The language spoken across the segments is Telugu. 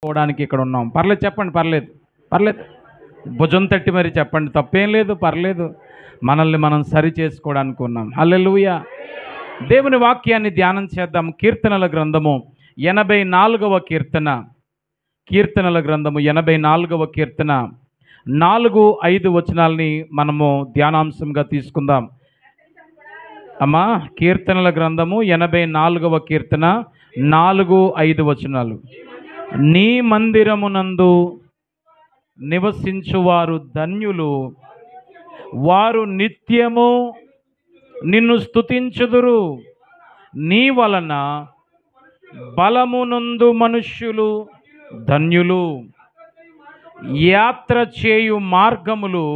పోవడానికి ఇక్కడ ఉన్నాం. పర్లేదు చెప్పండి, పర్లేదు పర్లేదు, భుజం తట్టి మరి చెప్పండి, తప్పేం లేదు, పర్లేదు. మనల్ని మనం సరి చేసుకోవడానికి ఉన్నాం. హల్లెలూయా. దేవుని వాక్యాన్ని ధ్యానం చేద్దాం. కీర్తనల గ్రంథము 84వ కీర్తన, కీర్తనల గ్రంథము 84వ కీర్తన 4-5 వచనాలని మనము ధ్యానాంశంగా తీసుకుందాం. అమ్మా, కీర్తనల గ్రంథము 84వ కీర్తన 4-5 వచనాలు. నీ మందిరమునందు నివసించువారు ధన్యులు, వారు నిత్యము నిన్ను స్తుతించుదురు. నీ వలన బలమునందు మనుష్యులు ధన్యులు, యాత్ర చేయు మార్గములు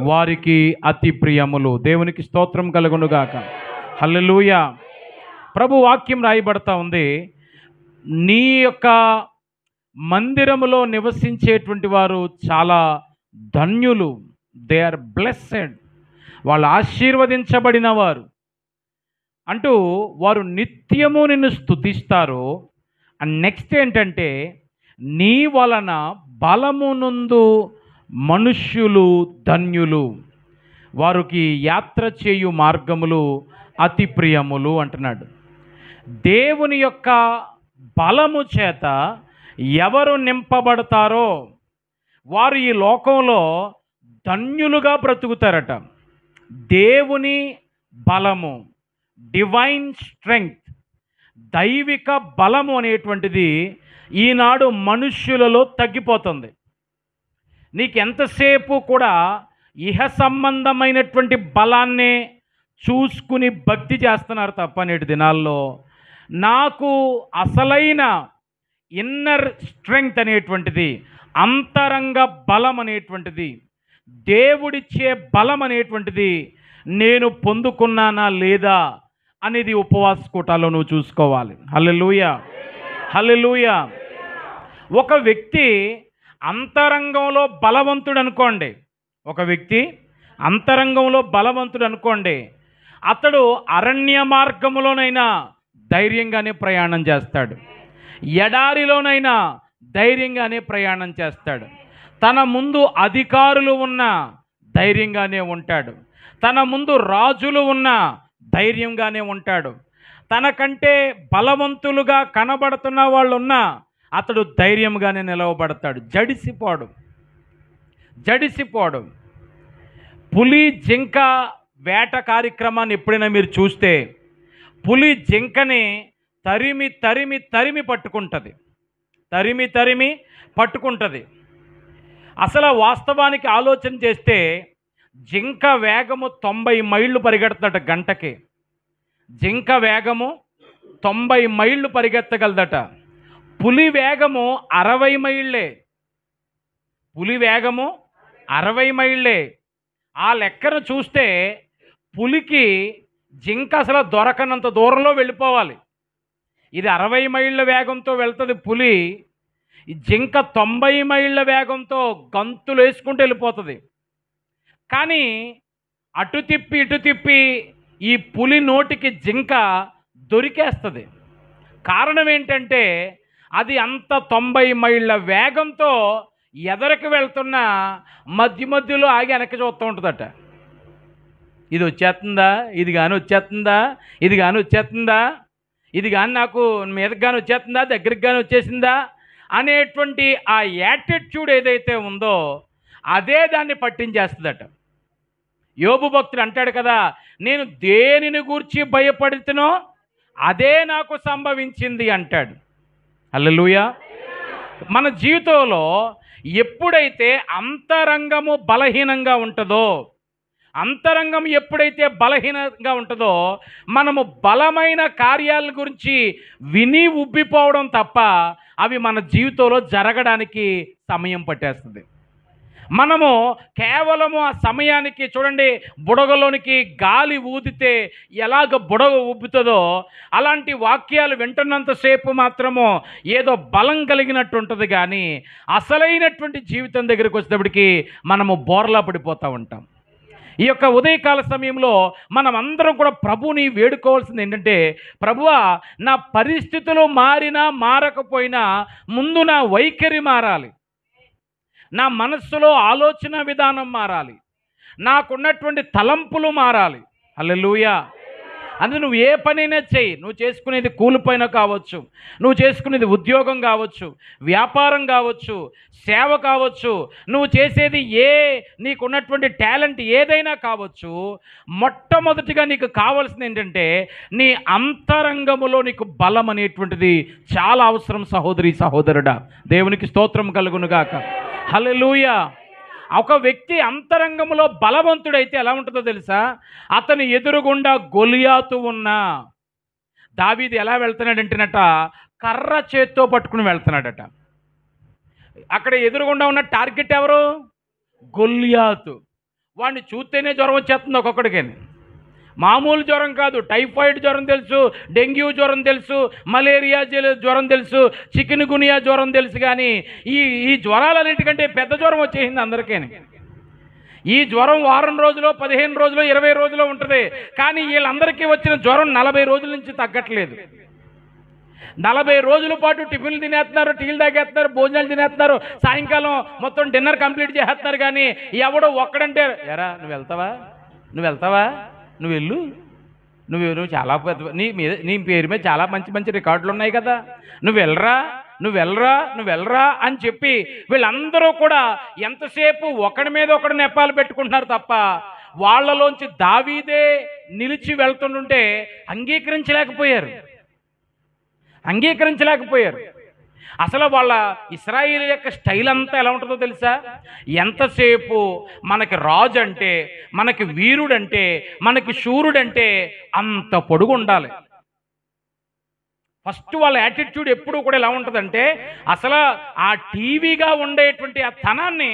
వారికి అతి ప్రియములు. దేవునికి స్తోత్రం కలుగునుగాక. హల్లెలూయా. ప్రభు వాక్యం రాయబడతా ఉంది, నీ యొక్క మందిరములో నివసించేటువంటి వారు చాలా ధన్యులు. దే ఆర్ బ్లెస్సెడ్, వాళ్ళు ఆశీర్వదించబడిన వారు అంటూ వారు నిత్యము నిన్ను స్తుతిస్తారు. అండ్ నెక్స్ట్ ఏంటంటే, నీ వలన బలమునందు మనుష్యులు ధన్యులు, వారికి యాత్ర చేయు మార్గములు అతి ప్రియములు అంటున్నాడు. దేవుని యొక్క బలము చేత ఎవరు నింపబడతారో వారు ఈ లోకంలో ధన్యులుగా బ్రతుకుతారట. దేవుని బలము, డివైన్ స్ట్రెంగ్త్, దైవిక బలము అనేటువంటిది ఈనాడు మనుష్యులలో తగ్గిపోతుంది. నీకు ఎంతసేపు కూడా ఇహ సంబంధమైనటువంటి బలాన్నే చూసుకుని భక్తి చేస్తున్నారు తప్ప నేటి దినాల్లో నాకు అసలైన ఇన్నర్ స్ట్రెంగ్త్ అనేటువంటిది, అంతరంగ బలం అనేటువంటిది, దేవుడిచ్చే బలం అనేటువంటిది నేను పొందుకున్నానా లేదా అనేది ఉపవాస కూటాల్లో నువ్వు చూసుకోవాలి. హల్లెలూయా, హల్లెలూయా. ఒక వ్యక్తి అంతరంగంలో బలవంతుడు అనుకోండి, ఒక వ్యక్తి అంతరంగంలో బలవంతుడు అనుకోండి, అతడు అరణ్య మార్గములోనైనా ధైర్యంగానే ప్రయాణం చేస్తాడు, ఎడారిలోనైనా ధైర్యంగానే ప్రయాణం చేస్తాడు, తన ముందు అధికారులు ఉన్నా ధైర్యంగానే ఉంటాడు, తన ముందు రాజులు ఉన్నా ధైర్యంగానే ఉంటాడు, తనకంటే బలవంతులుగా కనబడుతున్న వాళ్ళు ఉన్నా అతడు ధైర్యంగానే నిలవబడతాడు, జడిసిపోడు. పులి జింక వేట కార్యక్రమాన్ని ఎప్పుడైనా మీరు చూస్తే, పులి జింకని తరిమి తరిమి తరిమి పట్టుకుంటుంది, పట్టుకుంటుంది. అసలు వాస్తవానికి ఆలోచన చేస్తే జింక వేగము 90 మైళ్ళు పరిగెడుతుందట గంటకి. జింక వేగము 90 మైళ్ళు పరిగెత్తగలదట. పులి వేగము 60 మైళ్ళే. పులి వేగము 60 మైళ్ళే. ఆ లెక్కను చూస్తే పులికి జింక అసలు దొరకనంత దూరంలో వెళ్ళిపోవాలి. ఇది 60 మైళ్ళ వేగంతో వెళ్తుంది పులి, ఈ జింక 90 మైళ్ళ వేగంతో గంతులు వేసుకుంటూ వెళ్ళిపోతుంది. కానీ అటు తిప్పి ఇటు తిప్పి ఈ పులి నోటికి జింక దొరికేస్తుంది. కారణం ఏంటంటే అది అంత 90 మైళ్ళ వేగంతో ఎదరికి వెళ్తున్న మధ్య మధ్యలో ఆగి వెనక్కి చూస్తూ ఉంటుందట. ఇది వచ్చేస్తుందా, ఇది కానీ వచ్చేస్తుందా, ఇది కానీ వచ్చేస్తుందా, ఇది కానీ నాకు మీదకి కానీ వచ్చేస్తుందా, దగ్గరికి కానీ వచ్చేసిందా అనేటువంటి ఆ యాటిట్యూడ్ ఏదైతే ఉందో అదే దాన్ని పట్టించేస్తుందట. యోబు భక్తుడు అంటాడు కదా, నేను దేనిని గూర్చి భయపడుతునో అదే నాకు సంభవించింది అంటాడు. హల్లెలూయా. మన జీవితంలో ఎప్పుడైతే అంతరంగము బలహీనంగా ఉంటుందో, అంతరంగం ఎప్పుడైతే బలహీనంగా ఉంటుందో మనము బలమైన కార్యాల గురించి విని ఉబ్బిపోవడం తప్ప అవి మన జీవితంలో జరగడానికి సమయం పట్టేస్తుంది. మనము కేవలము ఆ సమయానికి చూడండి, బుడగలోనికి గాలి ఊదితే ఎలాగ బుడగ ఉబ్బుతుందో అలాంటి వాక్యాలు వింటున్నంతసేపు మాత్రము ఏదో బలం కలిగినట్టు ఉంటుంది, కానీ అసలైనటువంటి జీవితం దగ్గరికి వచ్చేటప్పటికి మనము బోర్లా పడిపోతూ ఉంటాం. ఈ యొక్క ఉదయకాల సమయంలో మనం అందరం కూడా ప్రభువుని వేడుకోవాల్సింది ఏంటంటే, ప్రభువా, నా పరిస్థితులు మారినా మారకపోయినా ముందు నా వైఖరి మారాలి, నా మనస్సులో ఆలోచన విధానం మారాలి, నాకున్నటువంటి తలంపులు మారాలి. హల్లెలూయా. అందుకే నువ్వు ఏ పనైనా చెయ్యి, నువ్వు చేసుకునేది కూలి పైన కావచ్చు, నువ్వు చేసుకునేది ఉద్యోగం కావచ్చు, వ్యాపారం కావచ్చు, సేవ కావచ్చు, నువ్వు చేసేది నీకున్నటువంటి టాలెంట్ ఏదైనా కావచ్చు, మొట్టమొదటిగా నీకు కావాల్సింది ఏంటంటే నీ అంతరంగములో నీకు బలం అనేటువంటిది చాలా అవసరం సహోదరి సహోదరుడా. దేవునికి స్తోత్రం కలుగునుగాక. హల్లెలూయా. ఒక వ్యక్తి అంతరంగంలో బలవంతుడైతే ఎలా ఉంటుందో తెలుసా? అతని ఎదురుగుండా గొలియాతు ఉన్నా దావీదు ఎలా వెళ్తున్నాడంటేనట, కర్ర చేత్తో పట్టుకుని వెళ్తున్నాడట. అక్కడ ఎదురుగుండా ఉన్న టార్గెట్ ఎవరు? గొలియాతు. వాడిని చూస్తేనే జ్వరం వచ్చేస్తుంది ఒక్కొక్కడికి. మామూలు జ్వరం కాదు, టైఫాయిడ్ జ్వరం తెలుసు, డెంగ్యూ జ్వరం తెలుసు, మలేరియా జ్వరం తెలుసు, చికెన్ గునియా జ్వరం తెలుసు, కానీ ఈ జ్వరాలన్నిటికంటే పెద్ద జ్వరం వచ్చేసింది అందరికీ. ఈ జ్వరం వారం రోజులు, 15 రోజులు, 20 రోజులు ఉంటుంది, కానీ వీళ్ళందరికీ వచ్చిన జ్వరం 40 రోజుల నుంచి తగ్గట్లేదు. 40 రోజుల పాటు టిఫిన్లు తినేస్తున్నారు, టీలు తాగేస్తున్నారు, భోజనాలు తినేస్తున్నారు, సాయంకాలం మొత్తం డిన్నర్ కంప్లీట్ చేస్తున్నారు, కానీ ఎవడో ఒక్కడంటే, ఎరా నువ్వు వెళ్తావా, నువ్వు వెళ్ళు, నువ్వు చాలా పెద్ద నీ పేరు మీద చాలా మంచి మంచి రికార్డులు ఉన్నాయి కదా, నువ్వు వెళ్ళరా అని చెప్పి వీళ్ళందరూ కూడా ఎంతసేపు ఒకడి మీద ఒకడు నెపాలు పెట్టుకుంటున్నారు తప్ప వాళ్ళలోంచి దావీదే నిలిచి వెళ్తుంటే అంగీకరించలేకపోయారు. అసలు వాళ్ళ ఇశ్రాయేలు యొక్క స్టైల్ అంతా ఎలా ఉంటుందో తెలుసా? ఎంతసేపు మనకి రాజు అంటే, మనకి వీరుడంటే, మనకి శూరుడంటే అంత పొడుగు ఉండాలి. ఫస్ట్ వాళ్ళ యాటిట్యూడ్ ఎప్పుడు కూడా ఎలా ఉంటుందంటే, అసలు ఆ టీవీగా ఉండేటువంటి ఆ తనాన్ని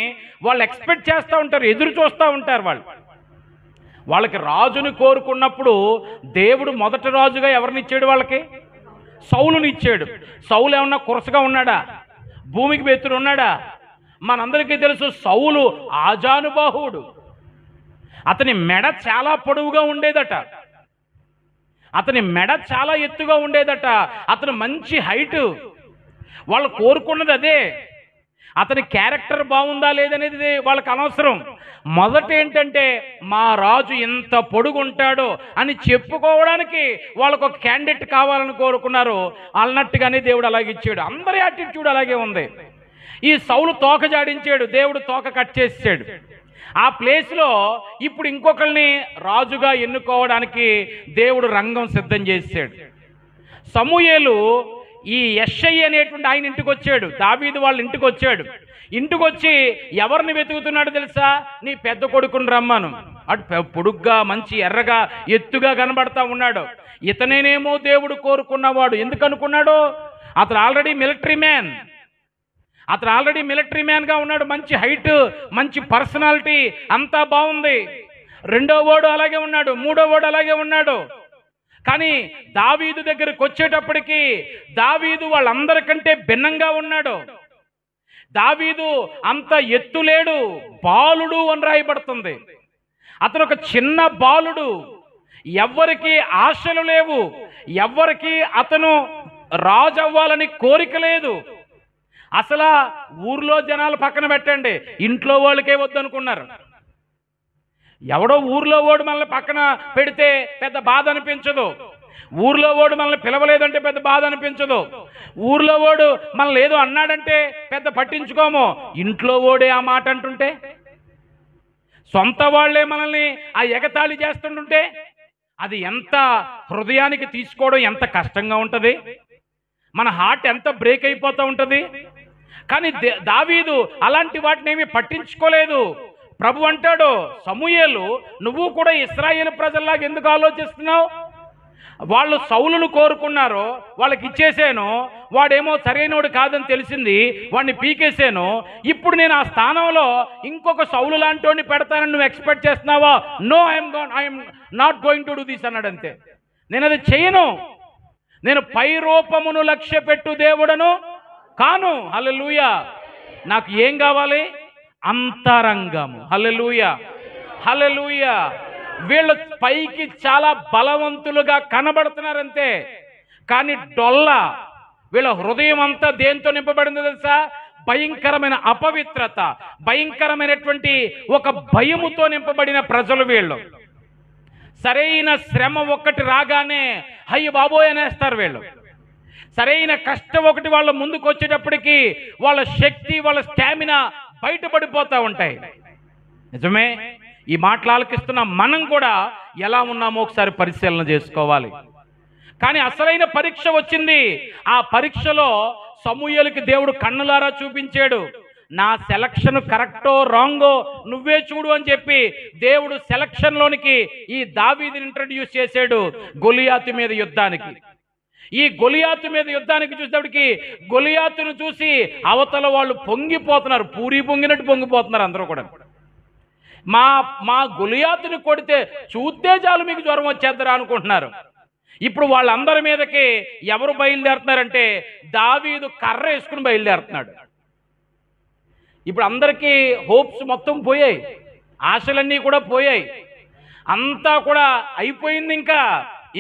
వాళ్ళు ఎక్స్పెక్ట్ చేస్తూ ఉంటారు, ఎదురు చూస్తూ ఉంటారు. వాళ్ళకి రాజుని కోరుకున్నప్పుడు దేవుడు మొదటి రాజుగా ఎవరినిచ్చాడు? వాళ్ళకి సౌలుని ఇచ్చాడు. సౌలు ఏమన్నా కురసగా ఉన్నాడా? భూమికి బెత్తుడు ఉన్నాడా? మనందరికీ తెలుసు సౌలు ఆజానుబాహుడు. అతని మెడ చాలా పొడవుగా ఉండేదట, అతని మెడ చాలా ఎత్తుగా ఉండేదట, అతను మంచి హైటు. వాళ్ళు కోరుకున్నది అదే. అతని క్యారెక్టర్ బాగుందా లేదనేది వాళ్ళకి అనవసరం. మొదట ఏంటంటే మా రాజు ఎంత పొడుగుంటాడో అని చెప్పుకోవడానికి వాళ్ళకు ఒక క్యాండిడేట్ కావాలని కోరుకున్నారు. అన్నట్టుగానే దేవుడు అలాగే ఇచ్చాడు. అందరి యాటిట్యూడ్ అలాగే ఉంది. ఈ సౌలు తోక జాడించాడు, దేవుడు తోక కట్ చేసాడు. ఆ ప్లేస్లో ఇప్పుడు ఇంకొకరిని రాజుగా ఎన్నుకోవడానికి దేవుడు రంగం సిద్ధం చేశాడు. సమూయేలు ఈ యెషై అనేటువంటి ఆయన ఇంటికి వచ్చాడు, దావీదు వాళ్ళ ఇంటికి వచ్చాడు. ఇంటికి వచ్చి ఎవరిని వెతుకుతున్నాడు తెలుసా? నీ పెద్ద కొడుకుని రమ్మను. అటు పొడుగ్గా మంచి ఎర్రగా ఎత్తుగా కనబడతా ఉన్నాడు. ఇతనేనేమో దేవుడు కోరుకున్నవాడు. ఎందుకు అనుకున్నాడు? అతను ఆల్రెడీ మిలిటరీ మ్యాన్గా ఉన్నాడు. మంచి హైట్, మంచి పర్సనాలిటీ, అంతా బాగుంది. రెండో వాడు అలాగే ఉన్నాడు, మూడో వాడు అలాగే ఉన్నాడు. కానీ దావీదు దగ్గరికి వచ్చేటప్పటికి దావీదు వాళ్ళందరికంటే భిన్నంగా ఉన్నాడు. దావీదు అంత ఎత్తులేడు, బాలుడు అని రాయబడుతుంది. అతను ఒక చిన్న బాలుడు, ఎవ్వరికి ఆశలు లేవు, ఎవ్వరికి అతను రాజు అవ్వాలని కోరిక లేదు. అసలు ఊర్లో జనాలు పక్కన పెట్టండి, ఇంట్లో వాళ్ళకే వద్దనుకున్నారు. ఎవడో ఊర్లో ఓడు మనల్ని పక్కన పెడితే పెద్ద బాధ అనిపించదు, ఊర్లో ఓడు మనల్ని పిలవలేదంటే పెద్ద బాధ అనిపించదు, ఊర్లో ఓడు మనల్ని ఏదో అన్నాడంటే పెద్ద పట్టించుకోము. ఇంట్లో ఓడే ఆ మాట అంటుంటే, సొంత వాళ్లే మనల్ని ఆ ఎగతాళి చేస్తుంటుంటే అది ఎంత హృదయానికి తీసుకోవడం ఎంత కష్టంగా ఉంటుంది. మన హార్ట్ ఎంత బ్రేక్ అయిపోతూ ఉంటుంది. కానీ దావీదు అలాంటి వాటిని ఏమీ పట్టించుకోలేదు. ప్రభు అంటాడు, సమూయేలు నువ్వు కూడా ఇశ్రాయేలు ప్రజల్లాగా ఎందుకు ఆలోచిస్తున్నావు? వాళ్ళు సౌలును కోరుకున్నారు, వాళ్ళకి ఇచ్చేసాను, వాడేమో సరైనోడు కాదని తెలిసింది, వాడిని పీకేసాను. ఇప్పుడు నేను ఆ స్థానంలో ఇంకొక సౌలు లాంటి వాడిని పెడతానని నువ్వు ఎక్స్పెక్ట్ చేస్తున్నావా? No, I'm not going to do this అన్నాడు. అంతే, నేను అది చేయను. నేను పై రూపమును లక్ష్య పెట్టు దేవుడను కాను. హల్లెలూయా. నాకు ఏం కావాలి? అంతరంగము. హల్లెలూయా. హల్లెలూయా. వీళ్ళు పైకి చాలా బలవంతులుగా కనబడుతున్నారంతే, కానీ డొల్ల. వీళ్ళ హృదయం అంతా దేంతో నింపబడిందో తెలుసా? భయంకరమైన అపవిత్రత, భయంకరమైనటువంటి ఒక భయముతో నింపబడిన ప్రజలు వీళ్ళు. సరైన శ్రమ ఒక్కటి రాగానే అయ్య బాబోయ్ అనేస్తారు వీళ్ళు. సరైన కష్టం ఒకటి వాళ్ళ ముందుకు వచ్చేటప్పటికి వాళ్ళ శక్తి, వాళ్ళ స్టామినా బయటపడిపోతూ ఉంటాయి. నిజమే. ఈ మాటలు ఆలకిస్తున్న మనం కూడా ఎలా ఉన్నామో ఒకసారి పరిశీలన చేసుకోవాలి. కానీ అసలైన పరీక్ష వచ్చింది. ఆ పరీక్షలో సమూయేలుకి దేవుడు కన్నులారా చూపించాడు. నా సెలక్షన్ కరెక్టో రాంగో నువ్వే చూడు అని చెప్పి దేవుడు సెలక్షన్లోనికి ఈ దావీదుని ఇంట్రడ్యూస్ చేశాడు గొలియాతు మీద యుద్ధానికి. ఈ గొలియాతు మీద యుద్ధానికి చూసేటప్పటికి గొలియాతును చూసి అవతల వాళ్ళు పొంగిపోతున్నారు, పూరి పొంగినట్టు పొంగిపోతున్నారు అందరూ కూడా. మా గొలియాతుని కొడితే చూస్తే చాలు మీకు జ్వరం వచ్చేద్దరా అనుకుంటున్నారు. ఇప్పుడు వాళ్ళందరి మీదకి ఎవరు బయలుదేరుతున్నారంటే దావీదు కర్ర వేసుకుని బయలుదేరుతున్నాడు. ఇప్పుడు అందరికీ హోప్స్ మొత్తం పోయాయి, ఆశలన్నీ కూడా పోయాయి, అంతా కూడా అయిపోయింది. ఇంకా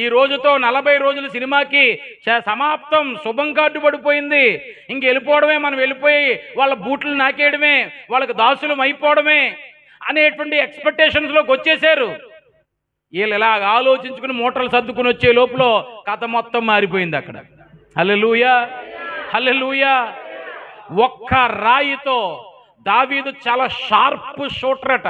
ఈ రోజుతో 40 రోజుల సినిమాకి సమాప్తం, శుభం కార్డు పడిపోయింది. ఇంక వెళ్ళిపోవడమే, మనం వెళ్ళిపోయి వాళ్ళ బూట్లు నాకేయడమే, వాళ్ళకి దాసులం అయిపోవడమే అనేటువంటి ఎక్స్పెక్టేషన్స్లోకి వచ్చేసారు. వీళ్ళు ఇలా ఆలోచించుకుని మూటలు సర్దుకుని వచ్చే లోపల కథ మొత్తం మారిపోయింది అక్కడ. హల్లెలూయా, హల్లెలూయా. ఒక్క రాయితో దావీదు చాలా షార్ప్ షూటర్ అట.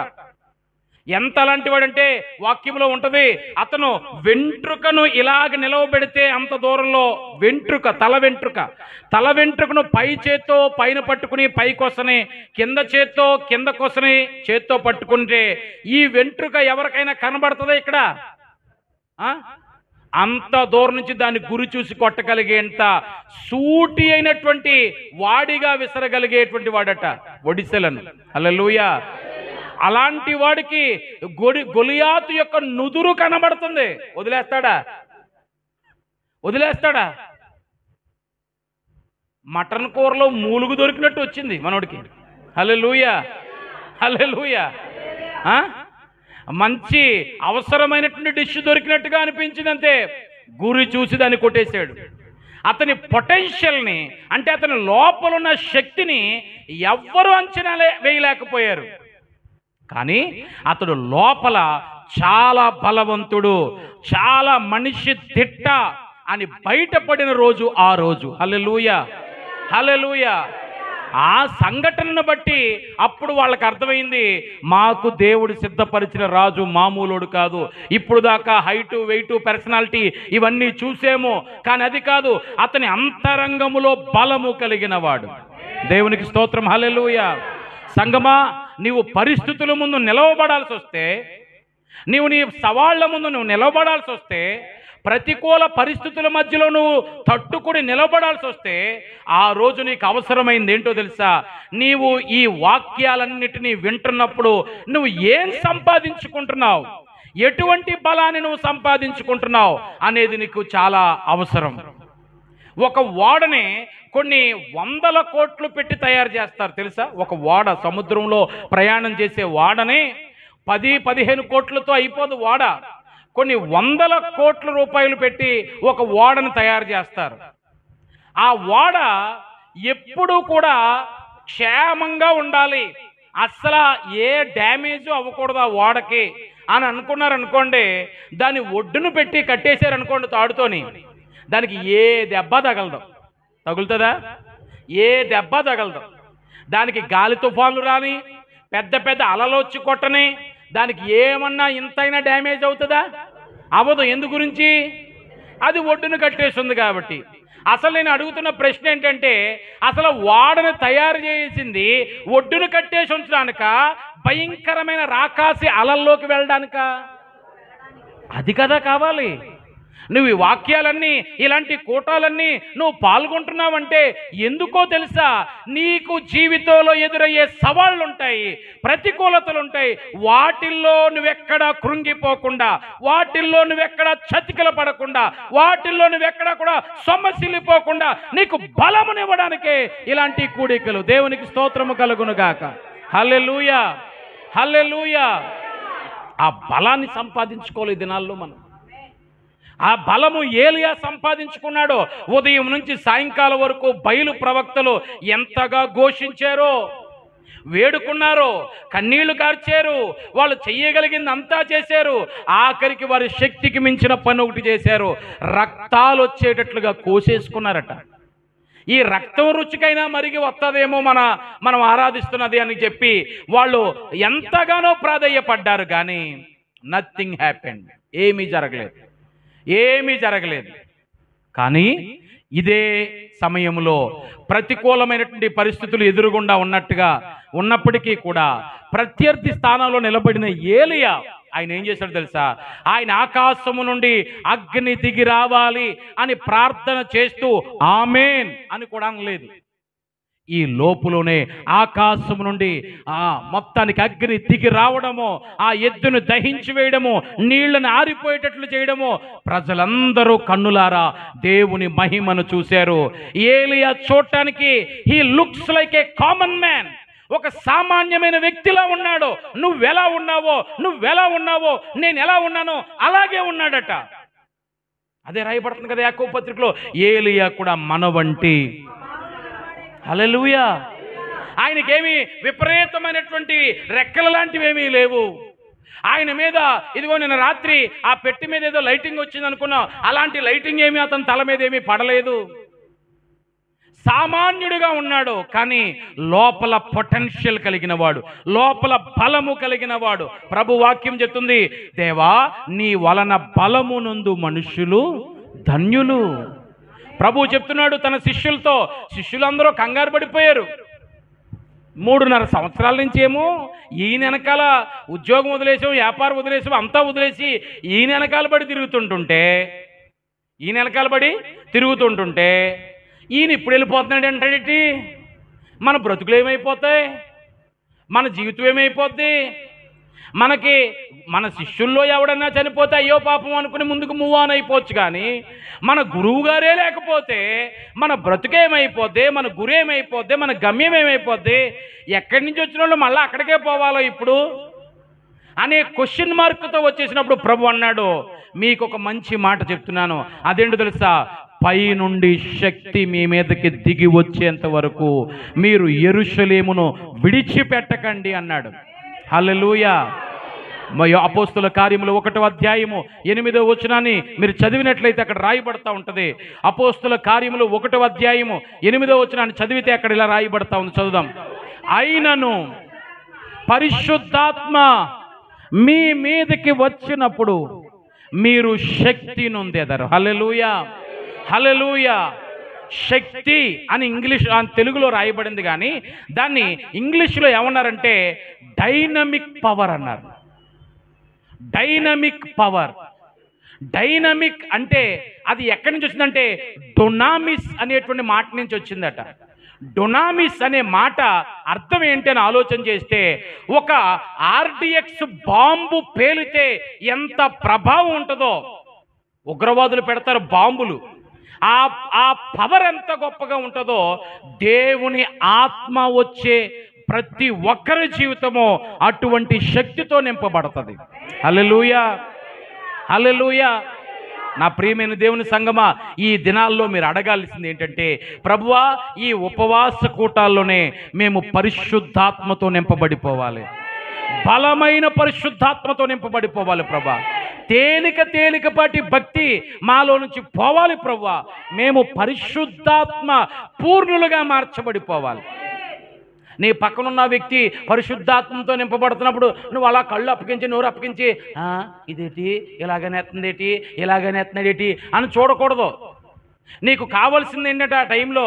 ఎంత అలాంటి వాడంటే వాక్యంలో ఉంటుంది, అతను వెంట్రుకను ఇలాగ నిలవబెడితే అంత దూరంలో వెంట్రుక, తల వెంట్రుకను పై చేత్తో పైన పట్టుకుని పైకొసని, కింద చేత్తో కింద కొసని చేత్తో పట్టుకుంటే ఈ వెంట్రుక ఎవరికైనా కనబడుతుందా ఇక్కడ? అంత దూరం నుంచి దాన్ని గురి చూసి కొట్టగలిగేంత సూటి అయినటువంటి వాడిగా విసరగలిగేటువంటి వాడట ఒడిసెలను. హల్లెలూయా. అలాంటి వాడికి గొలియాతు యొక్క నుదురు కనబడుతుంది. వదిలేస్తాడా? మటన్ కూరలో మూలుగు దొరికినట్టు వచ్చింది మనోడికి. హల్లెలూయా, హల్లెలూయా. మంచి అవసరమైనటువంటి డిష్ దొరికినట్టుగా అనిపించింది అంతే. గురి చూసి దాన్ని కొట్టేశాడు. అతని పొటెన్షియల్ని, అంటే అతని లోపల ఉన్న శక్తిని ఎవ్వరూ అంచనా వేయలేకపోయారు. కానీ అతడు లోపల చాలా బలవంతుడు, చాలా మనిషి తిట్ట అని బయటపడిన రోజు ఆ రోజు. హల్లెలూయా, హల్లెలూయా. ఆ సంఘటనను బట్టి అప్పుడు వాళ్ళకి అర్థమైంది, మాకు దేవుడు సిద్ధపరిచిన రాజు మామూలుడు కాదు. ఇప్పుడు దాకా హైటు, వెయిటు, పర్సనాలిటీ ఇవన్నీ చూసేమో, కానీ అది కాదు, అతని అంతరంగములో బలము కలిగిన వాడు. దేవునికి స్తోత్రం. హల్లెలూయా. సంగమా, నీవు పరిస్థితుల ముందు నిలవబడాల్సి వస్తే, నీవు నీ సవాళ్ల ముందు నువ్వు నిలబడాల్సి వస్తే, ప్రతికూల పరిస్థితుల మధ్యలో నువ్వు తట్టుకుని నిలబడాల్సి వస్తే, ఆ రోజు నీకు అవసరమైంది ఏంటో తెలుసా? నీవు ఈ వాక్యాలన్నిటినీ వింటున్నప్పుడు నువ్వు ఏం సంపాదించుకుంటున్నావు, ఎటువంటి బలాన్ని నువ్వు సంపాదించుకుంటున్నావు అనేది నీకు చాలా అవసరం. ఒక ఓడని కొన్ని 100 కోట్లు పెట్టి తయారు చేస్తారు తెలుసా? ఒక ఓడ, సముద్రంలో ప్రయాణం చేసే ఓడని 10-15 కోట్లతో అయిపోదు ఓడ. కొన్ని 100 కోట్ల రూపాయలు పెట్టి ఒక ఓడను తయారు చేస్తారు. ఆ ఓడ ఎప్పుడూ కూడా క్షేమంగా ఉండాలి, అస్సలు ఏ డ్యామేజ్ అవ్వకూడదు ఆ ఓడకి అని అనుకున్నారనుకోండి, దాన్ని ఒడ్డును పెట్టి కట్టేశారనుకోండి తాడుతోని, దానికి ఏ దెబ్బ తగలదు. తగులుతుందా? ఏ దెబ్బ తగలదు. దానికి గాలి తుఫాన్లు రాని, పెద్ద పెద్ద అలలు వచ్చి కొట్టని, దానికి ఏమన్నా ఇంతైనా డ్యామేజ్ అవుతుందా? అవ్వదు. ఎందు గురించి? అది ఒడ్డును కట్టేస్తుంది కాబట్టి. అసలు నేను అడుగుతున్న ప్రశ్న ఏంటంటే, అసలు ఓడను తయారు చేసింది ఒడ్డును కట్టేసి ఉంచడానిక, భయంకరమైన రాకాసి అలల్లోకి వెళ్ళడానిక? అది కదా కావాలి. నువ్వు ఈ వాక్యాలన్నీ, ఇలాంటి కూటాలన్నీ నువ్వు పాల్గొంటున్నావంటే ఎందుకో తెలుసా? నీకు జీవితంలో ఎదురయ్యే సవాళ్ళు ఉంటాయి, ప్రతికూలతలు ఉంటాయి. వాటిల్లో నువ్వెక్కడా కృంగిపోకుండా, వాటిల్లో నువ్వెక్కడా చతికిల పడకుండా, వాటిల్లో నువ్వెక్కడా కూడా సొమ్మసిల్లిపోకుండా నీకు బలమునివ్వడానికే ఇలాంటి కూడికలు. దేవునికి స్తోత్రము కలుగును గాక. హల్లెలూయా, హల్లెలూయా. ఆ బలాన్ని సంపాదించుకోవాలి ఈ దినాల్లో మనం. ఆ బలము ఏలియా సంపాదించుకున్నాడో. ఉదయం నుంచి సాయంకాలం వరకు బయలు ప్రవక్తలు ఎంతగా ఘోషించారో, వేడుకున్నారో, కన్నీళ్లు కార్చారు, వాళ్ళు చెయ్యగలిగింది అంతా చేశారు. ఆఖరికి వారి శక్తికి మించిన పని ఒకటి చేశారు, రక్తాలు వచ్చేటట్లుగా కోసేసుకున్నారట. ఈ రక్తం రుచికైనా మరిగి వస్తుందేమో మనం ఆరాధిస్తున్నది అని చెప్పి వాళ్ళు ఎంతగానో ప్రాధేయపడ్డారు. కానీ నథింగ్ హ్యాపెండ్, ఏమీ జరగలేదు. కానీ ఇదే సమయంలో ప్రతికూలమైనటువంటి పరిస్థితులు ఎదురుగుండా ఉన్నప్పటికీ కూడా ప్రత్యర్థి స్థానంలో నిలబడిన ఏలియా ఆయన ఏం చేశాడు తెలుసా? ఆయన ఆకాశము నుండి అగ్ని దిగి రావాలి అని ప్రార్థన చేస్తూ ఆమేన్ అని కూడా అనలేదు. ఈ లోపులోనే ఆకాశము నుండి మొత్తానికి అగ్ని దిగి రావడము, ఆ ఎద్దును దహించి వేయడము, నీళ్లను ఆరిపోయేటట్లు చేయడము, ప్రజలందరూ కన్నులారా దేవుని మహిమను చూశారు. ఏలియా చూడటానికి he looks like a common man, ఒక సామాన్యమైన వ్యక్తిలా ఉన్నాడు. నువ్వెలా ఉన్నావో నేను ఎలా ఉన్నానో అలాగే ఉన్నాడట. అదే రాయబడుతుంది కదా యాకోబు పత్రికలో, ఏలియా కూడా మన వంటి. హల్లెలూయా. ఆయనకేమీ విపరీతమైనటువంటి రెక్కల లాంటివి ఏమీ లేవు. ఆయన మీద ఇదిగో నిన్న రాత్రి ఆ పెట్టి మీద ఏదో లైటింగ్ వచ్చింది అనుకున్నాం, అలాంటి లైటింగ్ ఏమీ అతని తల మీద ఏమీ పడలేదు. సామాన్యుడిగా ఉన్నాడు, కానీ లోపల పొటెన్షియల్ కలిగిన వాడు, లోపల బలము కలిగిన వాడు. ప్రభు వాక్యం చెప్తుంది, దేవా నీ వలన బలమునందు మనుషులు ధన్యులు. ప్రభు చెప్తున్నాడు తన శిష్యులతో. శిష్యులందరూ కంగారు పడిపోయారు. 3.5 సంవత్సరాల నుంచి ఏమో ఈయన వెనకాల ఉద్యోగం వదిలేసాం, వ్యాపారం వదిలేసాం, అంతా వదిలేసి ఈయన వెనకాల పడి తిరుగుతుంటుంటే ఈయన ఇప్పుడు వెళ్ళిపోతున్నాడు అంటాడేంటి? మన బ్రతుకులు ఏమైపోతాయి? మన జీవితం ఏమైపోద్ది? మన శిష్యుల్లో ఎవడన్నా చనిపోతే అయ్యో పాపం అనుకుని ముందుకు మూవ్ ఆన్ అయిపోవచ్చు. కానీ మన గురువు గారే లేకపోతే మన బ్రతుకేమైపోద్ది? మన గురు ఏమైపోద్ది? మన గమ్యం ఏమైపోద్ది? ఎక్కడి నుంచి వచ్చిన వాళ్ళు మళ్ళీ అక్కడికే పోవాలో ఇప్పుడు అనే క్వశ్చన్ మార్క్తో వచ్చేసినప్పుడు ప్రభు అన్నాడు, మీకు ఒక మంచి మాట చెప్తున్నాను. అదేంటో తెలుసా? పైనుండి శక్తి మీ మీదకి దిగి వచ్చేంత వరకు మీరు యెరూషలేమును విడిచిపెట్టకండి అన్నాడు. హల్లెలూయా. అపోస్తుల కార్యములు 1వ అధ్యాయము 8వ వచనాన్ని మీరు చదివినట్లయితే అక్కడ రాయబడతా ఉంటుంది. అపోస్తుల కార్యములు 1వ అధ్యాయము 8వ వచనాన్ని చదివితే అక్కడ ఇలా రాయబడతా ఉంది, చదువుదాం. అయినను పరిశుద్ధాత్మ మీ మీదకి వచ్చినప్పుడు మీరు శక్తి నొందెదరు. హల్లెలూయా, హల్లెలూయా. శక్తి అని తెలుగులో రాయబడింది, కానీ దాన్ని ఇంగ్లీష్లో ఏమన్నారంటే డైనమిక్ పవర్ అన్నారు. Dynamic power. డైనమిక్ అంటే అది ఎక్కడి నుంచి వచ్చిందంటే డొనామిస్ అనేటువంటి మాట నుంచి వచ్చిందట. డొనామిస్ అనే మాట అర్థం ఏంటి అని ఆలోచన చేస్తే, ఒక ఆర్డిఎక్స్ బాంబు పేలితే ఎంత ప్రభావం ఉంటుందో, ఉగ్రవాదులు పెడతారు బాంబులు, ఆ పవర్ ఎంత గొప్పగా ఉంటుందో, దేవుని ఆత్మ వచ్చే ప్రతి ఒక్కరి జీవితము అటువంటి శక్తితో నింపబడుతుంది. హల్లెలూయా, హల్లెలూయా. నా ప్రియమైన దేవుని సంగమా, ఈ దినాల్లో మీరు అడగాల్సింది ఏంటంటే, ప్రభువా ఈ ఉపవాస కూటాల్లోనే మేము పరిశుద్ధాత్మతో నింపబడిపోవాలి, బలమైన పరిశుద్ధాత్మతో నింపబడిపోవాలి ప్రభా. తేలికపాటి భక్తి మాలో నుంచి పోవాలి ప్రభువా. మేము పరిశుద్ధాత్మ పూర్ణులుగా మార్చబడిపోవాలి. నీ పక్కనున్న వ్యక్తి పరిశుద్ధాత్మతో నింపబడుతున్నప్పుడు నువ్వు అలా కళ్ళు అప్పగించి నోరు అప్పగించి ఇదేటి ఇలాగనేస్తున్నాడేటి అని చూడకూడదు. నీకు కావాల్సింది ఏంటంటే ఆ టైంలో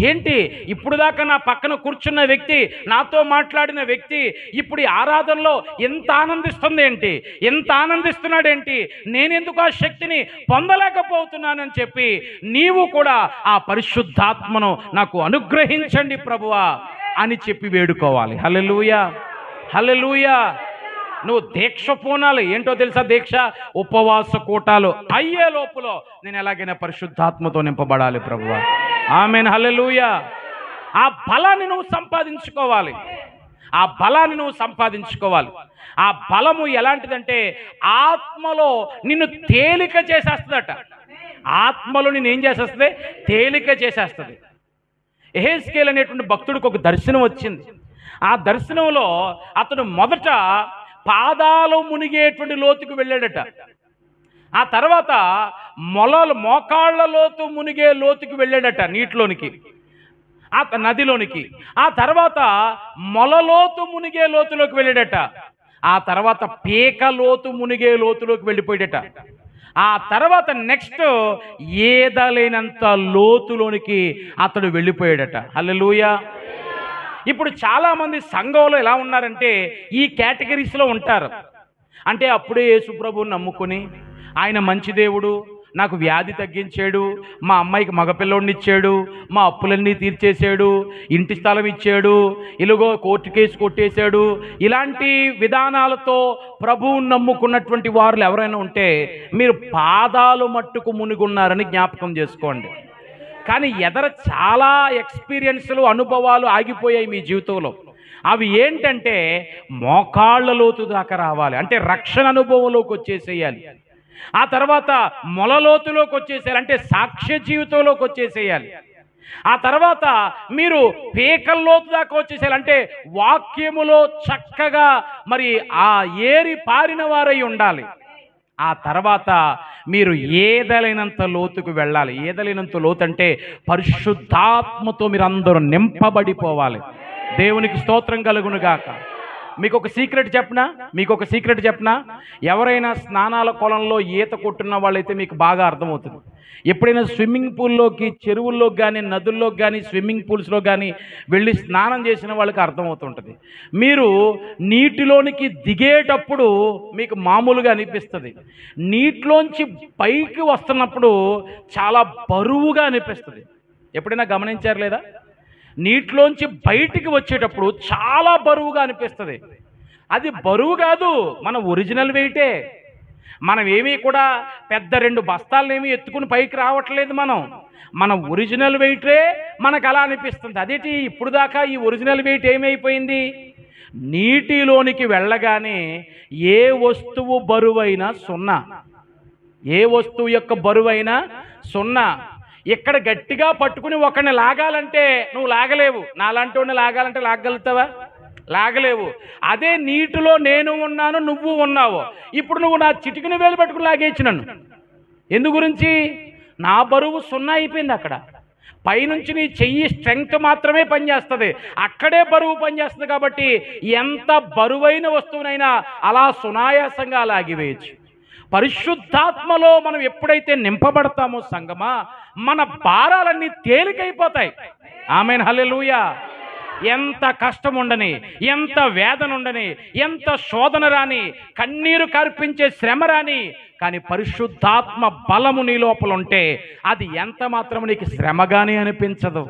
ఏంటి, ఇప్పుడు దాకా నా పక్కన కూర్చున్న వ్యక్తి, నాతో మాట్లాడిన వ్యక్తి ఇప్పుడు ఆరాధనలో ఎంత ఆనందిస్తుంది ఏంటి, ఎంత ఆనందిస్తున్నాడేంటి, నేనెందుకు ఆ శక్తిని పొందలేకపోతున్నానని చెప్పి నీవు కూడా ఆ పరిశుద్ధాత్మను నాకు అనుగ్రహించండి ప్రభువా అని చెప్పి వేడుకోవాలి. హల్లెలూయా, హల్లెలూయా. నువ్వు దీక్ష పూనాలి. ఏంటో తెలుసా దీక్ష? ఉపవాస కూటాలు అయ్యే లోపల నేను ఎలాగైనా పరిశుద్ధాత్మతో నింపబడాలి ప్రభువా. ఆమేన్, హల్లెలూయా. ఆ బలాన్ని నువ్వు సంపాదించుకోవాలి. ఆ బలాన్ని నువ్వు సంపాదించుకోవాలి. ఆ బలము ఎలాంటిదంటే ఆత్మలో నిన్ను తేలిక చేసేస్తుందట. ఆత్మలో నిన్ను ఏం చేసేస్తుంది? తేలిక చేసేస్తుంది. యెహెజ్కేలు అనేటువంటి భక్తుడికి ఒక దర్శనం వచ్చింది. ఆ దర్శనంలో అతడు మొదట పాదాలు మునిగేటువంటి లోతుకు వెళ్ళాడట. ఆ తర్వాత మోకాళ్ళ లోతు మునిగే లోతుకి వెళ్ళాడట, నీటిలోనికి, ఆ నదిలోనికి. ఆ తర్వాత మొలలోతు మునిగే లోతులోకి వెళ్ళాడట. ఆ తర్వాత పీక లోతు మునిగే లోతులోకి వెళ్ళిపోయాడట. ఆ తర్వాత నెక్స్ట్ ఏదలేనంత లోతులోనికి అతడు వెళ్ళిపోయాడట. హల్లెలూయా. ఇప్పుడు చాలామంది సంఘంలో ఎలా ఉన్నారంటే ఈ కేటగిరీస్లో ఉంటారు. అంటే అప్పుడే యేసు ప్రభువుని నమ్ముకొని, ఆయన మంచి దేవుడు, నాకు వ్యాధి తగ్గించాడు, మా అమ్మాయికి మగపిల్లోడిని ఇచ్చాడు, మా అప్పులన్నీ తీర్చేశాడు, ఇంటి స్థలం ఇచ్చాడు, ఇలాగో కోర్టు కేసు కొట్టేశాడు, ఇలాంటి విధానాలతో ప్రభువుని నమ్ముకున్నటువంటి వారు ఎవరైనా ఉంటే మీరు పాదాలు మట్టుకు మునిగున్నారని జ్ఞాపకం చేసుకోండి. కానీ ఎదర చాలా ఎక్స్పీరియన్స్లు, అనుభవాలు ఆగిపోయాయి మీ జీవితంలో. అవి ఏంటంటే మోకాళ్ళ లోతు దాకా రావాలి, అంటే రక్షణ అనుభవంలోకి వచ్చేసేయాలి. ఆ తర్వాత మొలలోతులోకి వచ్చేసేయాలి, అంటే సాక్ష్య జీవితంలోకి వచ్చేసేయాలి. ఆ తర్వాత మీరు పీకల్లోతు దాకా వచ్చేసేయాలి, అంటే వాక్యములో చక్కగా మరి ఆ ఏరి పారిన వారై ఉండాలి. ఆ తర్వాత మీరు ఏదలైనంత లోతుకు వెళ్ళాలి. ఏదలైనంత లోతు అంటే పరిశుద్ధాత్మతో మీరు అందరూ నింపబడిపోవాలి. దేవునికి స్తోత్రం కలుగును గాక. మీకు ఒక సీక్రెట్ చెప్పనా? ఎవరైనా స్నానాల కొలంలో ఈత కొట్టున్న వాళ్ళైతే మీకు బాగా అర్థమవుతుంది. ఎప్పుడైనా స్విమ్మింగ్ పూల్లోకి, చెరువుల్లోకి కానీ, నదుల్లోకి కానీ, స్విమ్మింగ్ పూల్స్లో కానీ వెళ్ళి స్నానం చేసిన వాళ్ళకి అర్థమవుతుంటుంది. మీరు నీటిలోనికి దిగేటప్పుడు మీకు మామూలుగా అనిపిస్తుంది, నీటిలోంచి పైకి వస్తున్నప్పుడు చాలా బరువుగా అనిపిస్తుంది. ఎప్పుడైనా గమనించారు లేదా? నీటిలోంచి బయటికి వచ్చేటప్పుడు చాలా బరువుగా అనిపిస్తుంది. అది బరువు కాదు, మన ఒరిజినల్ వెయిటే. మనం ఏమీ కూడా పెద్ద 2 బస్తాలనేమి ఎత్తుకుని పైకి రావట్లేదు. మన ఒరిజినల్ వెయిటే మనకు అలా అనిపిస్తుంది. అదేంటి, ఇప్పుడు దాకా ఈ ఒరిజినల్ వెయిట్ ఏమైపోయింది? నీటిలోనికి వెళ్ళగానే ఏ వస్తువు బరువైనా 0, ఏ వస్తువు యొక్క బరువైనా 0. ఇక్కడ గట్టిగా పట్టుకుని ఒకరిని లాగాలంటే నువ్వు లాగలేవు. నాలాంటి వాడిని లాగాలంటే లాగలుగుతావా? లాగలేవు. అదే నీటిలో నేను ఉన్నాను, నువ్వు ఉన్నావు. ఇప్పుడు నువ్వు నా చిటికిన వేలు పట్టుకుని లాగేయచ్చు నన్ను. ఎందు గురించి? నా బరువు 0 అయిపోయింది. అక్కడ పైనుంచి నీ చెయ్యి స్ట్రెంగ్త్ మాత్రమే పనిచేస్తుంది, అక్కడే బరువు పనిచేస్తుంది. కాబట్టి ఎంత బరువైన వస్తువునైనా అలా సునాయాసంగా లాగివేయచ్చు. పరిశుద్ధాత్మలో మనం ఎప్పుడైతే నింపబడతామో సంగమా, మన భారాలన్నీ తేలికైపోతాయి. ఆమేన్, హల్లెలూయా. ఎంత కష్టం ఉండని, ఎంత వేదన ఉండని, ఎంత శోధన రాని, కన్నీరు కార్పించే శ్రమ రాని, కానీ పరిశుద్ధాత్మ బలము నీ లోపల ఉంటే అది ఎంత మాత్రం నీకు శ్రమగానే అనిపించదు,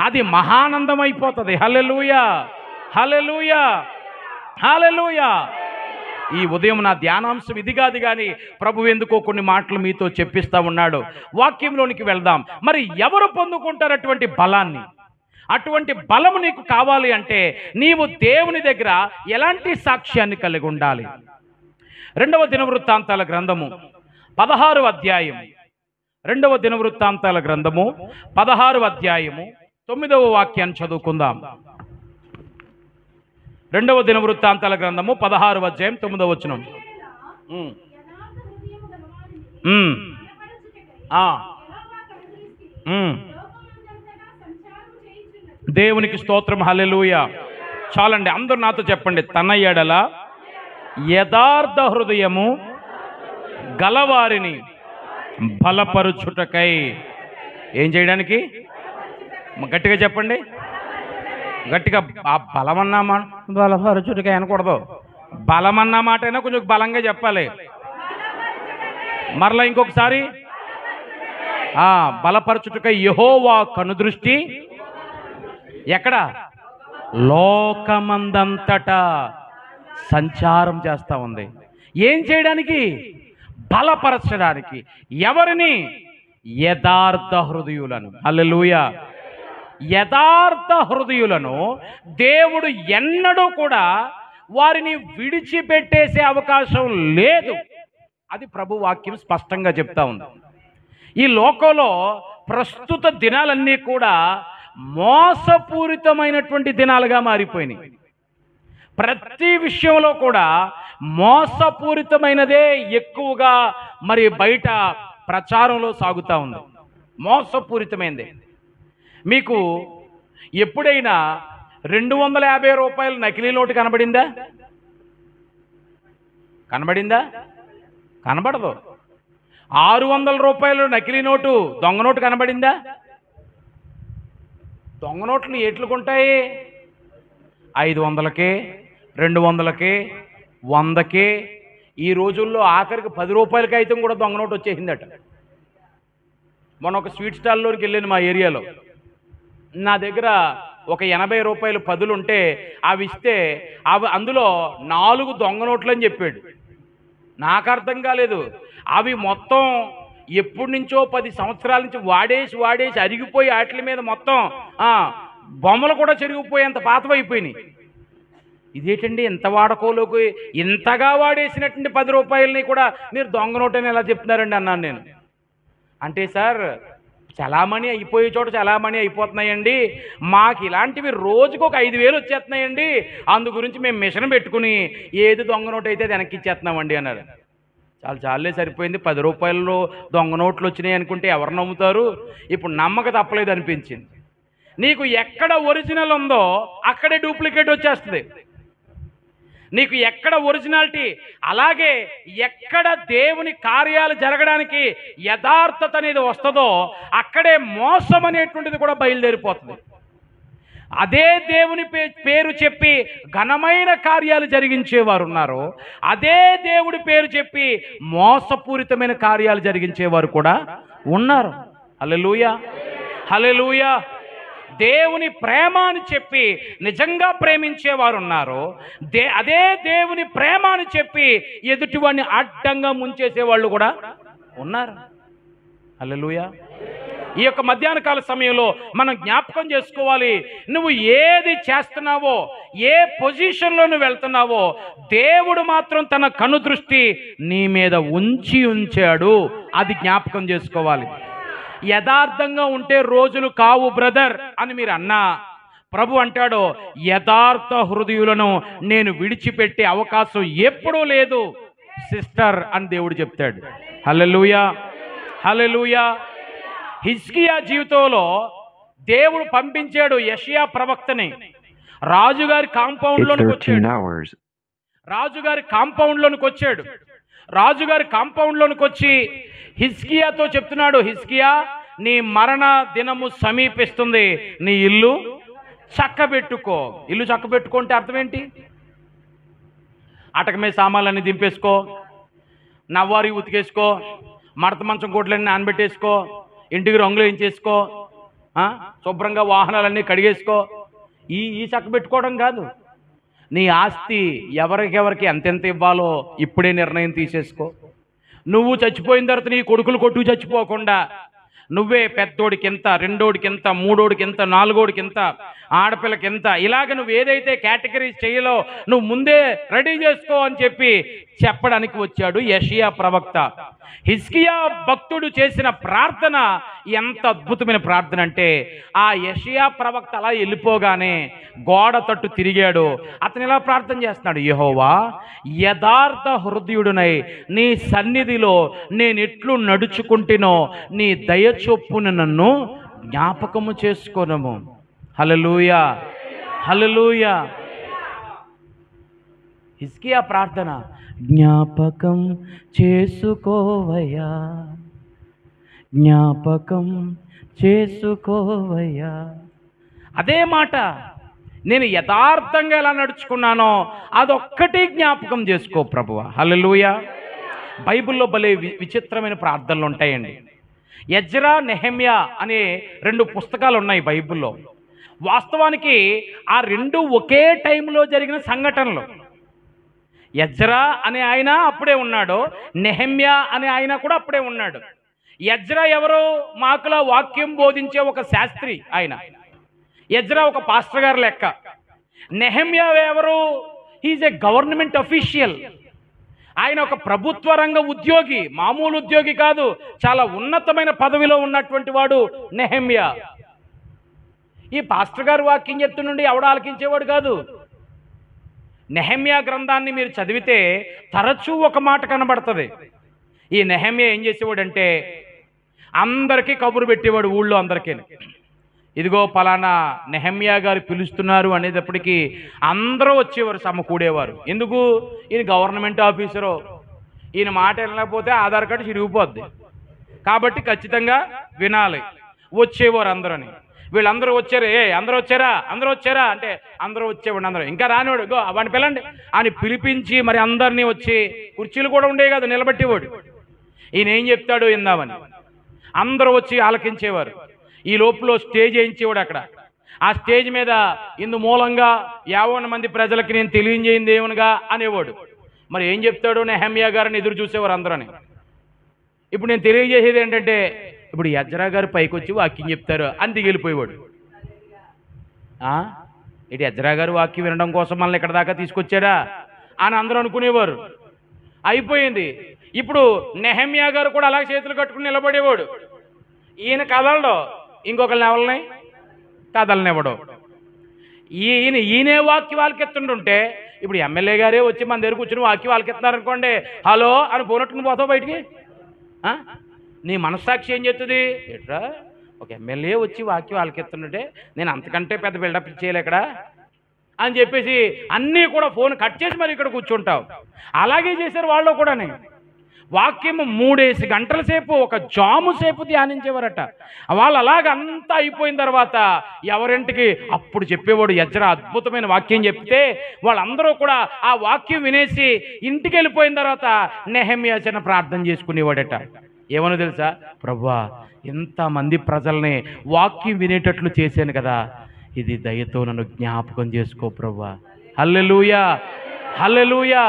అది మహానందం అయిపోతుంది. హల్లెలూయా, హల్లెలూయా, హల్లెలూయా. ఈ ఉదయం నా ధ్యానాంశం ఇది కాదు, కానీ ప్రభు ఎందుకో కొన్ని మాటలు మీతో చెప్పిస్తా ఉన్నాడు. వాక్యంలోనికి వెళ్దాం. మరి ఎవరు పొందుకుంటారు అటువంటి బలాన్ని? అటువంటి బలము నీకు కావాలి అంటే నీవు దేవుని దగ్గర ఎలాంటి సాక్ష్యాన్ని కలిగి ఉండాలి? 2వ దినవృత్తాంతాల గ్రంథము 16వ అధ్యాయం, 2వ దినవృత్తాంతాల గ్రంథము 16వ అధ్యాయము 9వ వాక్యాన్ని చదువుకుందాం. 2వ దినవృత్తాంతాల గ్రంథము 16వ అధ్యాయం 9వ వచనం. దేవునికి స్తోత్రం, హల్లెలూయా. చాలండి, అందరూ నాతో చెప్పండి. తన ఎడల యథార్థ హృదయము గలవారిని బలపరుచుటకై. ఏం చేయడానికి? గట్టిగా చెప్పండి, గట్టిగా. ఆ బలమన్నా మాట బలపరుచుటకై అనకూడదు. బలమన్న మాట అయినా కొంచెం బలంగా చెప్పాలి. మరలా ఇంకొకసారి, బలపరచుటకై యెహోవా కనుదృష్టి ఎక్కడ? లోకమందంతటా సంచారం చేస్తూ ఉంది. ఏం చేయడానికి? బలపరచడానికి. ఎవరిని? యథార్థ హృదయులను. హల్లెలూయా. యథార్థ హృదయులను దేవుడు ఎన్నడూ కూడా వారిని విడిచిపెట్టేసే అవకాశం లేదు. అది ప్రభు వాక్యం స్పష్టంగా చెప్తా ఉంది. ఈ లోకంలో ప్రస్తుత దినాలన్నీ కూడా మోసపూరితమైనటువంటి దినాలుగా మారిపోయినాయి. ప్రతి విషయంలో కూడా మోసపూరితమైనదే ఎక్కువగా మరి బయట ప్రచారంలో సాగుతూ ఉంది. మోసపూరితమైనదే. మీకు ఎప్పుడైనా 250 రూపాయలు నకిలీ నోటు కనబడిందా? కనబడదు. 600 రూపాయలు నకిలీ నోటు, దొంగ నోటు కనబడిందా? దొంగ నోట్లు ఎట్లుకుంటాయి? 500కే, 200కే, 100కే. ఈ రోజుల్లో ఆఖరికి 10 రూపాయలకి అయితే కూడా దొంగ నోటు వచ్చేసిందట. మొన్న ఒక స్వీట్ స్టాల్లోకి వెళ్ళాను మా ఏరియాలో. నా దగ్గర ఒక 80 రూపాయలు 10లు ఉంటే అవి ఇస్తే అందులో 4 దొంగ నోట్లు అని చెప్పాడు. నాకు అర్థం కాలేదు. అవి మొత్తం ఎప్పటి నుంచో 10 సంవత్సరాల నుంచి వాడేసి అరిగిపోయి వాటి మీద మొత్తం బొమ్మలు కూడా చెరిగిపోయేంత పాతవైపోయినాయి. ఇదేంటండి ఇంత వాడకోలోకి ఇంతగా వాడేసినటువంటి 10 రూపాయలని కూడా మీరు దొంగ నోటు అని ఎలా చెప్తున్నారండి అన్నాను నేను. అంటే సార్, చలామణి అయిపోయే చోట చలామణి అయిపోతున్నాయండి, మాకు ఇలాంటివి రోజుకు ఒక 5,000 వచ్చేస్తున్నాయండి, అందు గురించి మేము మిషన్ పెట్టుకుని ఏది దొంగ నోటు అయితే వెనక్కి ఇచ్చేస్తున్నామండి అన్నారు. చాలే సరిపోయింది. 10 రూపాయలు దొంగ నోట్లు వచ్చినాయి అనుకుంటే ఎవరు నమ్ముతారు? ఇప్పుడు నమ్మక తప్పలేదు అనిపించింది. నీకు ఎక్కడ ఒరిజినల్ ఉందో అక్కడే డూప్లికేట్ వచ్చేస్తుంది. నీకు ఎక్కడ ఒరిజినాలిటీ, అలాగే ఎక్కడ దేవుని కార్యాలు జరగడానికి యథార్థత అనేది వస్తుందో అక్కడే మోసం అనేటువంటిది కూడా బయలుదేరిపోతుంది. అదే దేవుని పేరు చెప్పి ఘనమైన కార్యాలు జరిగించేవారు ఉన్నారు, అదే దేవుడి పేరు చెప్పి మోసపూరితమైన కార్యాలు జరిగించేవారు కూడా ఉన్నారు. హల్లెలూయా, హల్లెలూయా. దేవుని ప్రేమ అని చెప్పి నిజంగా ప్రేమించేవారు ఉన్నారు, అదే దేవుని ప్రేమ అని చెప్పి ఎదుటివాడిని అడ్డంగా ముంచేసేవాళ్ళు కూడా ఉన్నారు. హల్లెలూయా. ఈ యొక్క మధ్యాహ్న కాల సమయంలో మనం జ్ఞాపకం చేసుకోవాలి, నువ్వు ఏది చేస్తున్నావో, ఏ పొజిషన్లో నువ్వు వెళ్తున్నావో దేవుడు మాత్రం తన కనుదృష్టి నీ మీద ఉంచాడు. అది జ్ఞాపకం చేసుకోవాలి. యథార్థంగా ఉంటే రోజులు కావు బ్రదర్ అని మీరు అన్నా, ప్రభు అంటాడు యథార్థ హృదయులను నేను విడిచిపెట్టే అవకాశం ఎప్పుడూ లేదు సిస్టర్ అని దేవుడు చెప్తాడు. హల్లెలూయా, హల్లెలూయా. హిజ్కియా జీవితంలో దేవుడు పంపించాడు యెషయా ప్రవక్తని. రాజుగారి కాంపౌండ్లోనికి వచ్చాడు. రాజుగారి కాంపౌండ్లోనికి వచ్చి హిజ్కియాతో చెప్తున్నాడు, హిజ్కియా నీ మరణ దినము సమీపిస్తుంది, నీ ఇల్లు చక్కబెట్టుకో. ఇల్లు చక్కబెట్టుకుంటే అర్థం ఏంటి? అటక మీద సామాన్లన్నీ దింపేసుకో, నవ్వారి ఉతికేసుకో, మడత మంచం కోట్లన్నీ నానబెట్టేసుకో, ఇంటికి రంగులు వేయించేసుకో, శుభ్రంగా వాహనాలన్నీ కడిగేసుకో. ఈ చక్కబెట్టుకోవడం కాదు. నీ ఆస్తి ఎవరికెవరికి ఎంతెంత ఇవ్వాలో ఇప్పుడే నిర్ణయం తీసేసుకో. నువ్వు చచ్చిపోయిన తర్వాత నీ కొడుకులు కొట్టుకు చచ్చిపోకుండా నువ్వే పెద్దోడికింత, రెండోడికింత, మూడోడికింత, నాలుగోడికింత, ఆడపిల్లకింత, ఇలాగ నువ్వు ఏదైతే కేటగిరీస్ చేయాలో నువ్వు ముందే రెడీ చేసుకో అని చెప్పి చెప్పడానికి వచ్చాడు యెషయా ప్రవక్త. హిజ్కియా భక్తుడు చేసిన ప్రార్థన ఎంత అద్భుతమైన ప్రార్థన అంటే, ఆ యెషయా ప్రవక్త అలా వెళ్ళిపోగానే గోడ తట్టు తిరిగాడు. అతను ఇలా ప్రార్థన చేస్తున్నాడు, యెహోవా యథార్థ హృదయుడునై నీ సన్నిధిలో నేను ఎట్లు నడుచుకుంటేనో నీ దయ చొప్పున నన్ను జ్ఞాపకము చేసుకోనము. హల్లెలూయా, హల్లెలూయా. హిజ్కియా ప్రార్థన, జ్ఞాపకం చేసుకోవయ్యా, జ్ఞాపకం చేసుకోవయ్యా. అదే మాట, నేను యథార్థంగా ఎలా నడుచుకున్నానో అదొక్కటి జ్ఞాపకం చేసుకో ప్రభువా. హల్లెలూయా. బైబిల్లో భలే విచిత్రమైన ప్రార్థనలు ఉంటాయండి. ఎజ్రా, నెహెమ్యా అనే 2 పుస్తకాలు ఉన్నాయి బైబిల్లో. వాస్తవానికి ఆ 2 ఒకే టైంలో జరిగిన సంఘటనలు. ఎజ్రా అనే ఆయన అప్పుడే ఉన్నాడు, నెహెమ్యా అనే ఆయన కూడా అప్పుడే ఉన్నాడు. ఎజ్రా ఎవరు? మాకులా వాక్యం బోధించే ఒక శాస్త్రి ఆయన. ఎజ్రా ఒక పాస్టర్ గారు లెక్క. నెహెమ్యా ఎవరు? He's a government official. ఆయన ఒక ప్రభుత్వ రంగ ఉద్యోగి, మామూలు ఉద్యోగి కాదు, చాలా ఉన్నతమైన పదవిలో ఉన్నటువంటి వాడు నెహెమ్యా. ఈ పాస్టర్ గారు వాక్యం చెప్తుండి ఎవడ ఆలకించేవాడు కాదు. నెహెమ్యా గ్రంథాన్ని మీరు చదివితే తరచూ ఒక మాట కనబడుతుంది. ఈ నెహెమ్యా ఏం చేసేవాడంటే అందరికీ కబురు పెట్టేవాడు, ఊళ్ళో అందరికీ. ఇదిగో పలానా నెహెమ్యా గారు పిలుస్తున్నారు అనేటప్పటికీ అందరూ వచ్చేవారు, సమకూడేవారు. ఎందుకు? ఈయన గవర్నమెంట్ ఆఫీసరు, ఈయన మాట వినలేకపోతే ఆధార్ కార్డు చిరిగిపోద్ది కాబట్టి ఖచ్చితంగా వినాలి. వచ్చేవారు అందరని. వీళ్ళందరూ వచ్చారు, అందరూ వచ్చారా అంటే అందరూ వచ్చేవాడు. అందరూ ఇంకా రానివాడు, గో వాడిని పిల్లండి అని పిలిపించి మరి అందరినీ వచ్చి, కుర్చీలు కూడా ఉండేవి కాదు, నిలబెట్టేవాడు. ఈయన ఏం చెప్తాడో విందామని అందరూ వచ్చి ఆలకించేవారు. ఈ లోపల స్టేజ్ వేయించేవాడు అక్కడ. ఆ స్టేజ్ మీద ఇందు మూలంగా 50 మంది ప్రజలకి నేను తెలియజేయింది ఏమనగా అనేవాడు. మరి ఏం చెప్తాడు నెహెమ్యా గారిని ఎదురు చూసేవారు అందరని. ఇప్పుడు నేను తెలియజేసేది ఏంటంటే, ఇప్పుడు ఎజ్రా గారు పైకి వచ్చి వాక్యం చెప్తారు అని దిగిలిపోయేవాడు. ఇటు ఎజ్రా గారు వాక్యం వినడం కోసం మనల్ని ఇక్కడ దాకా తీసుకొచ్చాడా అని అందరూ అనుకునేవారు. అయిపోయింది. ఇప్పుడు నెహెమ్యా గారు కూడా అలాగే చేతులు కట్టుకుని నిలబడేవాడు. ఈయన కదలడు, ఇంకొకరిని ఎవరిని కదలనివ్వడు. ఈయనే వాక్య వాళ్ళకెత్తుంటుంటే ఇప్పుడు ఎమ్మెల్యే గారే వచ్చి మన దగ్గర కూర్చుని వాక్య వాళ్ళకెత్తున్నారు అనుకోండి, హలో అని పోనట్టుకుని పోతావు బయటికి. నీ మనస్సాక్షి ఏం చెప్తుంది? ఎట్రా ఒక ఎమ్మెల్యే వచ్చి వాక్య వాళ్ళకెత్తుంటే నేను అంతకంటే పెద్ద బిల్డప్ చేయలే ఇక్కడ అని చెప్పేసి అన్నీ కూడా ఫోన్ కట్ చేసి మరి ఇక్కడ కూర్చుంటావు. అలాగే చేశారు వాళ్ళు కూడా. వాక్యము 3 గంటల సేపు, ఒక జాము సేపు ధ్యానించేవారట. వాళ్ళు అలాగంతా అయిపోయిన తర్వాత ఎవరింటికి అప్పుడు చెప్పేవాడు ఎజ్రా అద్భుతమైన వాక్యం చెప్తే వాళ్ళందరూ కూడా ఆ వాక్యం వినేసి ఇంటికి వెళ్ళిపోయిన తర్వాత నెహెమ్యా చిన్న ప్రార్థన చేసుకునేవాడట. ఏమనో తెలుసా? ప్రభువా, ఇంతమంది ప్రజల్ని వాక్యం వినేటట్లు చేశాను కదా, ఇది దయతో నన్ను జ్ఞాపకం చేసుకో ప్రభువా. హల్లెలూయా, హల్లెలూయా.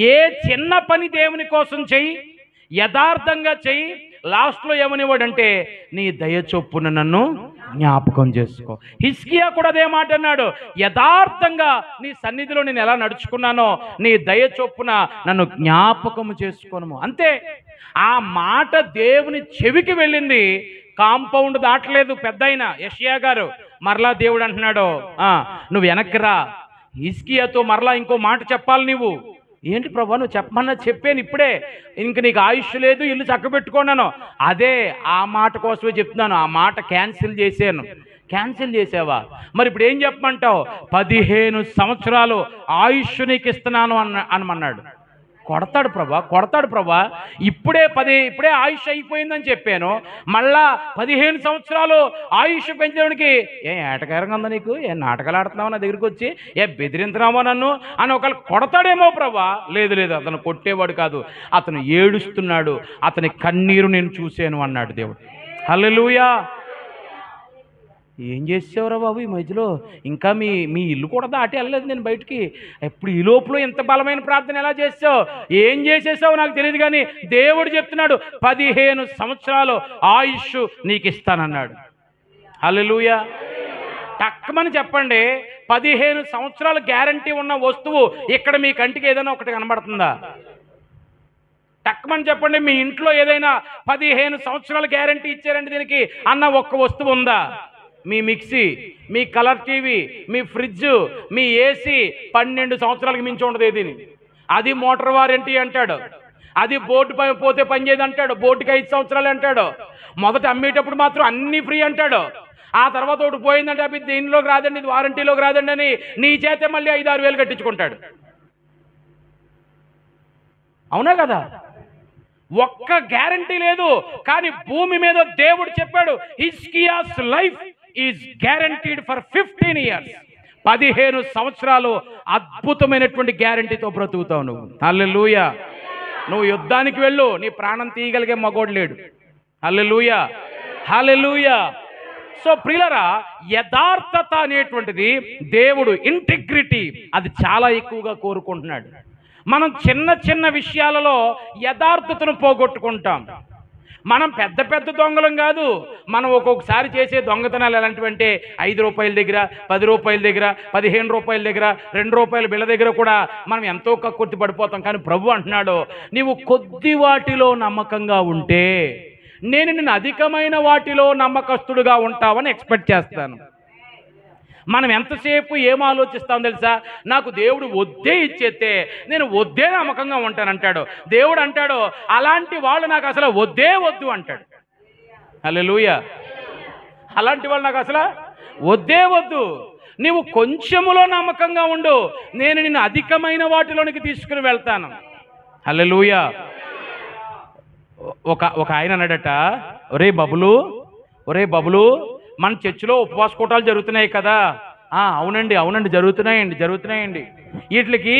ఏ చిన్న పని దేవుని కోసం చెయ్యి, యథార్థంగా చెయ్యి, లాస్ట్లో ఏమనివాడంటే నీ దయ చొప్పున నన్ను జ్ఞాపకం చేసుకో. హిజ్కియా కూడా అదే మాట అన్నాడు, యథార్థంగా నీ సన్నిధిలో నేను ఎలా నడుచుకున్నానో నీ దయ చొప్పున నన్ను జ్ఞాపకం చేసుకోను. అంతే. ఆ మాట దేవుని చెవికి వెళ్ళింది, కాంపౌండ్ దాటలేదు. పెద్దయిన యెషయా గారు మరలా దేవుడు అంటున్నాడు, నువ్వు వెనక్కి రా, హిజ్కియాతో మరలా ఇంకో మాట చెప్పాలి. నువ్వు ఏంటి ప్రభా, నువ్వు చెప్పమన్నా చెప్పాను ఇప్పుడే, ఇంక నీకు ఆయుష్ లేదు, ఇల్లు చక్కబెట్టుకున్నాను. అదే ఆ మాట కోసమే చెప్తున్నాను. ఆ మాట క్యాన్సిల్ చేశాను. క్యాన్సిల్ చేసావా? మరి ఇప్పుడు ఏం చెప్పమంటావు? 15 సంవత్సరాలు ఆయుష్ నీకు ఇస్తున్నాను అనమన్నాడు. కొడతాడు ప్రభా, ఇప్పుడే ఆయుష్ అయిపోయిందని చెప్పాను, మళ్ళా 15 సంవత్సరాలు ఆయుష్ పెంచడానికి ఏటకారంగా ఉందా నీకు? నాటకాలు ఆడుతున్నావు నా దగ్గరికి వచ్చి, బెదిరింతున్నావో నన్ను అని ఒకళ్ళు కొడతాడేమో ప్రభా. లేదు, అతను కొట్టేవాడు కాదు, అతను ఏడుస్తున్నాడు, అతని కన్నీరు నేను చూశాను అన్నాడు దేవుడు. హల్లెలూయా. ఏం చేసావురా బాబు ఈ మధ్యలో? ఇంకా మీ ఇల్లు కూడా దాటి వెళ్ళలేదు నేను బయటికి. ఎప్పుడు ఈ లోపల ఇంత బలమైన ప్రార్థన ఎలా చేసావు? ఏం చేసేసావు నాకు తెలియదు, కానీ దేవుడు చెప్తున్నాడు 15 సంవత్సరాలు ఆయుష్ నీకు ఇస్తానన్నాడు. హల్లెలూయా. టక్కుమని చెప్పండి, 15 సంవత్సరాలు గ్యారంటీ ఉన్న వస్తువు ఇక్కడ మీ కంటికి ఏదైనా ఒకటి కనబడుతుందా? టక్కుమని చెప్పండి, మీ ఇంట్లో ఏదైనా 15 సంవత్సరాలు గ్యారంటీ ఇచ్చారంటే దీనికి అన్న ఒక్క వస్తువు ఉందా? మీ మిక్సీ, మీ కలర్ టీవీ, మీ ఫ్రిడ్జ్, మీ ఏసీ 12 సంవత్సరాలకు మించి ఉండదు ఏదిని. అది మోటార్ వారంటీ అంటాడు, అది బోర్డు పోతే పనిచేయదు అంటాడు, బోర్డుకి 5 సంవత్సరాలు అంటాడు. మొదట అమ్మేటప్పుడు మాత్రం అన్నీ ఫ్రీ అంటాడు. ఆ తర్వాత ఒకటి పోయిందంటే అవి దీనిలోకి రాదండి, ఇది వారంటీలోకి రాదండి అని నీ చేతే మళ్ళీ 5-6 వేలు కట్టించుకుంటాడు. అవునా కదా? ఒక్క గ్యారంటీ లేదు. కానీ భూమి మీద దేవుడు చెప్పాడు, Hezekiah's life is guaranteed for 15 years. 15 సంవత్సరాలు అద్భుతమైనటువంటి గ్యారంటీతో బ్రతుకుతావు నువ్వు. హల్లెలూయా. నువ్వు యుద్ధానికి వెళ్ళు, నీ ప్రాణం తీయగలిగే మగోడు లేడు. హల్లెలూయా, హల్లెలూయా. సో ప్రియులరా, యథార్థత అనేటువంటిది దేవుడు, ఇంటిగ్రిటీ, అది చాలా ఎక్కువగా కోరుకుంటున్నాడు. మనం చిన్న విషయాలలో యథార్థతను పోగొట్టుకుంటాం. మనం పెద్ద పెద్ద దొంగలం కాదు. మనం ఒక్కొక్కసారి చేసే దొంగతనాలు ఎలాంటివంటే 5 రూపాయల దగ్గర, 10 రూపాయల దగ్గర, 15 రూపాయల దగ్గర, 2 రూపాయల బిళ్ళ దగ్గర కూడా మనం ఎంతో కక్కుర్తి పడిపోతాం. కానీ ప్రభు అంటున్నాడు, నీవు కొద్ది వాటిలో నమ్మకంగా ఉంటే నేను నిన్ను అధికమైన వాటిలో నమ్మకస్తుడుగా ఉంటావని ఎక్స్పెక్ట్ చేస్తాను. మనం ఎంతసేపు ఏం ఆలోచిస్తాం తెలుసా? నాకు దేవుడు వద్దే ఇచ్చేస్తే నేను వద్దే నమ్మకంగా ఉంటానంటాడు. దేవుడు అంటాడు, అలాంటి వాళ్ళు నాకు అసలు వద్దే వద్దు అంటాడు. హల్లెలూయా. అలాంటి వాళ్ళు నాకు అసలు వద్దే వద్దు. నీవు కొంచెములో నమ్మకంగా ఉండు, నేను నిన్ను అధికమైన వాటిలోనికి తీసుకుని వెళ్తాను. హల్లెలూయా. ఒక ఆయన అన్నాడట, ఒరే బబులు, మన చర్చిలో ఉపవాస కూటాలు జరుగుతున్నాయి కదా. అవునండి జరుగుతున్నాయండి. వీటికి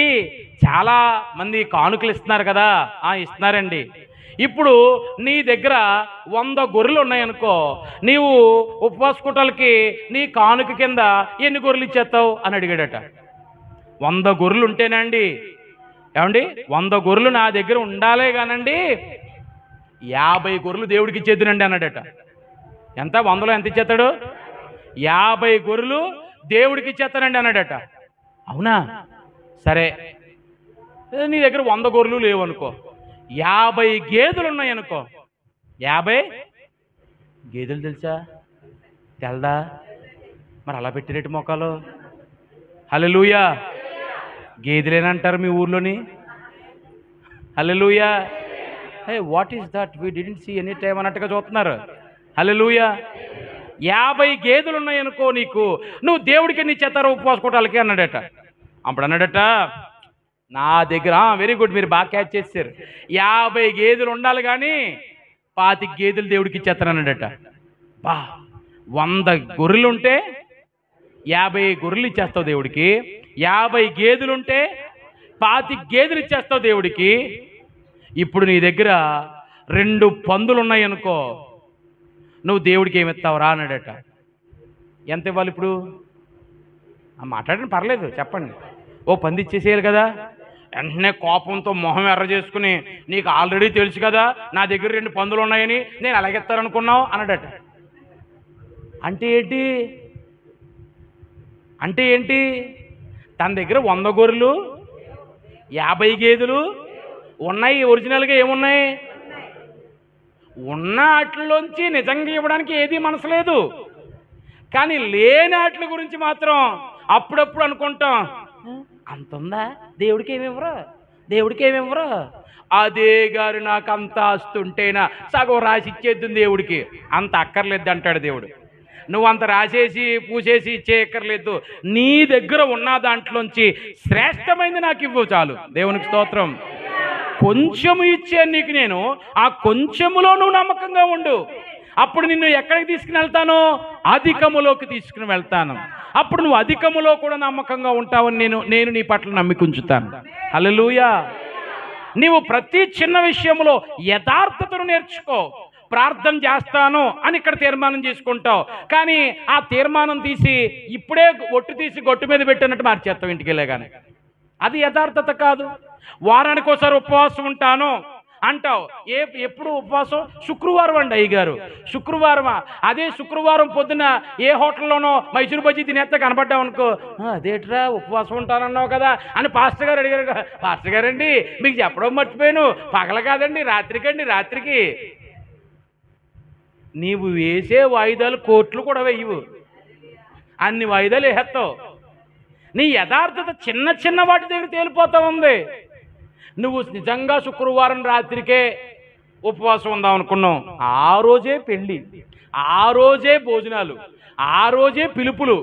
చాలా మంది కానుకలు ఇస్తున్నారు కదా. ఇస్తున్నారండి. ఇప్పుడు నీ దగ్గర 100 గొర్రెలు ఉన్నాయనుకో, నీవు ఉపవాస కూటాలకి నీ కానుక కింద ఎన్ని గొర్రెలు ఇచ్చేస్తావు అని అడిగాడట. 100 గొర్రెలు ఉంటేనండి, ఏమండి 100 గొర్రెలు నా దగ్గర ఉండాలే కానండి 50 గొర్రెలు దేవుడికి ఇచ్చేద్దునండి అన్నాడట. ఎంత 100లో ఎంత ఇచ్చేస్తాడు? 50 గొర్రెలు దేవుడికి ఇచ్చేస్తానండి అన్నాడట. అవునా, సరే, నీ దగ్గర 100 గొర్రెలు లేవు అనుకో, 50 గేదెలు ఉన్నాయనుకో. 50 గేదెలు తెలుసా? తెల్దా? మరి అలా పెట్టినట్టు మొక్కలు. హల్లెలూయా. గేదెలేనంటారు మీ ఊర్లోని. Hallelujah. What is that, we didn't see any time అన్నట్టుగా చూస్తున్నారు. హల్లెలూయా. 50 గేదెలు ఉన్నాయనుకో నీకు, నువ్వు దేవుడికి ఎన్ని ఇచ్చేస్తారో ఉపవాస కూటాలకి అన్నాడట. అప్పుడు అన్నాడట, నా దగ్గర వెరీ గుడ్, మీరు బాగా క్యాచ్ చేశారు, 50 గేదెలు ఉండాలి కానీ 25 గేదెలు దేవుడికి ఇచ్చేస్తాను అన్నాడట. 100 గొర్రెలు ఉంటే 50 గొర్రెలు ఇచ్చేస్తావు దేవుడికి, 50 గేదెలు ఉంటే 25 గేదెలు ఇచ్చేస్తావు దేవుడికి. ఇప్పుడు నీ దగ్గర 2 పందులు ఉన్నాయనుకో, నువ్వు దేవుడికి ఏమి ఇస్తావురా అన్నాడట. ఎంత ఇవ్వాలి ఇప్పుడు? మాట్లాడండి, పర్లేదు, చెప్పండి. ఓ పంది ఇచ్చేసేయాలి కదా. వెంటనే కోపంతో మొహం ఎర్ర చేసుకుని, నీకు ఆల్రెడీ తెలుసు కదా నా దగ్గర 2 పందులు ఉన్నాయని, నేను అలాగెత్తారనుకున్నావు అన్నాడట. అంటే ఏంటి? తన దగ్గర 100 గొర్రెలు 50 గేదెలు ఉన్నాయి. ఒరిజినల్గా ఏమున్నాయి? ఉన్న వాటిలోంచి నిజంగా ఇవ్వడానికి ఏది మనసు లేదు. కానీ లేని వాటి గురించి మాత్రం అప్పుడప్పుడు అనుకుంటాం, అంత ఉందా, దేవుడికి ఏమివ్వరు. అదే గారు నాకు అంత ఆస్తుంటేనా సగం రాసి ఇచ్చేద్దు దేవుడికి, అంత అక్కర్లేదు అంటాడు దేవుడు. నువ్వు అంత రాసేసి పూసేసి ఇచ్చేయక్కర్లేదు, నీ దగ్గర ఉన్న దాంట్లోంచి శ్రేష్టమైంది నాకు ఇవ్వు చాలు. దేవునికి స్తోత్రం. కొంచెము ఇచ్చాను నీకు నేను, ఆ కొంచెములో నువ్వు నమ్మకంగా ఉండు. అప్పుడు నిన్ను ఎక్కడికి తీసుకుని వెళ్తాను? అధికములోకి తీసుకుని వెళ్తాను. అప్పుడు నువ్వు అధికములో కూడా నమ్మకంగా ఉంటావని నేను నీ పట్ల నమ్మిక ఉంచుతాను. హల్లెలూయా. నీవు ప్రతి చిన్న విషయంలో యథార్థతను నేర్చుకో. ప్రార్థన చేస్తాను అని ఇక్కడ తీర్మానం చేసుకుంటావు, కానీ ఆ తీర్మానం తీసి ఇప్పుడే ఒట్టు తీసి గొట్టు మీద పెట్టినట్టు మార్చేస్తావు ఇంటికి వెళ్ళగానే. అది యథార్థత కాదు. వారానికి ఒకసారి ఉపవాసం ఉంటాను అంటావు. ఎప్పుడు ఉపవాసం? శుక్రవారం అండి అయ్యగారు, శుక్రవారమా? అదే శుక్రవారం పొద్దున ఏ హోటల్లోనో మైసూరు బజ్జీ తినేస్తే కనపడ్డావు అనుకో, అదేట్రా ఉపవాసం ఉంటానన్నావు కదా అని పాస్టర్ గారు అడిగారు. పాస్టర్ గారండి మీకు చెప్పడం మర్చిపోయాను, పగల కాదండి రాత్రికి. నీవు వేసే వాయిదాలు కోట్లు కూడా వేయవు, అన్ని వాయిదాలు వేసేస్తావు. నీ యథార్థత చిన్న వాటి దగ్గర తేలిపోతా ఉంది. నువ్వు నిజంగా శుక్రవారం రాత్రికే ఉపవాసం ఉందాం అనుకున్నావు, ఆ రోజే పెళ్ళి, ఆ రోజే భోజనాలు, ఆ రోజే పిలుపులు.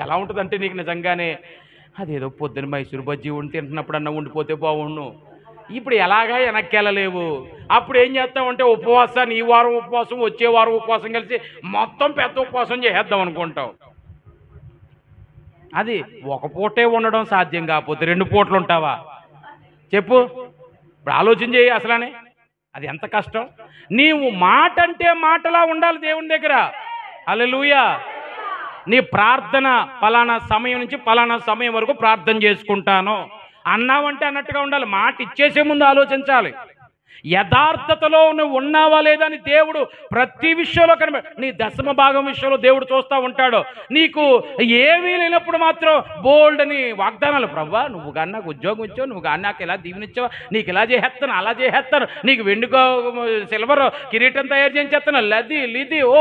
ఎలా ఉంటుందంటే నీకు నిజంగానే అదేదో పొద్దున మైసూరు బజ్జీ ఉండి తింటున్నప్పుడు అన్న ఉండిపోతే బాగుండు, ఇప్పుడు ఎలాగా వెనక్కి వెళ్ళలేవు. అప్పుడు ఏం చేస్తామంటే ఉపవాసాన్ని ఈ వారం ఉపవాసం వచ్చే వారం ఉపవాసం కలిసి మొత్తం పెద్ద ఉపవాసం చేసేద్దాం అనుకుంటావు. అది ఒక పూటే ఉండడం సాధ్యం కాకపోతే 2 పూటలు ఉంటావా చెప్పు? ఇప్పుడు ఆలోచన చేయి అసలనే, అది ఎంత కష్టం. నీవు మాట అంటే మాటలా ఉండాలి దేవుని దగ్గర. హల్లెలూయా. నీ ప్రార్థన పలానా సమయం నుంచి పలానా సమయం వరకు ప్రార్థన చేసుకుంటాను అన్నావంటే అన్నట్టుగా ఉండాలి. మాట ఇచ్చేసే ముందు ఆలోచించాలి. యథార్థతలో నువ్వు ఉన్నావా లేదా అని దేవుడు ప్రతి విషయంలో నీ దశమ భాగం విషయంలో దేవుడు చూస్తూ ఉంటాడు. నీకు ఏమీ లేనప్పుడు మాత్రం బోల్డ్ అని వాగ్దానాలు, ప్రభువా నువ్వు కానీ నాకు ఉద్యోగం ఇచ్చావు, నువ్వు కానీ నాకు ఇలా దీవెనిచ్చావు, నీకు ఇలా చేసేస్తాను, అలా చేసేస్తాను, నీకు వెండి సిల్వర్ కిరీటం తయారు చేయించేస్తాను, లిది ఓ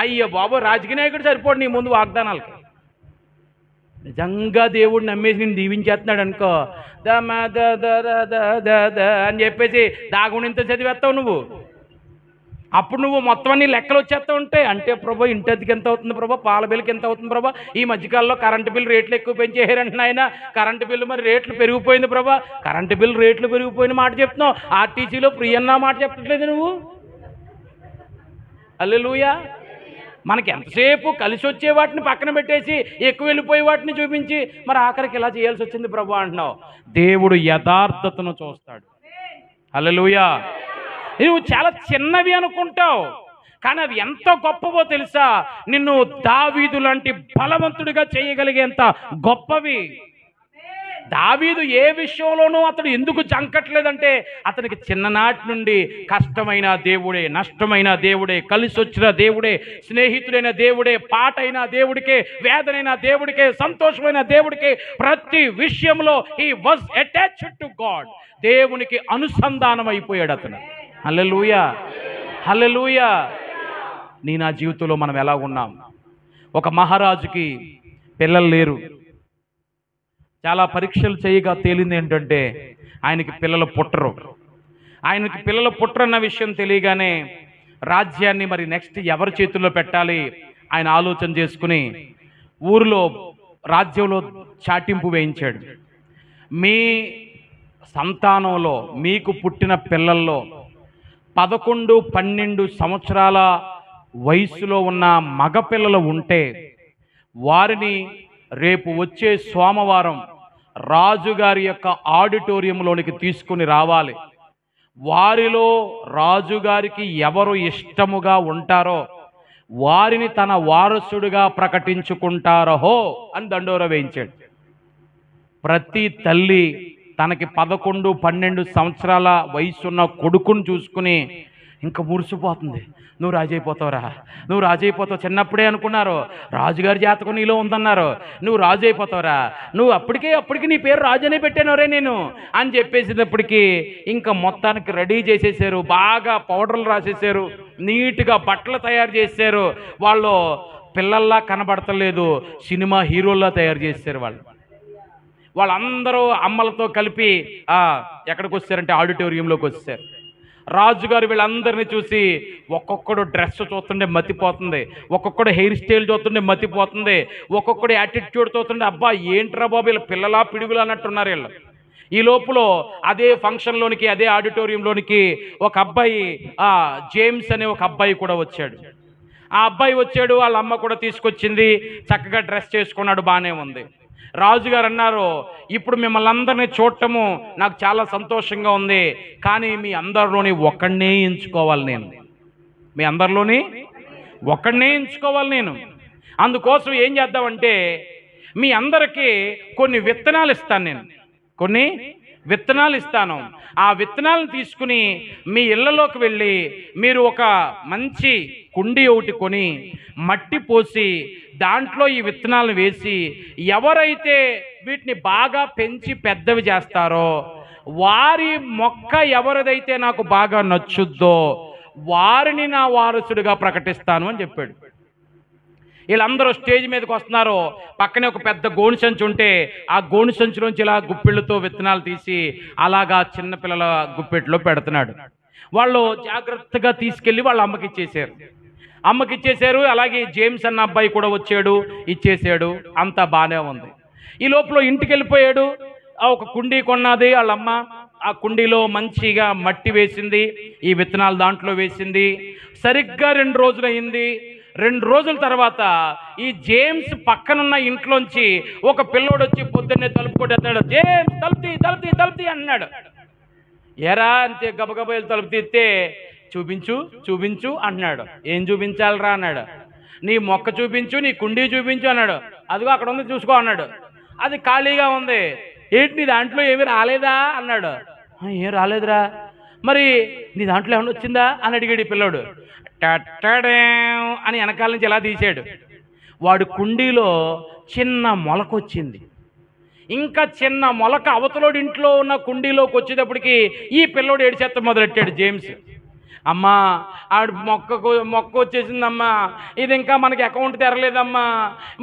అయ్యో బాబు, రాజకీయ నాయకుడు సరిపోడు నీ ముందు వాగ్దానాలకి. నిజంగా దేవుడు నమ్మేసి నేను దీవించేస్తున్నాడు అనుకో, అని చెప్పేసి దాగునింత చదివేస్తావు నువ్వు. అప్పుడు నువ్వు మొత్తం అన్ని లెక్కలు వచ్చేస్తూ ఉంటాయి. అంటే ప్రభా ఇంటికి ఎంత అవుతుంది ప్రభా, పాల బిల్లుకి ఎంత అవుతుంది ప్రభా, ఈ మధ్యకాలంలో కరెంటు బిల్లు రేట్లు ఎక్కువ పెంచేసారంటే ఆయన కరెంటు బిల్లు మరి రేట్లు పెరిగిపోయింది ప్రభా, కరెంటు బిల్లు రేట్లు పెరిగిపోయిన మాట చెప్తున్నావు, ఆర్టీసీలో ఫ్రీ అన్న మాట చెప్పట్లేదు నువ్వు. హల్లెలూయా. మనకి ఎంతసేపు కలిసి వచ్చే వాటిని పక్కన పెట్టేసి ఎక్కువ వెళ్ళిపోయే వాటిని చూపించి మరి ఆఖరికి ఇలా చేయాల్సి వచ్చింది ప్రభు అంటున్నావు. దేవుడు యథార్థతను చూస్తాడు. హల్లెలూయా. నువ్వు చాలా చిన్నవి అనుకుంటావు, కానీ అవి ఎంత గొప్పవో తెలుసా? నిన్ను దావీదు లాంటి బలవంతుడిగా చేయగలిగేంత గొప్పవి. దావీదు ఏ విషయంలోనూ అతడు ఎందుకు జంకట్లేదంటే అతనికి చిన్ననాటి నుండి కష్టమైన దేవుడే, నష్టమైన దేవుడే, కలిసి వచ్చిన దేవుడే, స్నేహితుడైన దేవుడే, పాటైన దేవుడికే, వేదనైన దేవుడికే, సంతోషమైన దేవుడికే, ప్రతి విషయంలో he was attached to God. దేవునికి అనుసంధానం అయిపోయాడు అతను. హల్లెలూయా, హల్లెలూయా. నా జీవితంలో మనం ఎలా ఉన్నాం? ఒక మహారాజుకి పిల్లలు లేరు. చాలా పరీక్షలు చేయగా తేలింది ఏంటంటే ఆయనకి పిల్లలు పుట్టరు. ఆయనకి పిల్లలు పుట్టరన్న విషయం తెలియగానే రాజ్యాన్ని మరి నెక్స్ట్ ఎవరి చేతుల్లో పెట్టాలి ఆయన ఆలోచన చేసుకుని ఊరిలో రాజ్యంలో చాటింపు వేయించాడు. మీ సంతానంలో మీకు పుట్టిన పిల్లల్లో 11-12 సంవత్సరాల వయసులో ఉన్న మగపిల్లలు ఉంటే వారిని రేపు వచ్చే సోమవారం రాజుగారి యొక్క ఆడిటోరియంలోనికి తీసుకుని రావాలి. వారిలో రాజుగారికి ఎవరు ఇష్టముగా ఉంటారో వారిని తన వారసుడిగా ప్రకటించుకుంటారహో అని దండోర వేయించాడు. ప్రతి తల్లి తనకి 11-12 సంవత్సరాల వయసున్న కొడుకును చూసుకుని ఇంకా మురిసిపోతుంది. నువ్వు రాజైపోతావురా, నువ్వు రాజైపోతావు. చిన్నప్పుడే అనుకున్నారు రాజుగారి జాతకం నీలో ఉందన్నారు, నువ్వు రాజు అయిపోతావురా, నువ్వు అప్పటికి నీ పేరు రాజు అనే పెట్టానురే నేను అని చెప్పేసేటప్పటికి ఇంకా మొత్తానికి రెడీ చేసేసారు. బాగా పౌడర్లు రాసేసారు, నీట్గా బట్టలు తయారు చేశారు. వాళ్ళు పిల్లల్లా కనబడతలేదు, సినిమా హీరోల్లా తయారు చేశారు. వాళ్ళందరూ అమ్మలతో కలిపి ఎక్కడికి వచ్చారంటే ఆడిటోరియంలోకి వచ్చారు. రాజుగారు వీళ్ళందరినీ చూసి ఒక్కొక్కడు డ్రెస్ చూస్తుండే మతిపోతుంది, ఒక్కొక్కడు హెయిర్ స్టైల్ చూస్తుండే మతిపోతుంది, ఒక్కొక్కడు యాటిట్యూడ్ చూస్తుండే అబ్బా ఏంట్రా బాబు వీళ్ళ పిల్లలా పిడుగులు అన్నట్టున్నారు వీళ్ళు. ఈ లోపల అదే ఫంక్షన్లోనికి అదే ఆడిటోరియంలోనికి ఒక అబ్బాయి జేమ్స్ అనే ఒక అబ్బాయి కూడా వచ్చాడు. ఆ అబ్బాయి వచ్చాడు, వాళ్ళ అమ్మ కూడా తీసుకొచ్చింది, చక్కగా డ్రెస్ చేసుకున్నాడు, బాగానే ఉంది. రాజుగారు అన్నారు ఇప్పుడు మిమ్మల్ని అందరినీ చూడటము నాకు చాలా సంతోషంగా ఉంది, కానీ మీ అందరిలోని ఒక్కడినే ఎంచుకోవాలి నేను, మీ అందరిలోని ఒక్కడినే ఎంచుకోవాలి నేను. అందుకోసం ఏం చేద్దామంటే మీ అందరికీ కొన్ని విత్తనాలు ఇస్తాను, నేను కొన్ని విత్తనాలు ఇస్తాను. ఆ విత్తనాలను తీసుకుని మీ ఇళ్లలోకి వెళ్ళి మీరు ఒక మంచి కుండి ఒకటి కొని మట్టి పోసి దాంట్లో ఈ విత్తనాలను వేసి ఎవరైతే వీటిని బాగా పెంచి పెద్దవి చేస్తారో వారి మొక్క ఎవరిదైతే నాకు బాగా నచ్చుద్దో వారిని నా వారసుడిగా ప్రకటిస్తాను అని చెప్పాడు. వీళ్ళందరూ స్టేజ్ మీదకి వస్తున్నారు. పక్కనే ఒక పెద్ద గోను సంచి ఉంటే ఆ గోను సంచిలోంచి ఇలా గుప్పిళ్ళతో విత్తనాలు తీసి అలాగా చిన్నపిల్లల గుప్పెట్లో పెడుతున్నాడు. వాళ్ళు జాగ్రత్తగా తీసుకెళ్ళి వాళ్ళ అమ్మకి ఇచ్చేశారు. అలాగే జేమ్స్ అన్న అబ్బాయి కూడా వచ్చాడు, ఇచ్చేసాడు, అంతా బాగానే ఉంది. ఈ లోపల ఇంటికి వెళ్ళిపోయాడు. ఒక కుండీ కొన్నది వాళ్ళమ్మ, ఆ కుండీలో మంచిగా మట్టి వేసింది, ఈ విత్తనాలు దాంట్లో వేసింది. సరిగ్గా 2 రోజులు అయింది. 2 రోజుల తర్వాత ఈ జేమ్స్ పక్కనున్న ఇంట్లోంచి ఒక పిల్లోడు వచ్చి పొద్దున్నే తలుపు కొట్టేస్తాడు. జేమ్స్ తలుపుతీ అన్నాడు. ఎరా అంతే గబగబా తలుపు తీస్తే చూపించు అన్నాడు. ఏం చూపించాలరా అన్నాడు. నీ మొక్క చూపించు, నీ కుండీ చూపించు అన్నాడు. అదిగో అక్కడ ఉంది చూసుకో అన్నాడు. అది ఖాళీగా ఉంది. ఏంటి నీ దాంట్లో ఏమీ రాలేదా అన్నాడు. ఏం రాలేదురా. మరి నీ దాంట్లో ఏమన్నా వచ్చిందా అని అడిగాడు ఈ పిల్లోడు. టట్టడేం అని వెనకాల నుంచి ఎలా తీసాడు. వాడు కుండీలో చిన్న మొలకొచ్చింది. ఇంకా చిన్న మొలక అవతలోడి ఇంట్లో ఉన్న కుండీలోకి వచ్చేటప్పటికి ఈ పిల్లోడు ఏడ్చేత్త మొదలెట్టాడు జేమ్స్. అమ్మా ఆడు మొక్క వచ్చేసిందమ్మా, ఇది ఇంకా మనకి అకౌంట్ తెరలేదమ్మా,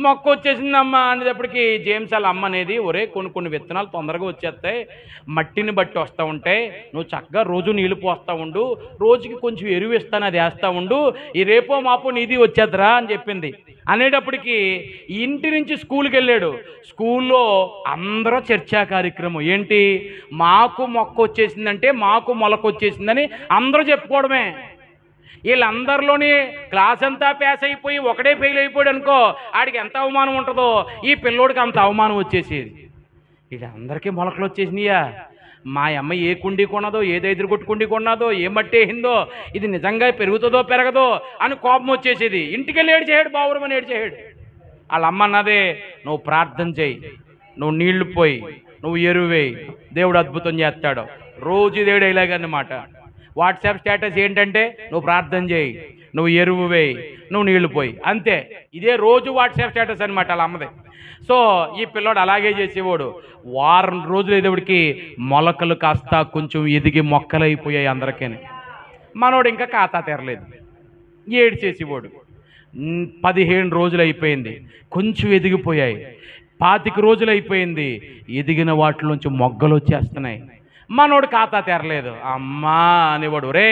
మొక్క వచ్చేసిందమ్మా అనేటప్పటికి జేమ్స్ వాళ్ళ అమ్మ అనేది, ఒరే కొన్ని విత్తనాలు తొందరగా వచ్చేస్తాయి, మట్టిని బట్టి వస్తూ ఉంటాయి, నువ్వు చక్కగా రోజు నీళ్లు పోస్తూ ఉండు, రోజుకి కొంచెం ఎరువు ఇస్తాను అది వేస్తూ ఉండు, ఈ రేపో మాపో నీది వచ్చేద్దరా అని చెప్పింది. అనేటప్పటికి ఇంటి నుంచి స్కూల్కి వెళ్ళాడు. స్కూల్లో అందరూ చర్చా కార్యక్రమం ఏంటి, మాకు మొక్క వచ్చేసిందంటే మాకు మొలక వచ్చేసిందని అందరూ చెప్పుకోవడమే. వీళ్ళందరిలోని క్లాస్ అంతా పాస్ అయిపోయి ఒకడే ఫెయిల్ అయిపోయాడు అనుకో, ఆడికి ఎంత అవమానం ఉంటుందో ఈ పిల్లోడికి అంత అవమానం వచ్చేసేది. ఇది అందరికీ మొలకలు వచ్చేసినాయా, మా అమ్మ ఏ కుండీ కొన్నదో, ఏదో ఎదురుగొట్టు కుండీ కొన్నదో, ఏ మట్టి వేసిందో, ఇది నిజంగా పెరుగుతుందో పెరగదో అని కోపం వచ్చేసేది. ఇంటికి వెళ్ళి ఏడ్చేయడు, బావురమని ఏడ్చేయడు. వాళ్ళ అమ్మ అన్నదే, నువ్వు ప్రార్థన చేయి, నువ్వు నీళ్లు పోయి, నువ్వు ఎరువేయి, దేవుడు అద్భుతం చేస్తాడు. రోజు ఇదే డైలాగ్ అన్నమాట. వాట్సాప్ స్టేటస్ ఏంటంటే, నువ్వు ప్రార్థన చేయి, నువ్వు ఎరువు వేయి, నువ్వు నీళ్లు పోయి, అంతే. ఇదే రోజు వాట్సాప్ స్టేటస్ అనమాట వాళ్ళ అమ్మదే. సో ఈ పిల్లోడు అలాగే చేసేవాడు. వారం రోజులు అయ్యేటప్పటికి మొలకలు కాస్త కొంచెం ఎదిగి మొక్కలైపోయాయి అందరికీ. మనోడు ఇంకా ఖాతా తెరలేదు, ఏడు చేసేవాడు. 15 రోజులు అయిపోయింది, కొంచెం ఎదిగిపోయాయి. 25 రోజులు అయిపోయింది, ఎదిగిన వాటిలోంచి మొగ్గలు వచ్చేస్తున్నాయి. మనోడు ఖాతా తెరలేదు. అమ్మా అనేవాడు, రే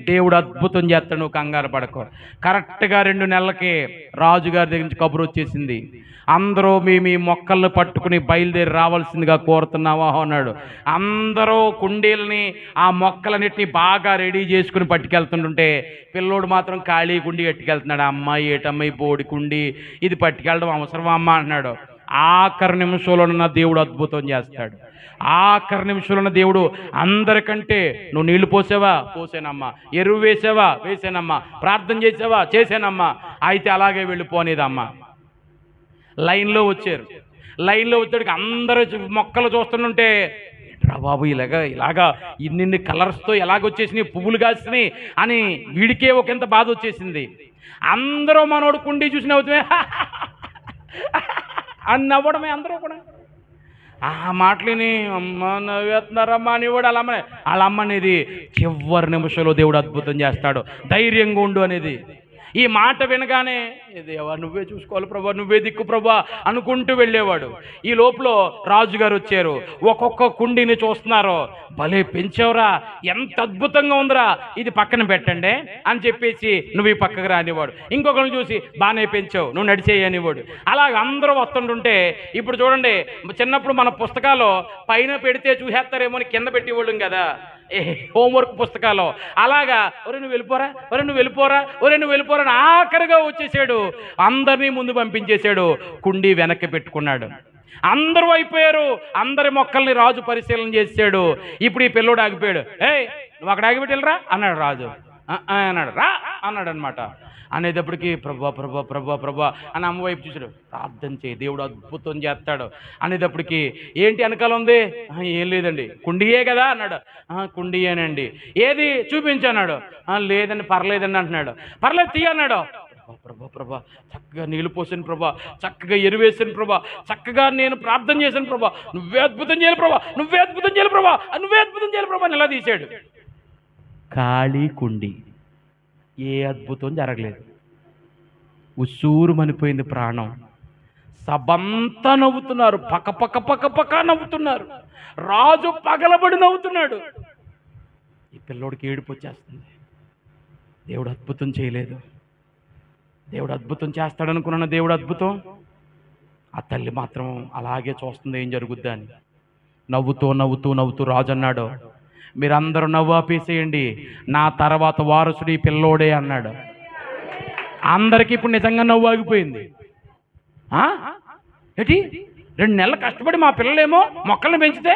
దేవుడు అద్భుతం చేస్తాడు, నువ్వు కంగారు పడకు. కరెక్ట్గా 2 నెలలకి రాజుగారి దగ్గర నుంచి కబురు వచ్చేసింది, అందరూ మీ మొక్కలను పట్టుకుని బయలుదేరి రావాల్సిందిగా కోరుతున్నావా అన్నాడు. అందరూ కుండీలని ఆ మొక్కలన్నిటిని బాగా రెడీ చేసుకుని పట్టుకెళ్తుంటుంటే పిల్లోడు మాత్రం ఖాళీ కుండీ పట్టుకెళ్తున్నాడు. అమ్మాయి ఏటమ్మాయి బోడి కుండీ, ఇది పట్టుకెళ్ళడం అవసరమా అమ్మా అన్నాడు. ఆఖరి నిమిషంలోనన్న దేవుడు అద్భుతం చేస్తాడు. ఆఖరి నిమిషంలోన్న దేవుడు అందరికంటే, నువ్వు నీళ్లు పోసావా, పోసానమ్మా, ఎరువు వేసావా, వేసానమ్మా, ప్రార్థన చేసావా, చేశానమ్మా, అయితే అలాగే వెళ్ళిపోనేదమ్మా. లైన్లో వచ్చారు. లైన్లో వచ్చేటికి అందరూ మొక్కలు చూస్తుంటే, రా బాబు ఇలాగా ఇన్ని కలర్స్తో ఎలాగొచ్చేసినాయి, పువ్వులు కాసినాయి అని వీడికే ఒకంత బాధ వచ్చేసింది. అందరూ మనోడు కుండీ చూసి నవ్వుతామే అని నవ్వడమే అందరూ కూడా. ఆ మాటలని అమ్మ నవ్వేస్తున్నారమ్మా అని కూడా వాళ్ళ అమ్మ అనేది, చివరి నిమిషంలో దేవుడు అద్భుతం చేస్తాడు, ధైర్యంగా ఉండు అనేది. ఈ మాట వినగానే, దేవా నువ్వే చూసుకోవాలి ప్రభా, నువ్వే దిక్కు ప్రభా అనుకుంటూ వెళ్ళేవాడు. ఈ లోపల రాజుగారు వచ్చారు, ఒక్కొక్క కుండీని చూస్తున్నారు. భలే పెంచావురా, ఎంత అద్భుతంగా ఉందిరా, ఇది పక్కన పెట్టండి అని చెప్పేసి నువ్వు ఈ పక్కకు రానివాడు. ఇంకొకరిని చూసి, బాగానే పెంచావు, నువ్వు నడిచేయనివాడు. అలాగ అందరూ వస్తుంటుంటే, ఇప్పుడు చూడండి, చిన్నప్పుడు మన పుస్తకాలు పైన పెడితే చూసేస్తారేమో అని కింద పెట్టేవాళ్ళం కదా హోంవర్క్ పుస్తకాలు. అలాగా ఒరే నువ్వు వెళ్ళిపోరా, ఒరే నువ్వు వెళ్ళిపోరా, ఒరే నువ్వు వెళ్ళిపోరా అని ఆఖరిగా వచ్చేసాడు. అందరినీ ముందు పంపించేశాడు, కుండీ వెనక్కి పెట్టుకున్నాడు. అందరూ అయిపోయారు, అందరి మొక్కల్ని రాజు పరిశీలన చేశాడు. ఇప్పుడు ఈ పిల్లోడు ఆగిపోయాడు. నువ్వు అక్కడ ఆగిపెట్టి వెళ్ళరా అన్నాడు రాజు. అన్నాడు, రా అన్నాడు అనమాట. అనేటప్పటికీ ప్రభా ప్రభా ప్రభా ప్రభా అని అమ్మ వైపు చూశాడు. ప్రార్థన చేయి, దేవుడు అద్భుతం చేస్తాడు అనేటప్పటికి, ఏంటి వెనకాల ఉంది, ఏం లేదండి, కుండీయే కదా అన్నాడు. కుండీయేనండి, ఏది చూపించన్నాడు. లేదండి, పర్లేదండి అంటున్నాడు. పర్లేదు తీయ అన్నాడు. ప్రభా ప్రభా చక్కగా నీళ్ళు పోసాను ప్రభా, చక్కగా ఎరువేసాను ప్రభా, చక్కగా నేను ప్రార్థన చేశాను ప్రభా, నువ్వే అద్భుతం చేయాలి ప్రభా, నువ్వే అద్భుతం చేయాలి ప్రభా, నువ్వే అద్భుతం చేయాలి ప్రభా అని ఎలా తీశాడు. ఖాళీ కుండీ, ఏ అద్భుతం జరగలేదు. ఉసూరు మనిపోయింది ప్రాణం. సబంతా నవ్వుతున్నారు, పక్క పక్క పక్క పక్క నవ్వుతున్నారు. రాజు పగలబడి నవ్వుతున్నాడు. ఈ పిల్లోడికి ఏడుపు వచ్చేస్తుంది. దేవుడు అద్భుతం చేయలేదు. దేవుడు అద్భుతం చేస్తాడనుకున్న దేవుడు అద్భుతం, ఆ తల్లి మాత్రం అలాగే చూస్తుంది ఏం జరుగుద్దా అని. నవ్వుతూ నవ్వుతూ నవ్వుతూ రాజు అన్నాడు, మీరందరూ నవ్వు ఆపేసేయండి, నా తర్వాత వారసుడు ఈ పిల్లోడే అన్నాడు. అందరికీ ఇప్పుడు నిజంగా నవ్వు ఆగిపోయింది. ఏంటి 2 నెలలు కష్టపడి మా పిల్లలేమో మొక్కలను పెంచితే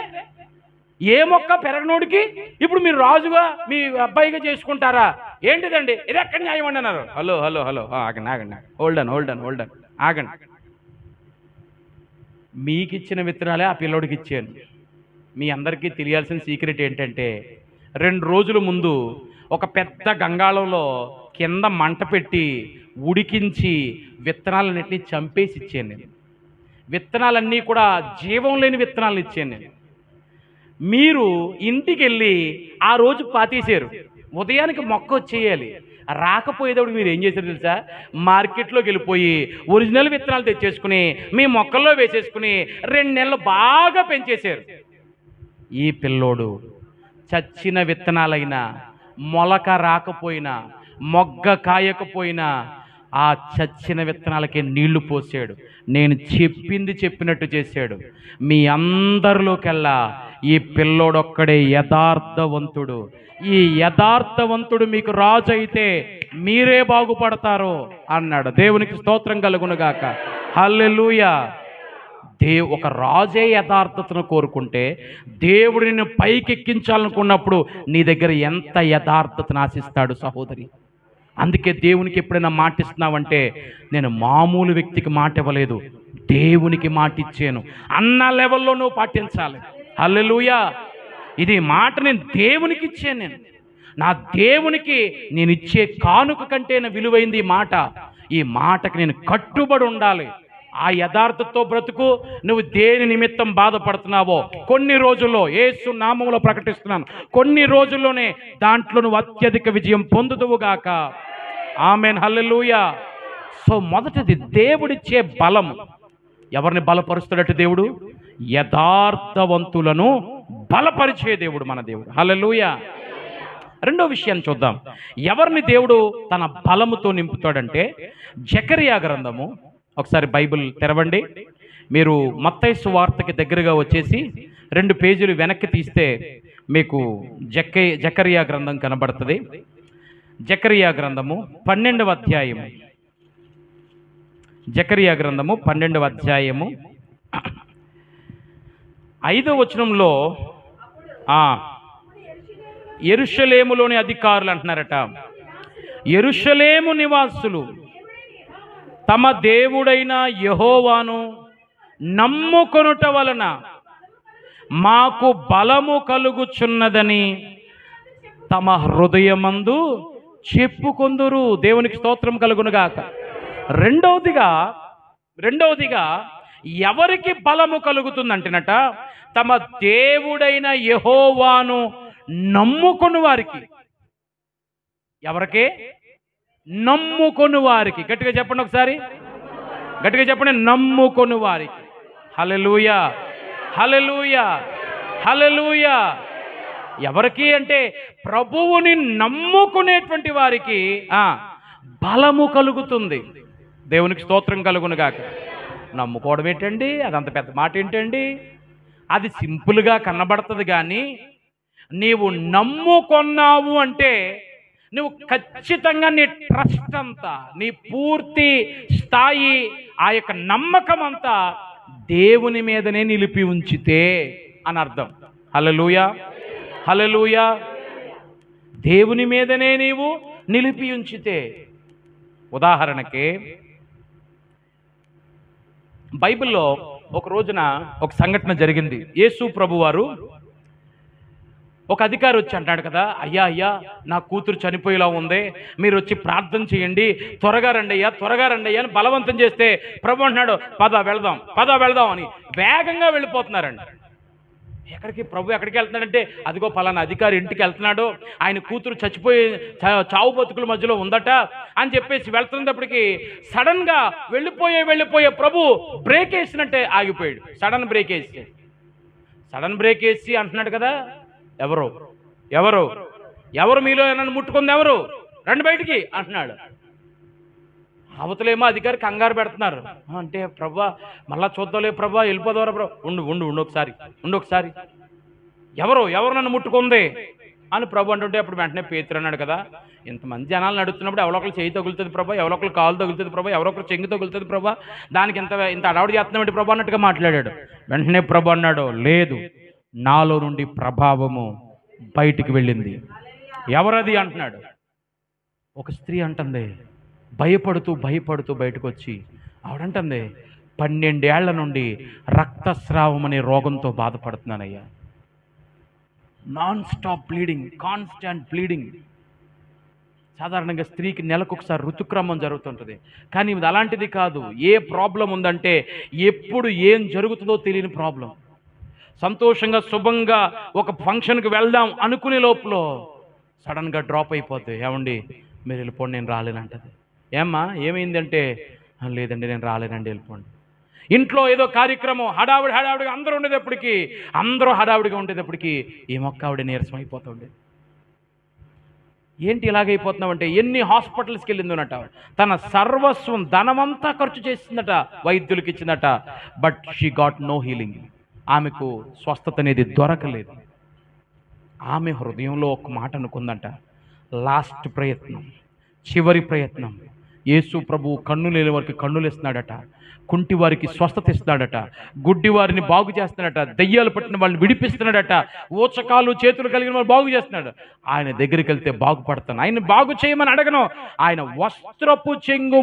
ఏ మొక్క పెరగనోడికి ఇప్పుడు మీరు రాజుగా మీ అబ్బాయిగా చేసుకుంటారా ఏంటిదండి, ఇది ఎక్కడ న్యాయం అండి అన్నారు. హలో హలో హలో ఆగండి ఆగండి, హోల్డన్ హోల్డన్ హోల్డన్ ఆగండి. మీకు ఇచ్చిన విత్తనాలే ఆ పిల్లోడికి ఇచ్చాను. మీ అందరికీ తెలియాల్సిన సీక్రెట్ ఏంటంటే, 2 రోజుల ముందు ఒక పెద్ద గంగాళంలో కింద మంట పెట్టి ఉడికించి విత్తనాలన్నింటినీ చంపేసి ఇచ్చాను నేను. విత్తనాలన్నీ కూడా జీవం లేని విత్తనాలు ఇచ్చాను నేను. మీరు ఇంటికి వెళ్ళి ఆ రోజు పాతేశారు. ఉదయానికి మొక్క వచ్చేయాలి. రాకపోయేటప్పుడు మీరు ఏం చేశారు తెలుసా? మార్కెట్లోకి వెళ్ళిపోయి ఒరిజినల్ విత్తనాలు తెచ్చేసుకుని మీ మొక్కల్లో వేసేసుకుని 2 నెలలు బాగా పెంచేశారు. ఈ పిల్లోడు చచ్చిన విత్తనాలైనా, మొలక రాకపోయినా, మొగ్గ కాయకపోయినా ఆ చచ్చిన విత్తనాలకే నీళ్లు పోసాడు. నేను చెప్పింది చెప్పినట్టు చేశాడు. మీ అందరిలోకెల్లా ఈ పిల్లోడొక్కడే యథార్థవంతుడు. ఈ యథార్థవంతుడు మీకు రాజు అయితే మీరే బాగుపడతారు అన్నాడు. దేవునికి స్తోత్రం కలుగునుగాక. హల్లెలూయా. ఒక రాజే యథార్థతను కోరుకుంటే దేవుడు నిన్ను పైకెక్కించాలనుకున్నప్పుడు నీ దగ్గర ఎంత యథార్థతను ఆశిస్తాడు సహోదరి. అందుకే దేవునికి ఎప్పుడైనా మాటిస్తున్నావంటే, నేను మామూలు వ్యక్తికి మాట ఇవ్వలేదు, దేవునికి మాట ఇచ్చాను అన్న లెవెల్లో నువ్వు పాటించాలి. హల్లెలూయా. ఇది మాట నేను దేవునికి ఇచ్చాను. నేను నా దేవునికి నేను ఇచ్చే కానుక కంటే విలువైంది ఈ మాట. ఈ మాటకి నేను కట్టుబడి ఉండాలి. ఆ యథార్థతతో బ్రతుకు. నువ్వు దేని నిమిత్తం బాధపడుతున్నావో కొన్ని రోజుల్లో, యేసు నామములో ప్రకటిస్తున్నాను, కొన్ని రోజుల్లోనే దాంట్లో నువ్వు అత్యధిక విజయం పొందుదువుగాక. ఆమేన్. హల్లెలూయా. సో మొదటిది దేవుడిచ్చే బలము. ఎవరిని బలపరుస్తాడట దేవుడు? యథార్థవంతులను బలపరిచే దేవుడు మన దేవుడు. హల్లెలూయా. రెండో విషయాన్ని చూద్దాం. ఎవరిని దేవుడు తన బలముతో నింపుతాడంటే, జకరియా గ్రంథము, ఒకసారి బైబిల్ తెరవండి. మీరు మత్తయి సువార్తకి దగ్గరగా వచ్చేసి 2 పేజీలు వెనక్కి తీస్తే మీకు జకరియా గ్రంథం కనబడుతుంది. జకరియా గ్రంథము 12వ అధ్యాయము. జకరియా గ్రంథము 12వ అధ్యాయము 5వ వచనంలో యెరూషలేములోని అధికారులు అంటున్నారట, యెరూషలేము నివాసులు తమ దేవుడైన యెహోవాను నమ్ముకొనుట వలన మాకు బలము కలుగుచున్నదని తమ హృదయమందు చెప్పుకొందురు. దేవునికి స్తోత్రం కలుగునుగాక. రెండవదిగా ఎవరికి బలము కలుగుతుందంటేనట, తమ దేవుడైన యెహోవాను నమ్ముకొని వారికి. ఎవరికి? నమ్ముకొని వారికి. గట్టిగా చెప్పండి ఒకసారి, గట్టిగా చెప్పండి. నమ్ముకొని వారికి. హల్లెలూయా, హల్లెలూయా, హల్లెలూయా. ఎవరికి అంటే ప్రభువుని నమ్ముకునేటువంటి వారికి బలము కలుగుతుంది. దేవునికి స్తోత్రం కలుగునుగాక. నమ్ముకోవడం ఏంటండి? అదంత పెద్ద మాట ఏంటండి? అది సింపుల్గా కనబడుతుంది. కానీ నీవు నమ్ముకొన్నావు అంటే నువ్వు ఖచ్చితంగా నీ ట్రస్ట్ అంతా, నీ పూర్తి స్థాయి, ఆ యొక్క నమ్మకం అంతా దేవుని మీదనే నిలిపి ఉంచితే అని అర్థం. హల్లెలూయా, హల్లెలూయా. దేవుని మీదనే నీవు నిలిపి ఉంచితే. ఉదాహరణకి బైబిల్లో ఒక రోజున ఒక సంఘటన జరిగింది. యేసు ప్రభువారు ఒక అధికారి వచ్చి అంటాడు కదా, అయ్యా అయ్యా నా కూతురు చనిపోయేలా ఉంది, మీరు వచ్చి ప్రార్థన చేయండి, త్వరగా రండి అయ్యా, త్వరగా రండి అయ్యా అని బలవంతం చేస్తే ప్రభు అంటున్నాడు, పద వెళదాం అని వేగంగా వెళ్ళిపోతున్నారండి. ఎక్కడికి? ప్రభు ఎక్కడికి వెళ్తున్నాడంటే, అదిగో పలానా అధికారి ఇంటికి వెళ్తున్నాడు, ఆయన కూతురు చచ్చిపోయి చావు బతుకుల మధ్యలో ఉందట అని చెప్పేసి వెళ్తున్నప్పటికీ సడన్గా వెళ్ళిపోయే ప్రభు బ్రేక్ వేసినట్టే ఆగిపోయాడు. సడన్ బ్రేక్ వేసి అంటున్నాడు కదా, ఎవరు మీలో నన్ను ముట్టుకుంది, ఎవరు రండి బయటికి అంటున్నాడు. అవతలేమో అధికారి కంగారు పెడుతున్నారు. అంటే ప్రభా మళ్ళా చూద్దాంలే ప్రభా, వెళ్ళిపోదావరా ప్రభా, ఉండు ఒకసారి ఎవరు నన్ను ముట్టుకుంది అని ప్రభు అంటుంటే అప్పుడు వెంటనే పేతురు అన్నాడు కదా, ఇంతమంది జనాలు నడుస్తున్నప్పుడు ఎవరొకరు చేయి తగులుతుంది ప్రభా, ఎవరొకరు కాలు తగులుతుంది ప్రభా, ఎవరొకరు చెంగు తగులుతుంది ప్రభా, దానికి ఇంత అడవుడు చేస్తున్నామంటే ప్రభా అన్నట్టుగా మాట్లాడాడు. వెంటనే ప్రభు అన్నాడు, లేదు, నాలో నుండి ప్రభావము బయటికి వెళ్ళింది. ఎవరది అంటున్నాడు. ఒక స్త్రీ అంటుంది, భయపడుతూ బయటకు వచ్చి ఆవిడంటుంది, 12 ఏళ్ల నుండి రక్తస్రావం అనే రోగంతో బాధపడుతున్నానయ్యా. Non stop bleeding, constant bleeding. సాధారణంగా స్త్రీకి నెలకు ఒకసారి ఋతుక్రమం జరుగుతుంటుంది, కానీ ఇది అలాంటిది కాదు. ఏ ప్రాబ్లం ఉందంటే ఎప్పుడు ఏం జరుగుతుందో తెలియని ప్రాబ్లం. సంతోషంగా శుభంగా ఒక ఫంక్షన్కి వెళ్దాం అనుకునే లోపల సడన్గా డ్రాప్ అయిపోద్ది. ఏమండి మీరు వెళ్ళిపోండి, నేను రాలేనంటది. ఏమ్మా ఏమైందంటే, లేదండి నేను రాలేనండి, వెళ్ళిపోండి. ఇంట్లో ఏదో కార్యక్రమం హడావిడిగా అందరూ ఉండేటప్పటికి, అందరూ హడావిడిగా ఉండేటప్పటికి ఈ మొక్క ఆవిడ నీరసం అయిపోతుండే. ఏంటి ఇలాగైపోతున్నామంటే, ఎన్ని హాస్పిటల్స్కి వెళ్ళిందనట, తన సర్వస్వం ధనమంతా ఖర్చు చేసిందట, వైద్యులకి ఇచ్చిందట, but she got no healing. ఆమెకు స్వస్థత అనేది దొరకలేదు. ఆమె హృదయంలో ఒక మాట అనుకుందంట, లాస్ట్ ప్రయత్నం, చివరి ప్రయత్నం. యేసు ప్రభువు కన్ను లేని వారికి కన్నులు ఇస్తున్నాడట, కుంటి వారికి స్వస్థత ఇస్తున్నాడట, గుడ్డి వారిని బాగు చేస్తున్నాడట, దెయ్యాలు పట్టిన వాళ్ళని విడిపిస్తున్నాడట, ఊచకాలు చేతులు కలిగిన వాళ్ళు బాగు చేస్తున్నాడు. ఆయన దగ్గరికి వెళ్తే బాగుపడతాను, ఆయన బాగు చేయమని అడగను, ఆయన వస్త్రపు చెంగు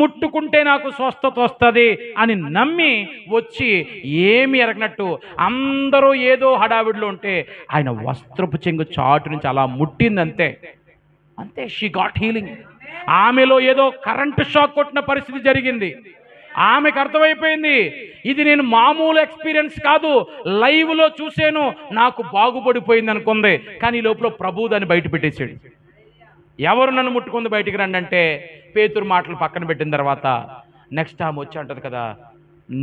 ముట్టుకుంటే నాకు స్వస్థత వస్తుంది అని నమ్మి వచ్చి ఏమి ఎరగనట్టు అందరూ ఏదో హడావిడిలో ఉంటే ఆయన వస్త్రపు చెంగు చాటు నుంచి అలా ముట్టింది, అంతే షీ గాట్ హీలింగ్. ఆమెలో ఏదో కరెంటు షాక్ కొట్టిన పరిస్థితి జరిగింది. ఆమెకు అర్థమైపోయింది, ఇది నేను మామూలు ఎక్స్పీరియన్స్ కాదు, లైవ్లో చూశాను, నాకు బాగుపడిపోయింది అనుకుంది. కానీ ఈ లోపల ప్రభువు దాన్ని బయట పెట్టేశాడు. ఎవరు నన్ను ముట్టుకుంది బయటికి రండి అంటే, పేతురు మాటలు పక్కన పెట్టిన తర్వాత నెక్స్ట్ ఆమె వచ్చి అంటది కదా,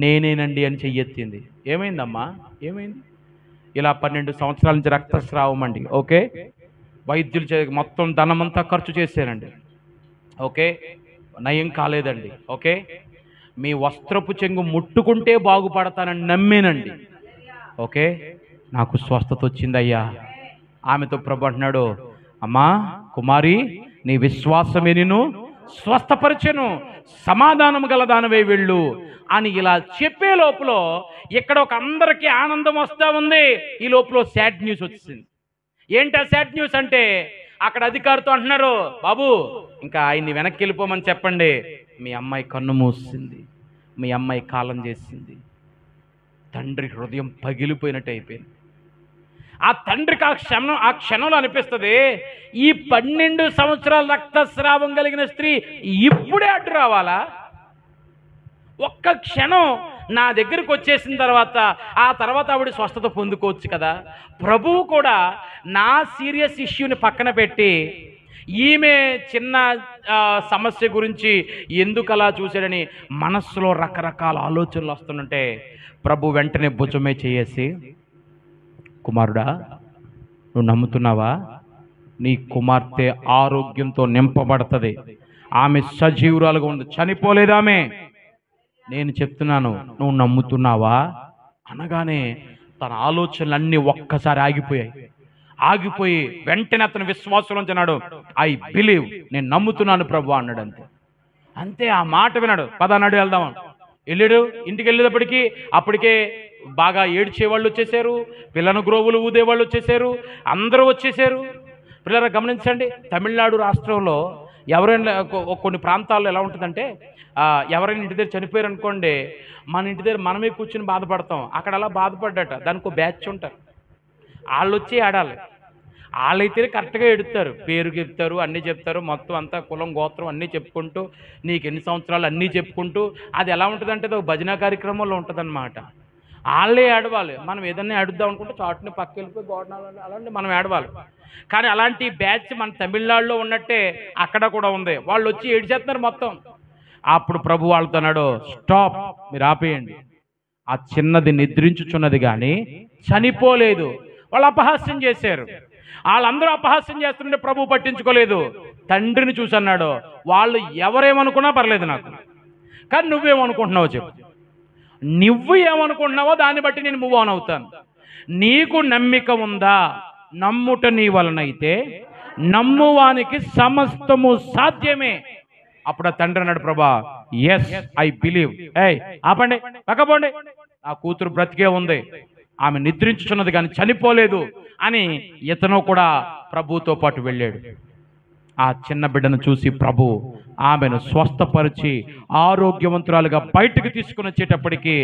నేనేనండి అని చెయ్యెత్తింది. ఏమైందమ్మా, ఏమైంది? ఇలా 12 సంవత్సరాల నుంచి రక్తస్రావం అండి. ఓకే, వైద్యులు మొత్తం ధనమంతా ఖర్చు చేశానండి. ఓకే, నయం కాలేదండి. ఓకే, మీ వస్త్రపు చెంగు ముట్టుకుంటే బాగుపడతానని నమ్మేనండి. ఓకే, నాకు స్వస్థత వచ్చిందయ్యా. ఆమెతో ప్రభు అంటున్నాడు, అమ్మా కుమారి, నీ విశ్వాసమే నిన్ను స్వస్థపరిచెను, సమాధానం గలదానవే వెళ్ళు అని ఇలా చెప్పే లోపల ఇక్కడ ఒక అందరికీ ఆనందం వస్తూ ఉంది. ఈ లోపల సాడ్ న్యూస్ వచ్చింది. ఏంటి ఆ సాడ్ న్యూస్ అంటే, అక్కడ అధికారితో అంటున్నారు, బాబు ఇంకా ఆయన్ని వెనక్కి వెళ్ళిపోమని చెప్పండి, మీ అమ్మాయి కన్ను మూసింది, మీ అమ్మాయి కాలం చేసింది. తండ్రి హృదయం పగిలిపోయినట్టు అయిపోయింది. ఆ తండ్రికి ఆ క్షణంలో అనిపిస్తుంది, ఈ 12 సంవత్సరాల రక్తస్రావం కలిగిన స్త్రీ ఇప్పుడే అడ్డు రావాలా? ఒక్క క్షణం నా దగ్గరికి వచ్చేసిన తర్వాత ఆ తర్వాత ఆవిడ స్వస్థత పొందుకోవచ్చు కదా. ప్రభువు కూడా నా సీరియస్ ఇష్యూని పక్కన పెట్టి ఈమె చిన్న సమస్య గురించి ఎందుకు అలా చూశాడని మనస్సులో రకరకాల ఆలోచనలు వస్తుంటే ప్రభు వెంటనే భుజమే చేసి, కుమారుడా నువ్వు నమ్ముతున్నావా? నీ కుమార్తె ఆరోగ్యంతో నింపబడుతుంది, ఆమె సజీవురాలుగా ఉంది, చనిపోలేదు ఆమె, నేను చెప్తున్నాను, నువ్వు నమ్ముతున్నావా అనగానే తన ఆలోచనలన్నీ ఒక్కసారి ఆగిపోయి వెంటనే అతను విశ్వాసం అన్నాడు, ఐ బిలీవ్, నేను నమ్ముతున్నాను ప్రభు అన్నాడు. అంతే ఆ మాట విన్నాడు. పదనాడు వెళ్దాం వెళ్ళాడు. ఇంటికి వెళ్ళేటప్పటికి అప్పటికే బాగా ఏడ్చేవాళ్ళు వచ్చేసారు, పిల్లను గ్రోవులు ఊదేవాళ్ళు వచ్చేసారు, అందరూ వచ్చేసారు. పిల్లలు గమనించండి, తమిళనాడు రాష్ట్రంలో ఎవరైనా కొన్ని ప్రాంతాల్లో ఎలా ఉంటుందంటే, ఎవరైనా ఇంటి దగ్గర చనిపోయారు అనుకోండి, మన ఇంటి దగ్గర మనమే కూర్చుని బాధపడతాం. అక్కడ అలా బాధపడ్డట, దానికి ఒక బ్యాచ్ ఉంటారు, వాళ్ళు వచ్చి ఆడాలి. వాళ్ళైతే కరెక్ట్గా ఎడుతారు, పేరు చెప్తారు, అన్నీ చెప్తారు, మొత్తం అంతా కులం గోత్రం అన్నీ చెప్పుకుంటూ, నీకు ఎన్ని సంవత్సరాలు అన్నీ చెప్పుకుంటూ, అది ఎలా ఉంటుందంటే అది ఒక భజన కార్యక్రమంలో ఉంటుందన్నమాట. వాళ్ళే ఏడవాలి. మనం ఏదన్నా ఏడుద్దాం అనుకుంటే చాటుని పక్క వెళ్ళిపోయి గోడనాలు అలాంటి మనం ఏడవాలి. కానీ అలాంటి బ్యాచ్ మన తమిళనాడులో ఉన్నట్టే అక్కడ కూడా ఉంది. వాళ్ళు వచ్చి ఏడ్చేస్తున్నారు మొత్తం. అప్పుడు ప్రభు వాళ్ళతో అన్నాడు, స్టాప్, మీరు ఆపేయండి, ఆ చిన్నది నిద్రించుచున్నది కానీ చనిపోలేదు. వాళ్ళు అపహాస్యం చేశారు. వాళ్ళందరూ అపహాస్యం చేస్తుంటే ప్రభు పట్టించుకోలేదు. తండ్రిని చూసి అన్నాడు, వాళ్ళు ఎవరేమనుకున్నా పర్లేదు నాకు, కానీ నువ్వేమనుకుంటున్నావో చెప్పు, నువ్వు ఏమనుకుంటున్నావో దాన్ని బట్టి నేను మూవ్ ఆన్ అవుతాను. నీకు నమ్మిక ఉందా? నమ్ముట నీ వలనైతే నమ్మువానికి సమస్తము సాధ్యమే. అప్పుడు ఆ తండ్రి అన్నాడు, ప్రభా ఎస్ ఐ బిలీవ్. ఆపండి, పక్కపోండి, ఆ కూతురు బ్రతికే ఉంది, ఆమె నిద్రించుచున్నది కానీ చనిపోలేదు అని ఇతను కూడా ప్రభుతో పాటు వెళ్ళాడు. ఆ చిన్న బిడ్డను చూసి ప్రభు ఆమెను స్వస్థపరిచి ఆరోగ్యవంతురాలుగా బయటకు తీసుకుని వచ్చేటప్పటికి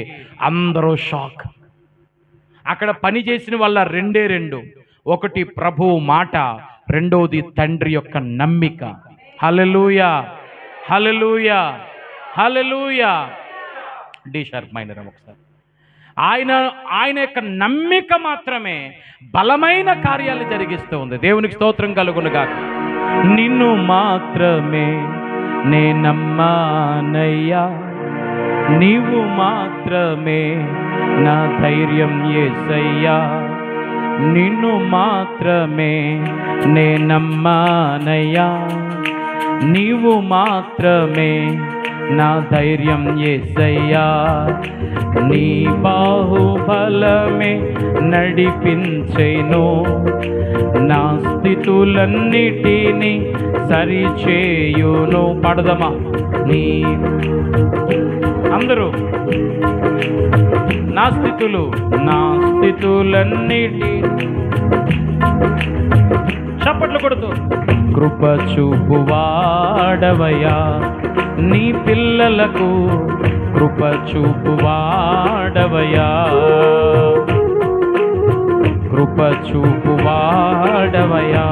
అందరూ షాక్. అక్కడ పని చేసిన వాళ్ళ రెండు. ఒకటి ప్రభువు మాట, రెండోది తండ్రి యొక్క నమ్మిక. హల్లెలూయా, హల్లెలూయా, హల్లెలూయా. డి షార్ప్ మైనర్ ఒకసారి. ఆయన యొక్క నమ్మిక మాత్రమే బలమైన కార్యాలు జరిగిస్తూ ఉంది. దేవునికి స్తోత్రం కలుగునుగాక. నిన్ను మాత్రమే నే నమ్మానయ్యా, నీవు మాత్రమే నా ధైర్యం యేసయ్యా, నిన్ను మాత్రమే నే నమ్మానయ్యా, నీవు మాత్రమే నా ధైర్యం యేసయ్యా, నీ బాహుబలమే నడిపించెను, నా స్థితులన్నిటినీ సరిచేయును. పాడదమా? నీ అందరూ నా స్థితులన్నిటి చప్పట్లు కొడుతూ కృప చూపువాడవయ్యా, నీ పిల్లలకు కృప చూపువాడవయ్యా, కృప చూపువాడవయ్యా,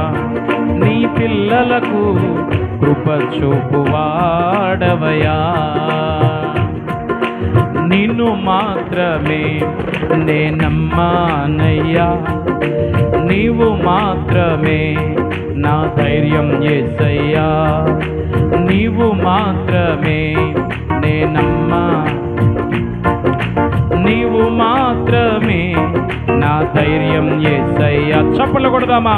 నీ పిల్లలకు కృప చూపువాడవయ్యా, నిన్ను మాత్రమే నే నమ్మానయ్యా, నీవు మాత్రమే నా ధైర్యం యేసయ్యా, నీవు మాత్రమే నే నమ్మా, నీవు మాత్రమే నా ధైర్యం యేసయ్యా. చప్పట్లు కొడదామా?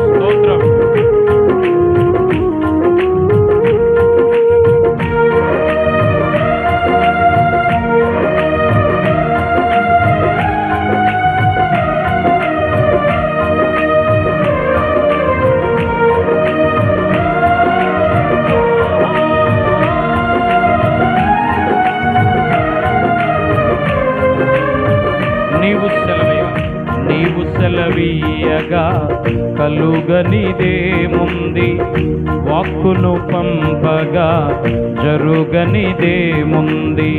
స్తోత్రం. నీవు సెలవీయగా కలుగనిదేముంది, వాక్కును పంపగా జరుగనిదేముంది.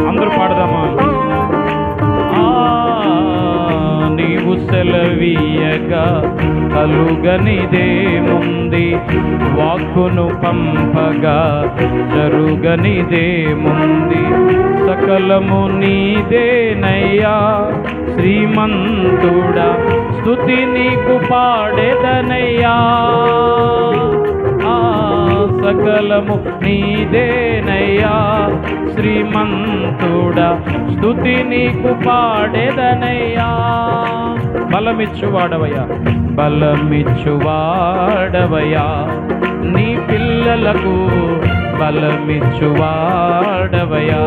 అందరూ పాడదామా? నీవు సెలవీయగా కలుగనిదేముంది, వాక్కును పంపగా జరుగనిదేముంది. సకలము నీదేనయ్యా శ్రీమంతుడా, స్తుతి నీకు పాడేదనయ్యా, సకలము నీదేనయ్యా శ్రీమంతుడా, స్తుతి నీకు పాడేదనయ్యా. బలమిచ్చువాడవయ్యా, బలమిచ్చువాడవయ్యా, నీ పిల్లలకు బలమిచ్చువాడవయ్యా.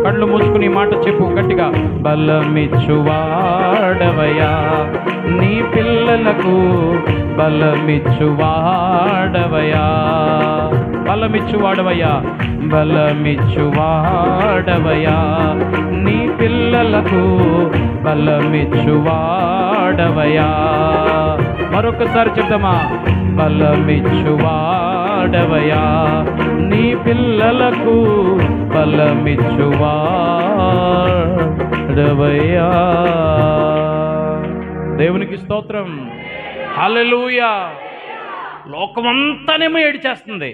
కళ్ళు మూసుకుని మాట చెప్పు గట్టిగా. బలమిచ్చువాడవయ్యా, నీ పిల్లలకు బలమిచ్చువాడవయ్యా, బలమిచ్చువాడవయ్యా, బలమిచ్చువాడవయ్యా, నీ పిల్లలకు బలమిచ్చువాడవయ్యా. మరొకసారి చెప్దామా? బలమిచ్చువాడవయ్యా, నీ పిల్లలకు బలమిచ్చువాడవయ్యా. దేవునికి స్తోత్రం. హల్లెలూయా. లోకమంతానేమో ఏడిచేస్తుంది,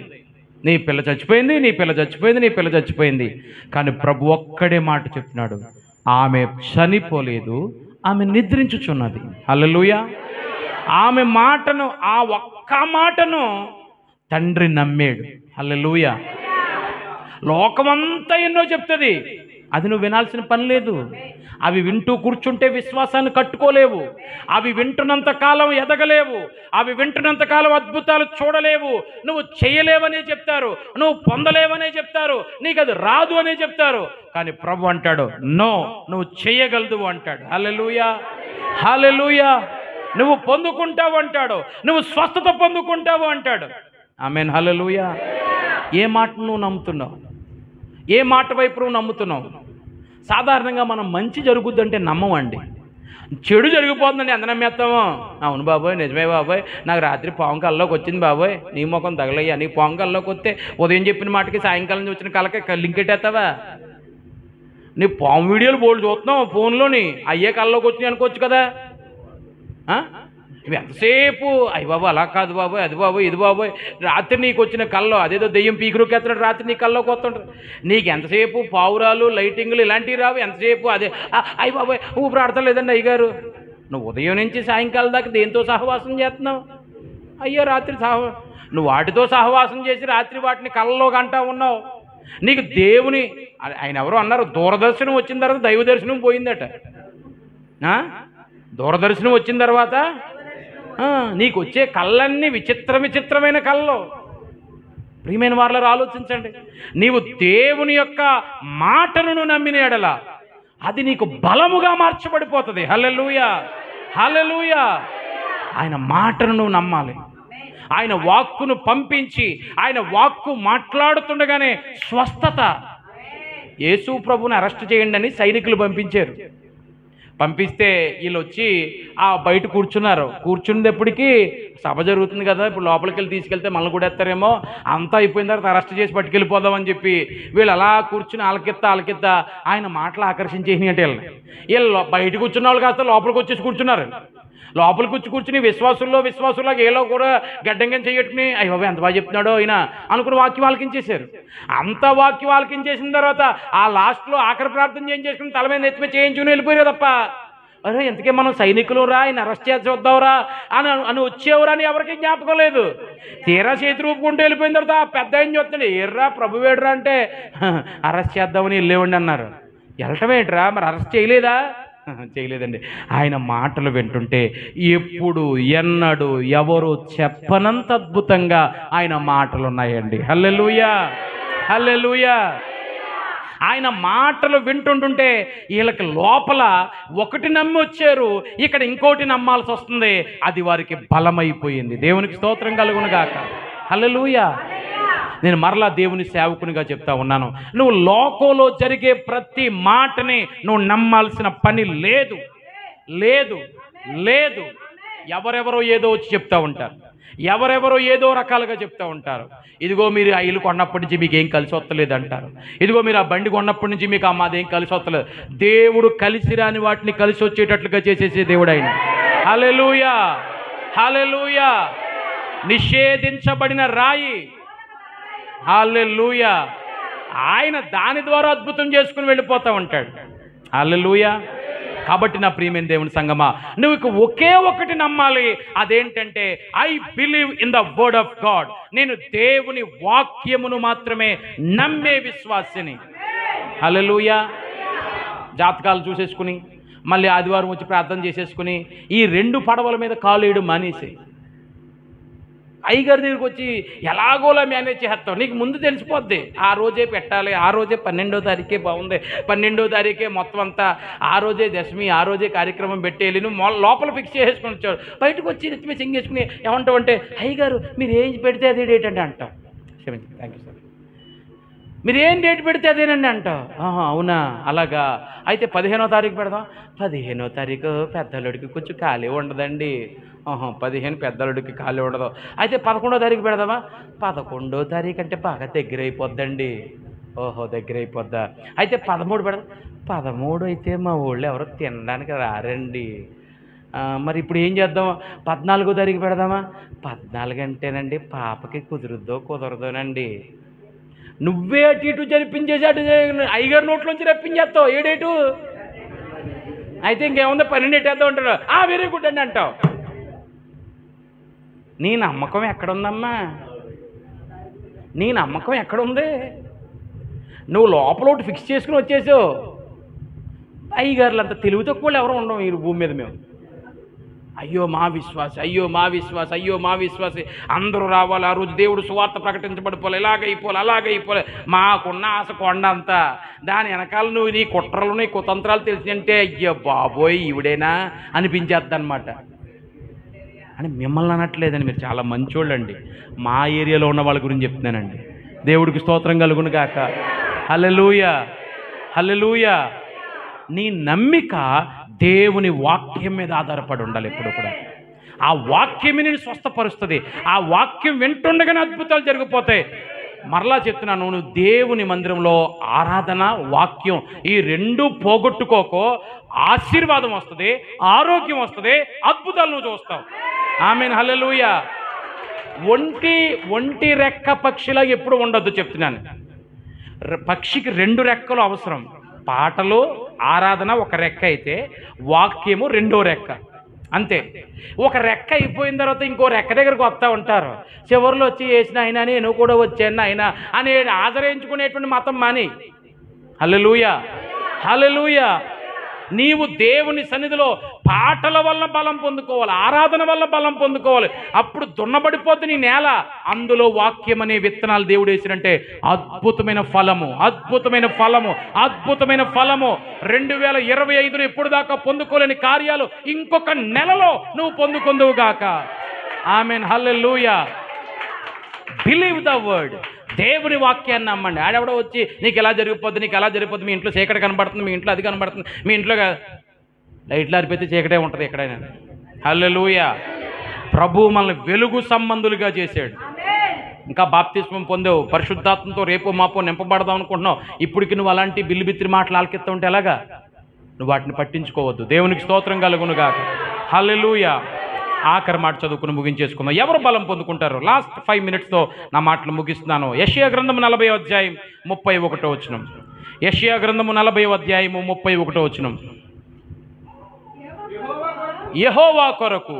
నీ పిల్ల చచ్చిపోయింది, నీ పిల్ల చచ్చిపోయింది, నీ పిల్ల చచ్చిపోయింది. కానీ ప్రభు ఒక్కడే మాట చెప్తున్నాడు, ఆమె చనిపోలేదు, ఆమె నిద్రించుచున్నది. హల్లెలూయా. ఆమె మాటను, ఆ ఒక్క మాటను తండ్రి నమ్మాడు. హల్లెలూయా. లోకమంతా ఎన్నో చెప్తుంది, అది నువ్వు వినాల్సిన పని లేదు. అవి వింటూ కూర్చుంటే విశ్వాసాన్ని కట్టుకోలేవు, అవి వింటున్నంత కాలం ఎదగలేవు, అవి వింటున్నంత కాలం అద్భుతాలు చూడలేవు. నువ్వు చేయలేవనే చెప్తారు, నువ్వు పొందలేవనే చెప్తారు, నీకు అది రాదు అనే చెప్తారు. కానీ ప్రభు అంటాడు, నో, నువ్వు చేయగలదు అంటాడు. హల్లెలూయా, హల్లెలూయా. నువ్వు పొందుకుంటావు అంటాడు, నువ్వు స్వస్థత పొందుకుంటావు అంటాడు. ఆమేన్, హల్లెలూయా. ఏ మాట నువ్వు నమ్ముతున్నావు? ఏ మాట వైపు నువ్వు నమ్ముతున్నావు? సాధారణంగా మనం మంచి జరుగుద్దంటే నమ్మమండి. చెడు జరిగిపోతుందండి, ఎంత నమ్మేస్తాము? అవును బాబోయ్, నిజమే బాబోయ్, నాకు రాత్రి పాము కల్లోకి వచ్చింది బాబోయ్, నీ ముఖం తగలయ్యా, నీ పాము కల్లోకి వస్తే ఉదయం చెప్పిన మాటకి సాయంకాలం నుంచి వచ్చిన కళ్ళకి లింక్ ఎట్టేస్తావా? నీ పాము వీడియోలు బోల్డ్ చూస్తున్నావు ఫోన్లోని, అయ్యే కల్లోకి వచ్చినాయి అనుకోవచ్చు కదా. నువ్వు ఎంతసేపు అయ్యి బాబు అలా కాదు బాబోయ్, అది బాబోయ్, ఇది బాబోయ్, రాత్రి నీకు వచ్చిన కల్లో అదేదో దెయ్యం పీకురుకెత్తాడు, రాత్రి నీ కల్లోకి వస్తుంటారు. నీకు ఎంతసేపు పావురాలు, లైటింగ్లు ఇలాంటివి రావు, ఎంతసేపు అదే అయ్యి బాబోయ్ ఊపిరి ఆడతాం లేదండి అయ్యగారు. నువ్వు ఉదయం నుంచి సాయంకాలం దాకా దేంతో సహవాసం చేస్తున్నావు? అయ్యో రాత్రి నువ్వు వాటితో సహవాసం చేసి రాత్రి వాటిని కళ్ళలో గంటా ఉన్నావు. నీకు దేవుని ఆయన ఎవరో అన్నారు, దూరదర్శనం వచ్చిన తర్వాత దైవ దర్శనం పోయిందట. దూరదర్శనం వచ్చిన తర్వాత నీకు వచ్చే కళ్ళన్నీ విచిత్రమైన కళ్ళు. ప్రియమైన వారలారా ఆలోచించండి, నీవు దేవుని యొక్క మాటను నమ్మిన ఎడల అది నీకు బలముగా మార్చబడిపోతుంది. హల్లెలూయా, హల్లెలూయా. ఆయన మాటను నువ్వు నమ్మాలి. ఆయన వాక్కును పంపించి ఆయన వాక్కు మాట్లాడుతుండగానే స్వస్థత. యేసు ప్రభుని అరెస్ట్ చేయండి అని సైనికులు పంపించారు. పంపిస్తే వీళ్ళు వచ్చి బయట కూర్చున్నారు. కూర్చునేటప్పటికీ సభ జరుగుతుంది కదా, ఇప్పుడు లోపలికి వెళ్ళి తీసుకెళ్తే మళ్ళీ కూడా ఎత్తారేమో, అంతా అయిపోయిన తర్వాత అరెస్ట్ చేసి పట్టుకెళ్ళిపోదామని చెప్పి వీళ్ళు అలా కూర్చుని ఆలకెత్తా ఆయన మాటలు ఆకర్షించేసినాయి అంటే వీళ్ళు బయట కూర్చున్న వాళ్ళు కాస్త లోపలికి వచ్చేసి కూర్చున్నారు. లోపలికి కూర్చుని విశ్వాసుల్లాగా ఏలో కూడా గడ్డంగా చేయట్టుకుని అయ్యో ఎంత బాగా చెప్తున్నాడో ఆయన అనుకుని వాక్యం ఆలకించేశారు. అంత వాక్యం ఆలకించేసిన తర్వాత ఆ లాస్ట్లో ఆఖరి ప్రార్థన ఏం చేసుకుని తల మీద ఎత్తిమే చేయించుకుని వెళ్ళిపోయారు తప్ప, అరే ఇంతకే మనం సైనికులు రా, ఆయన అరెస్ట్ చేసి వద్దావురా అని వచ్చేవరా అని ఎవరికి జ్ఞాపకం లేదు. తీరా చేతి రూపుకుంటూ వెళ్ళిపోయిన తర్వాత పెద్ద ఆయన చూస్తాడు, ఏర్రా ప్రభు వేడురా అంటే అరెస్ట్ చేద్దామని వెళ్ళేవండి అన్నారు. వెళ్ళటం ఏంట్రా, మరి అరెస్ట్ చేయలేదండి. ఆయన మాటలు వింటుంటే ఎప్పుడు ఎన్నడూ ఎవరు చెప్పనంత అద్భుతంగా ఆయన మాటలు ఉన్నాయండి. హల్లెలూయా, హల్లెలూయా. ఆయన మాటలు వింటుంటుంటే వీళ్ళకి లోపల ఒకటి నమ్మి వచ్చారు, ఇక్కడ ఇంకోటి నమ్మాల్సి వస్తుంది. అది వారికి బలమైపోయింది. దేవునికి స్తోత్రం కలుగును గాక. హల్లెలూయా. నేను మరలా దేవుని సేవకునిగా చెప్తా ఉన్నాను, నువ్వు లోకంలో జరిగే ప్రతి మాటని నువ్వు నమ్మాల్సిన పని లేదు. ఎవరెవరో ఏదో వచ్చి చెప్తా ఉంటారు, ఎవరెవరో ఏదో రకాలుగా చెప్తూ ఉంటారు. ఇదిగో మీరు ఆ ఇల్లు కొన్నప్పటి నుంచి మీకు ఏం కలిసి వస్తలేదు అంటారు. ఇదిగో మీరు ఆ బండి కొన్నప్పటి నుంచి మీకు మాదేం కలిసి వస్తలేదు. దేవుడు కలిసి రాని వాటిని కలిసి వచ్చేటట్లుగా చేసేసే దేవుడు ఆయన. హల్లెలూయా, హల్లెలూయా. నిషేధించబడిన రాయి, హల్లెలూయా, ఆయన దాని ద్వారా అద్భుతం చేసుకుని వెళ్ళిపోతూ ఉంటాడు. హల్లెలూయా. కాబట్టి నా ప్రియమైన దేవుని సంగమా, నువ్వు ఒకే ఒకటి నమ్మాలి. అదేంటంటే I believe in the word of God. నేను దేవుని వాక్యమును మాత్రమే నమ్మే విశ్వాసిని. హల్లెలూయా. జాతకాలు చూసేసుకుని మళ్ళీ ఆదివారం వచ్చి ప్రార్థన చేసేసుకుని ఈ 2 పడవల మీద కాలు వేయడం మానేసి అయ్యగారి దగ్గరికి వచ్చి ఎలాగోలా మేనేజ్ చేస్తావు. నీకు ముందు తెలిసిపోద్ది, ఆ రోజే పెట్టాలి, ఆ రోజే 12వ తారీఖే బాగుంది, 12వ తారీఖే మొత్తం అంతా, ఆ రోజే దశమి, ఆ రోజే కార్యక్రమం పెట్టేయాలి. నువ్వు లోపల ఫిక్స్ చేసేసుకుని వచ్చావు. బయటకు వచ్చి నెత్తిమే చెంగేసుకుని ఏమంటావు అంటే, అయ్యగారు మీరు ఏం పెడితే అదే డేట్ అంటే అంటావు. క్షమించండి, థ్యాంక్ యూ సార్. మీరు ఏం డేట్ పెడితే అదేనండి అంటావు. అవునా, అలాగా, అయితే 15వ తారీఖు పెడదాం. 15వ తారీఖు పెద్దలుడికి కొంచెం ఖాళీ ఉండదండి. 15 పెద్దలుడికి ఖాళీ ఉండదు. అయితే 11వ తారీఖు పెడదామా? 11వ తారీఖు అంటే బాగా దగ్గర అయిపోద్దండి. దగ్గర అయిపోద్దా? అయితే 13 పెడదాం. 13 అయితే మా ఊళ్ళో ఎవరో తినడానికి రారండి. మరి ఇప్పుడు ఏం చేద్దాం? 14వ తారీఖు పెడదామా? 14 అంటేనండి పాపకి కుదరదోనండి. నువ్వే అటు ఇటు జరిపించేసి అటు అయ్యగారి నోట్లోంచి రప్పించేస్తావు. ఏ డేటు? అయితే ఇంకేముందో 12 ఎట్టేద్దాం అంటాడు. వెరీ గుడ్ అండి అంటావు. నీ నమ్మకం ఎక్కడుందమ్మా? నీ నమ్మకం ఎక్కడుంది? నువ్వు లోపల ఒకటి ఫిక్స్ చేసుకుని వచ్చేసావు. అయ్యగారులు అంత తెలివి తక్కువ ఎవరు ఉండవు ఈ భూమి మీద. మేము అయ్యో మా విశ్వాసి అందరూ రావాలి, ఆ రోజు దేవుడు సువార్త ప్రకటించబడిపోవాలి, అలాగైపోవాలి. మాకున్న ఆశ కొండ అంతా. దాని వెనకాల నువ్వు నీ కుట్రలు నీ కుతంత్రాలు తెలిసిందంటే అయ్యో బాబోయ్ ఈవిడేనా అనిపించేద్ది అనమాట. అని మిమ్మల్ని అనట్లేదండి, మీరు చాలా మంచోళ్ళండి. మా ఏరియాలో ఉన్న వాళ్ళ గురించి చెప్తున్నానండి. దేవుడికి స్తోత్రం కలుగును గాక. హల్లెలూయా, హల్లెలూయా. నీ నమ్మిక దేవుని వాక్యం మీద ఆధారపడి ఉండాలి ఎప్పుడు కూడా. ఆ వాక్యమే నేను స్వస్థపరుస్తుంది. ఆ వాక్యం వింటుండగానే అద్భుతాలు జరిగిపోతాయి. మరలా చెప్తున్నాను, నువ్వు దేవుని మందిరంలో ఆరాధన, వాక్యం ఈ రెండు పోగొట్టుకోకో, ఆశీర్వాదం వస్తుంది, ఆరోగ్యం వస్తుంది, అద్భుతాలు నువ్వు చూస్తావు. ఆమేన్, హల్లెలూయా. ఒంటి రెక్క పక్షిలా ఎప్పుడు ఉండొద్దు చెప్తున్నాను. పక్షికి రెండు రెక్కలు అవసరం. పాటలు, ఆరాధన ఒక రెక్క అయితే, వాక్యము రెండో రెక్క. అంతే. ఒక రెక్క అయిపోయిన తర్వాత ఇంకో రెక్క దగ్గరకు వస్తూ ఉంటారు. చివరిలో వచ్చి వేసిన ఆయన నేను కూడా వచ్చాను ఆయన అని ఆదరించుకునేటువంటి మతం మాని. హల్లెలూయా, హల్లెలూయా. నీవు దేవుని సన్నిధిలో పాటల వల్ల బలం పొందుకోవాలి, ఆరాధన వల్ల బలం పొందుకోవాలి. అప్పుడు దున్నబడిపోతే నీ నేల. అందులో వాక్యం అనే విత్తనాలు దేవుడు వేసినంటే అద్భుతమైన ఫలము, అద్భుతమైన ఫలము, అద్భుతమైన ఫలము. 2025 ఎప్పుడు దాకా పొందుకోలేని కార్యాలు ఇంకొక నెలలో నువ్వు పొందుకుందువుగాక. Amen, hallelujah. Believe the word. దేవుని వాక్యాన్ని నమ్మండి. ఆడెవడో వచ్చి నీకు ఎలా జరిగిపోద్ది, నీకు ఎలా జరిగిపోద్ది, మీ ఇంట్లో చీకటి కనబడుతుంది, మీ ఇంట్లో అది కనబడుతుంది, మీ ఇంట్లో లైట్లు అరిపితే చీకటే ఉంటుంది ఎక్కడైనా. హల్లెలూయా. ప్రభు మనల్ని వెలుగు సంబంధులుగా చేశాడు. ఇంకా బాప్తిస్మం పొందావు, పరిశుద్ధాత్మతో రేపు మాపో నింపబడదాం అనుకుంటున్నావు. ఇప్పటికి నువ్వు అలాంటి బిల్లిబిత్తిరి మాటలు ఆలకిస్తూ ఉంటే ఎలాగా? నువ్వు వాటిని పట్టించుకోవద్దు. దేవునికి స్తోత్రం కలుగునుగాక. హల్లెలూయా. ఆఖరి మాట చదువుకుని ముగించేసుకుందాం. ఎవరు బలం పొందుకుంటారు? లాస్ట్ 5 minutesతో నా మాటలు ముగిస్తున్నాను. యెషయా గ్రంథము 40వ అధ్యాయం 31వ వచనం. యెషయా గ్రంథము 40వ అధ్యాయము 31వ వచనం. యెహోవా కొరకు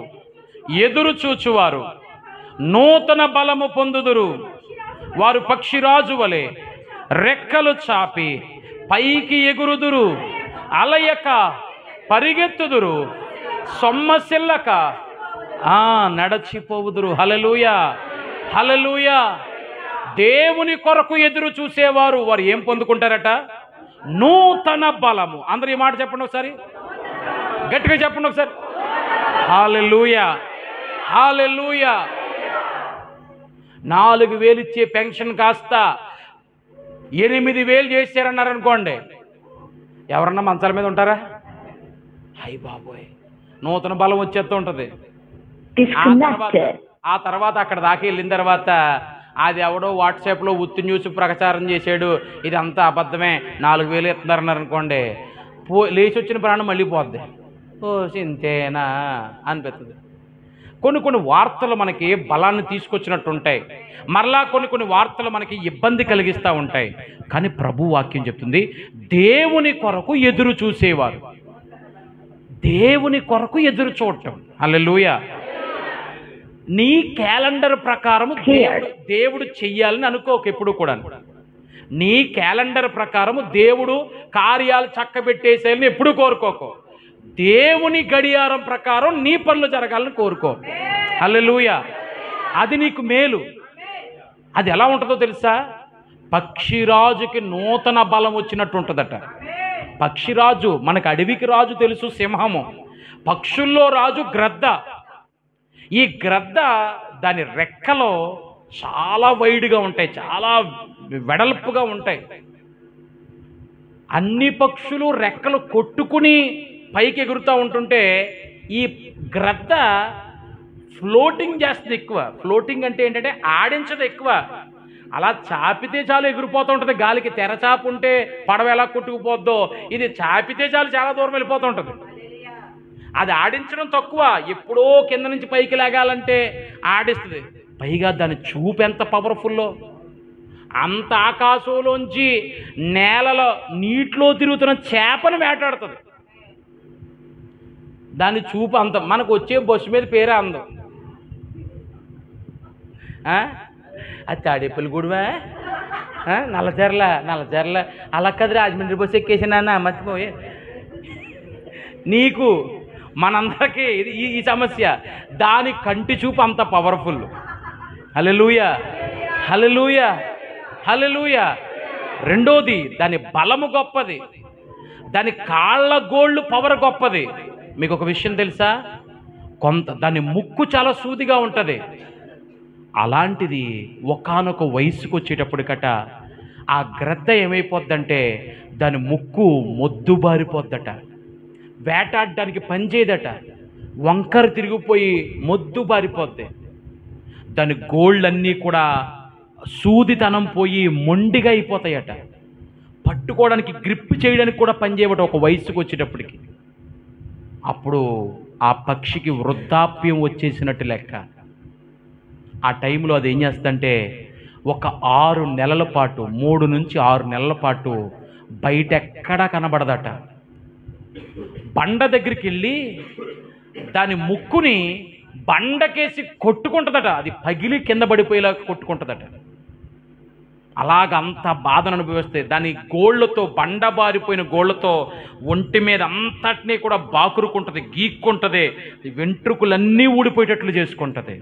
ఎదురు చూచువారు నూతన బలము పొందుదురు. వారు పక్షిరాజు వలె రెక్కలు చాపి పైకి ఎగురుదురు. అలయక పరిగెత్తుదురు, సొమ్మసిల్లక నడచిపోవుదురు. హల్లెలూయా, హల్లెలూయా. దేవుని కొరకు ఎదురు చూసేవారు వారు ఏం పొందుకుంటారట? నూతన బలము. అందరూ ఈ మాట చెప్పండి ఒకసారి, గట్టిగా చెప్పండి ఒకసారి. హల్లెలూయా, హల్లెలూయా. 4,000 ఇచ్చే పెన్షన్ కాస్త 8,000 చేశారన్నారనుకోండి, ఎవరన్నా మంచాల మీద ఉంటారా? అయ్య బాబోయ్, నూతన బలం వచ్చేస్తూ ఉంటుంది. ఆ తర్వాత అక్కడ దాకా వెళ్ళిన తర్వాత అది ఎవడో వాట్సాప్లో ఉత్తి న్యూస్ ప్రచారం చేశాడు, ఇదంతా అబద్ధమే, 4,000 ఇస్తున్నారన్నారు అనుకోండి, లేచి వచ్చిన ప్రాణం మళ్ళీ పోద్ది. ఓ సింతేనా అనిపిస్తుంది. కొన్ని వార్తలు మనకి బలాన్ని తీసుకొచ్చినట్టు ఉంటాయి, మరలా కొన్ని వార్తలు మనకి ఇబ్బంది కలిగిస్తూ ఉంటాయి. కానీ ప్రభు వాక్యం చెప్తుంది, దేవుని కొరకు ఎదురు చూసేవారు, దేవుని కొరకు ఎదురు చూడటం. హల్లెలూయా. నీ క్యాలెండర్ ప్రకారం దేవుడు చెయ్యాలని అనుకోక ఎప్పుడు కూడా. నీ క్యాలెండర్ ప్రకారం దేవుడు కార్యాలు చక్కబెట్టేసేయాలని ఎప్పుడు కోరుకోకు. దేవుని గడియారం ప్రకారం నీ పనులు జరగాలని కోరుకో. హల్లెలూయా. అది నీకు మేలు. అది ఎలా ఉంటుందో తెలుసా? పక్షిరాజుకి నూతన బలం వచ్చినట్టు ఉంటుందట. పక్షిరాజు మనకు అడవికి రాజు తెలుసు, సింహము. పక్షుల్లో రాజు గ్రద్ద. ఈ గ్రద్ద దాని రెక్కలో చాలా వైడ్గా ఉంటాయి, చాలా వెడల్పుగా ఉంటాయి. అన్ని పక్షులు రెక్కలు కొట్టుకుని పైకి ఎగురుతూ ఉంటుంటే ఈ గ్రద్ద ఫ్లోటింగ్ చేస్తుంది ఎక్కువ. ఫ్లోటింగ్ అంటే ఏంటంటే ఆడించదు ఎక్కువ. అలా చాపితే చాలు ఎగిరిపోతూ ఉంటుంది గాలికి. తెరచాపు ఉంటే పడవ ఎలా కొట్టుకుపోద్దో, ఇది చాపితే చాలు చాలా దూరం వెళ్ళిపోతూ ఉంటుంది. అది ఆడించడం తక్కువ, ఎప్పుడో కింద నుంచి పైకి లాగాలంటే ఆడిస్తుంది. పైగా దాని చూపు ఎంత పవర్ఫుల్లో, అంత ఆకాశంలోంచి నేలలో నీటిలో తిరుగుతున్న చేపను వేటాడుతుంది. దాని చూపు అంత. మనకు వచ్చే బస్సు మీద పేరే అందం. అది తాడేపల్లి గుడివా, నల్లజర్ల అలా కదా రాజమండ్రి బస్సు ఎక్కేసినా మర్చిపోయే. నీకు మనందరికీ ఇది ఈ సమస్య. దాని కంటి చూపు అంత పవర్ఫుల్. హల్లెలూయా, హల్లెలూయా, హల్లెలూయా. రెండోది, దాని బలము గొప్పది, దాని కాళ్ళ గోళ్ళు పవర్ గొప్పది. మీకు ఒక విషయం తెలుసా? దాని ముక్కు చాలా సూదిగా ఉంటుంది. అలాంటిది ఒకానొక వయసుకు వచ్చేటప్పటికట ఆ గ్రద్ద ఏమైపోద్దంటే దాని ముక్కు మొద్దుబారిపోద్దట. వేటాడడానికి పని చేయదట, వంకర తిరిగిపోయి మొద్దు బారిపోద్ది. దాని గోళ్ళన్నీ కూడా సూదితనం పోయి మొండిగా అయిపోతాయట. పట్టుకోవడానికి గ్రిప్ చేయడానికి కూడా పనిచేయబట ఒక వయసుకు వచ్చేటప్పటికి. అప్పుడు ఆ పక్షికి వృద్ధాప్యం వచ్చేసినట్టు లెక్క. ఆ టైంలో అది ఏం చేస్తుందంటే ఒక 6 నెలల పాటు, 3 నుంచి 6 నెలల పాటు బయట ఎక్కడా కనబడదట. బండ దగ్గరికి వెళ్ళి దాని ముక్కుని బండకేసి కొట్టుకుంటుందట. అది పగిలి కింద పడిపోయేలా కొట్టుకుంటుందట. అలాగంత బాధను అనుభవిస్తే దాని గోళ్ళతో, బండబారిపోయిన గోళ్ళతో ఒంటి మీద అంతటినీ కూడా బాకురుకుంటుంది, గీక్కుంటుంది, వెంట్రుకలన్నీ ఊడిపోయేటట్లు చేసుకుంటుంది.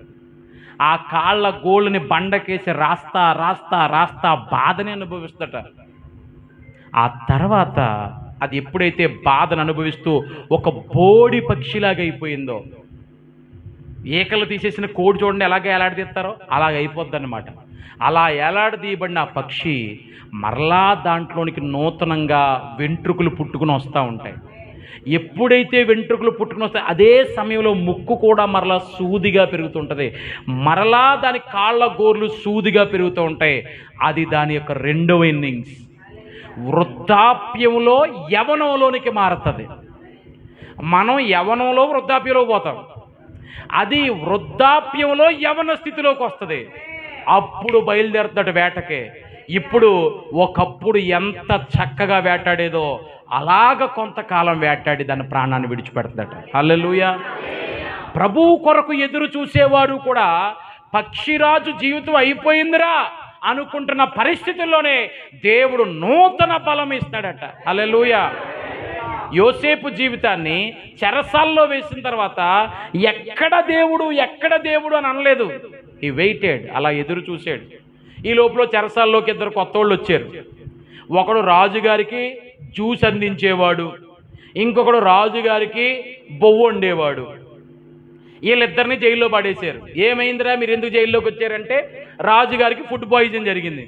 ఆ కాళ్ళ గోళ్ళని బండకేసి రాస్తా రాస్తా రాస్తా బాధని అనుభవిస్తట. ఆ తర్వాత అది ఎప్పుడైతే బాధను అనుభవిస్తూ ఒక బోడి పక్షిలాగా అయిపోయిందో, ఏకలు తీసేసిన కోడి చూడండి ఎలాగ ఏలాడదీస్తారో అలాగ అయిపోద్ది అన్నమాట. అలా ఏలాడదీయబడిన ఆ పక్షి మరలా దాంట్లోనికి నూతనంగా వెంట్రుకలు పుట్టుకుని వస్తూ ఉంటాయి. ఎప్పుడైతే వెంట్రుకలు పుట్టుకుని వస్తాయి అదే సమయంలో ముక్కు కూడా మరలా సూదిగా పెరుగుతుంటుంది, మరలా దాని కాళ్ళ గోర్లు సూదిగా పెరుగుతూ ఉంటాయి. అది దాని యొక్క రెండవ ఇన్నింగ్స్. వృద్ధాప్యంలో యవనంలోనికి మారుతుంది. మనం యవనంలో వృద్ధాప్యంలో పోతాం, అది వృద్ధాప్యంలో యవన స్థితిలోకి వస్తుంది. అప్పుడు బయలుదేరుతాడు వేటకే. ఇప్పుడు ఒకప్పుడు ఎంత చక్కగా వేటాడేదో అలాగ కొంతకాలం వేటాడి దాని ప్రాణాన్ని విడిచిపెడతాడట. హల్లెలూయా. ప్రభువు కొరకు ఎదురు చూసేవాడు కూడా పక్షిరాజు జీవితం అయిపోయిందిరా అనుకుంటున్న పరిస్థితుల్లోనే దేవుడు నూతన బలం ఇస్తాడట. హల్లెలూయా. యోసేపు జీవితాన్ని చెరసాల్లో వేసిన తర్వాత ఎక్కడ దేవుడు అని అనలేదు. ఈ వెయిటెడ్, అలా ఎదురు చూసాడు. ఈ లోపల చెరసాల్లోకి 2 కొత్త వాళ్ళు వచ్చారు. ఒకడు రాజుగారికి జ్యూస్ అందించేవాడు, ఇంకొకడు రాజుగారికి బొవ్వు వండేవాడు. వీళ్ళిద్దరిని జైల్లో పడేశారు. ఏమైందిరా మీరు ఎందుకు జైల్లోకి వచ్చారంటే రాజుగారికి ఫుడ్ పాయిజన్ జరిగింది.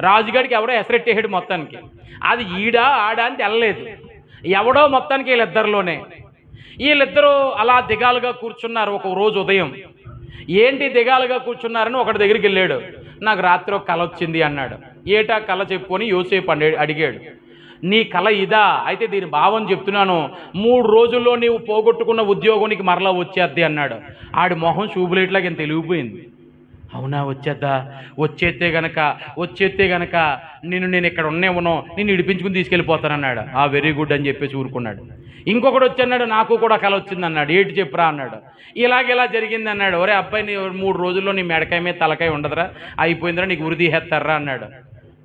రాజుగారికి ఎవడో ఎసరెట్టేసాడు మొత్తానికి. అది ఈడా ఆడా అని తెల్లలేదు, ఎవడో మొత్తానికి వీళ్ళిద్దరిలోనే. వీళ్ళిద్దరూ అలా దిగాలుగా కూర్చున్నారు. ఒక రోజు ఉదయం ఏంటి దిగాలుగా కూర్చున్నారని ఒకటి దగ్గరికి వెళ్ళాడు. నాకు రాత్రి ఒక కల వచ్చింది అన్నాడు. ఏటా కల చెప్పుకొని యోసేపు అడిగాడు, నీ కల ఇదా? అయితే దీని భావం చెప్తున్నాను, 3 రోజుల్లో నీవు పోగొట్టుకున్న ఉద్యోగం నీకు మరలా వచ్చేద్ది అన్నాడు. ఆడి మొహం చూపులేట్లాగా ఇంత తెలిగిపోయింది. అవునా, వచ్చేద్దా? వచ్చేస్తే గనక నేను ఇక్కడ ఉన్నేమనో నిన్ను ఇడిపించుకుని తీసుకెళ్ళిపోతానన్నాడు. వెరీ గుడ్ అని చెప్పేసి ఊరుకున్నాడు. ఇంకొకడు వచ్చన్నాడు, నాకు కూడా కల వచ్చింది అన్నాడు. ఏంటి చెప్పురా అన్నాడు. ఇలా జరిగింది అన్నాడు. ఒరే అబ్బాయి, నీ 3 రోజుల్లో నీ మెడకాయ మీద తలకాయ ఉండదురా, అయిపోయిందిరా, నీకు ఉరి తీసేస్తారా అన్నాడు.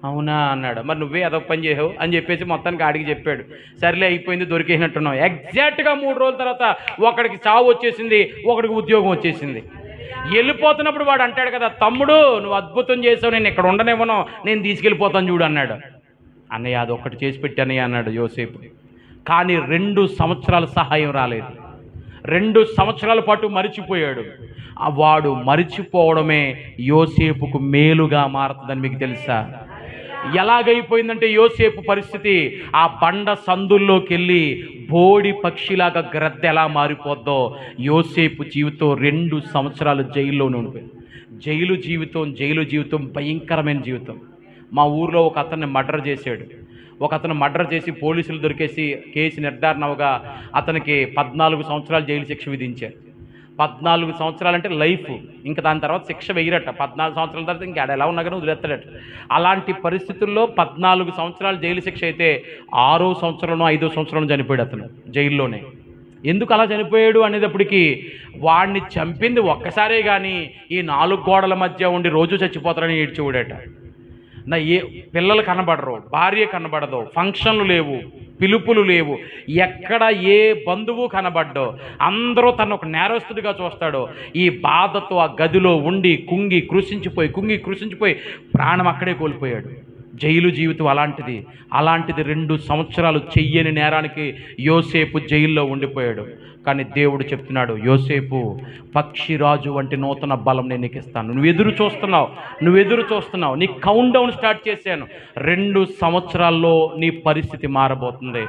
అవునా అన్నాడు. మరి నువ్వే అదొక పని చేసావు అని చెప్పేసి మొత్తానికి ఆడికి చెప్పాడు. సర్లే అయిపోయింది, దొరికేసినట్టున్నావు. ఎగ్జాక్ట్గా 3 రోజుల తర్వాత ఒకడికి చావు వచ్చేసింది, ఒకడికి ఉద్యోగం వచ్చేసింది. వెళ్ళిపోతున్నప్పుడు వాడు అంటాడు కదా, తమ్ముడు నువ్వు అద్భుతం చేసావు, నేను ఇక్కడ ఉండనివ్వను, నేను తీసుకెళ్ళిపోతాను చూడు అన్నాడు. అన్నయ్య అదొక్కటి చేసి పెట్టానయ్య అన్నాడు యోసేపు. కానీ 2 సంవత్సరాల సహాయం రాలేదు. 2 సంవత్సరాల పాటు మరిచిపోయాడు. వాడు మరిచిపోవడమే యోసేపుకు మేలుగా మారుతుందని మీకు తెలుసా? ఎలాగైపోయిందంటే యోసేపు పరిస్థితి, ఆ బండ సందుల్లోకి వెళ్ళి బోడి పక్షిలాగా గ్రద్ద ఎలా మారిపోద్దో యోసేపు జీవితం 2 సంవత్సరాలు జైల్లోనే ఉండిపోయింది. జైలు జీవితం భయంకరమైన జీవితం. మా ఊర్లో ఒక అతన్ని మర్డర్ చేశాడు. ఒక అతను మర్డర్ చేసి పోలీసులు దొరికేసి కేసు నిర్ధారణ అవగా అతనికి 14 సంవత్సరాలు జైలు శిక్ష విధించారు. 14 సంవత్సరాలు అంటే లైఫ్, ఇంకా దాని తర్వాత శిక్ష వేయరట. 14 సంవత్సరాల తర్వాత ఇంకా ఎలా ఉన్నా కానీ వదిలేస్తాడట. అలాంటి పరిస్థితుల్లో 14 సంవత్సరాలు జైలు శిక్ష అయితే 6వ సంవత్సరంలో 5వ సంవత్సరంలో చనిపోయాడు అతను జైల్లోనే. ఎందుకు అలా చనిపోయాడు అనేటప్పటికీ వాడిని చంపింది ఒక్కసారే కానీ ఈ 4 గోడల మధ్య ఉండి రోజు చచ్చిపోతారని ఏడ్చేవాడట. పిల్లలు కనబడరు, భార్య కనబడదు, ఫంక్షన్లు లేవు, పిలుపులు లేవు, ఎక్కడ ఏ బంధువు కనబడ్డో, అందరూ తను ఒక నేరస్తుడిగా చూస్తాడో. ఈ బాధతో ఆ గదిలో ఉండి కుంగి కృషించిపోయి ప్రాణం అక్కడే కోల్పోయాడు. జైలు జీవితం అలాంటిది 2 సంవత్సరాలు చెయ్యని నేరానికి యోసేపు జైల్లో ఉండిపోయాడు. కానీ దేవుడు చెప్తున్నాడు, యోసేపు పక్షిరాజు వంటి నూతన బలం నేను నీకు ఇస్తాను. నువ్వు ఎదురు చూస్తున్నావు, నీ కౌంట్ డౌన్ స్టార్ట్ చేశాను. 2 సంవత్సరాల్లో నీ పరిస్థితి మారబోతుంది.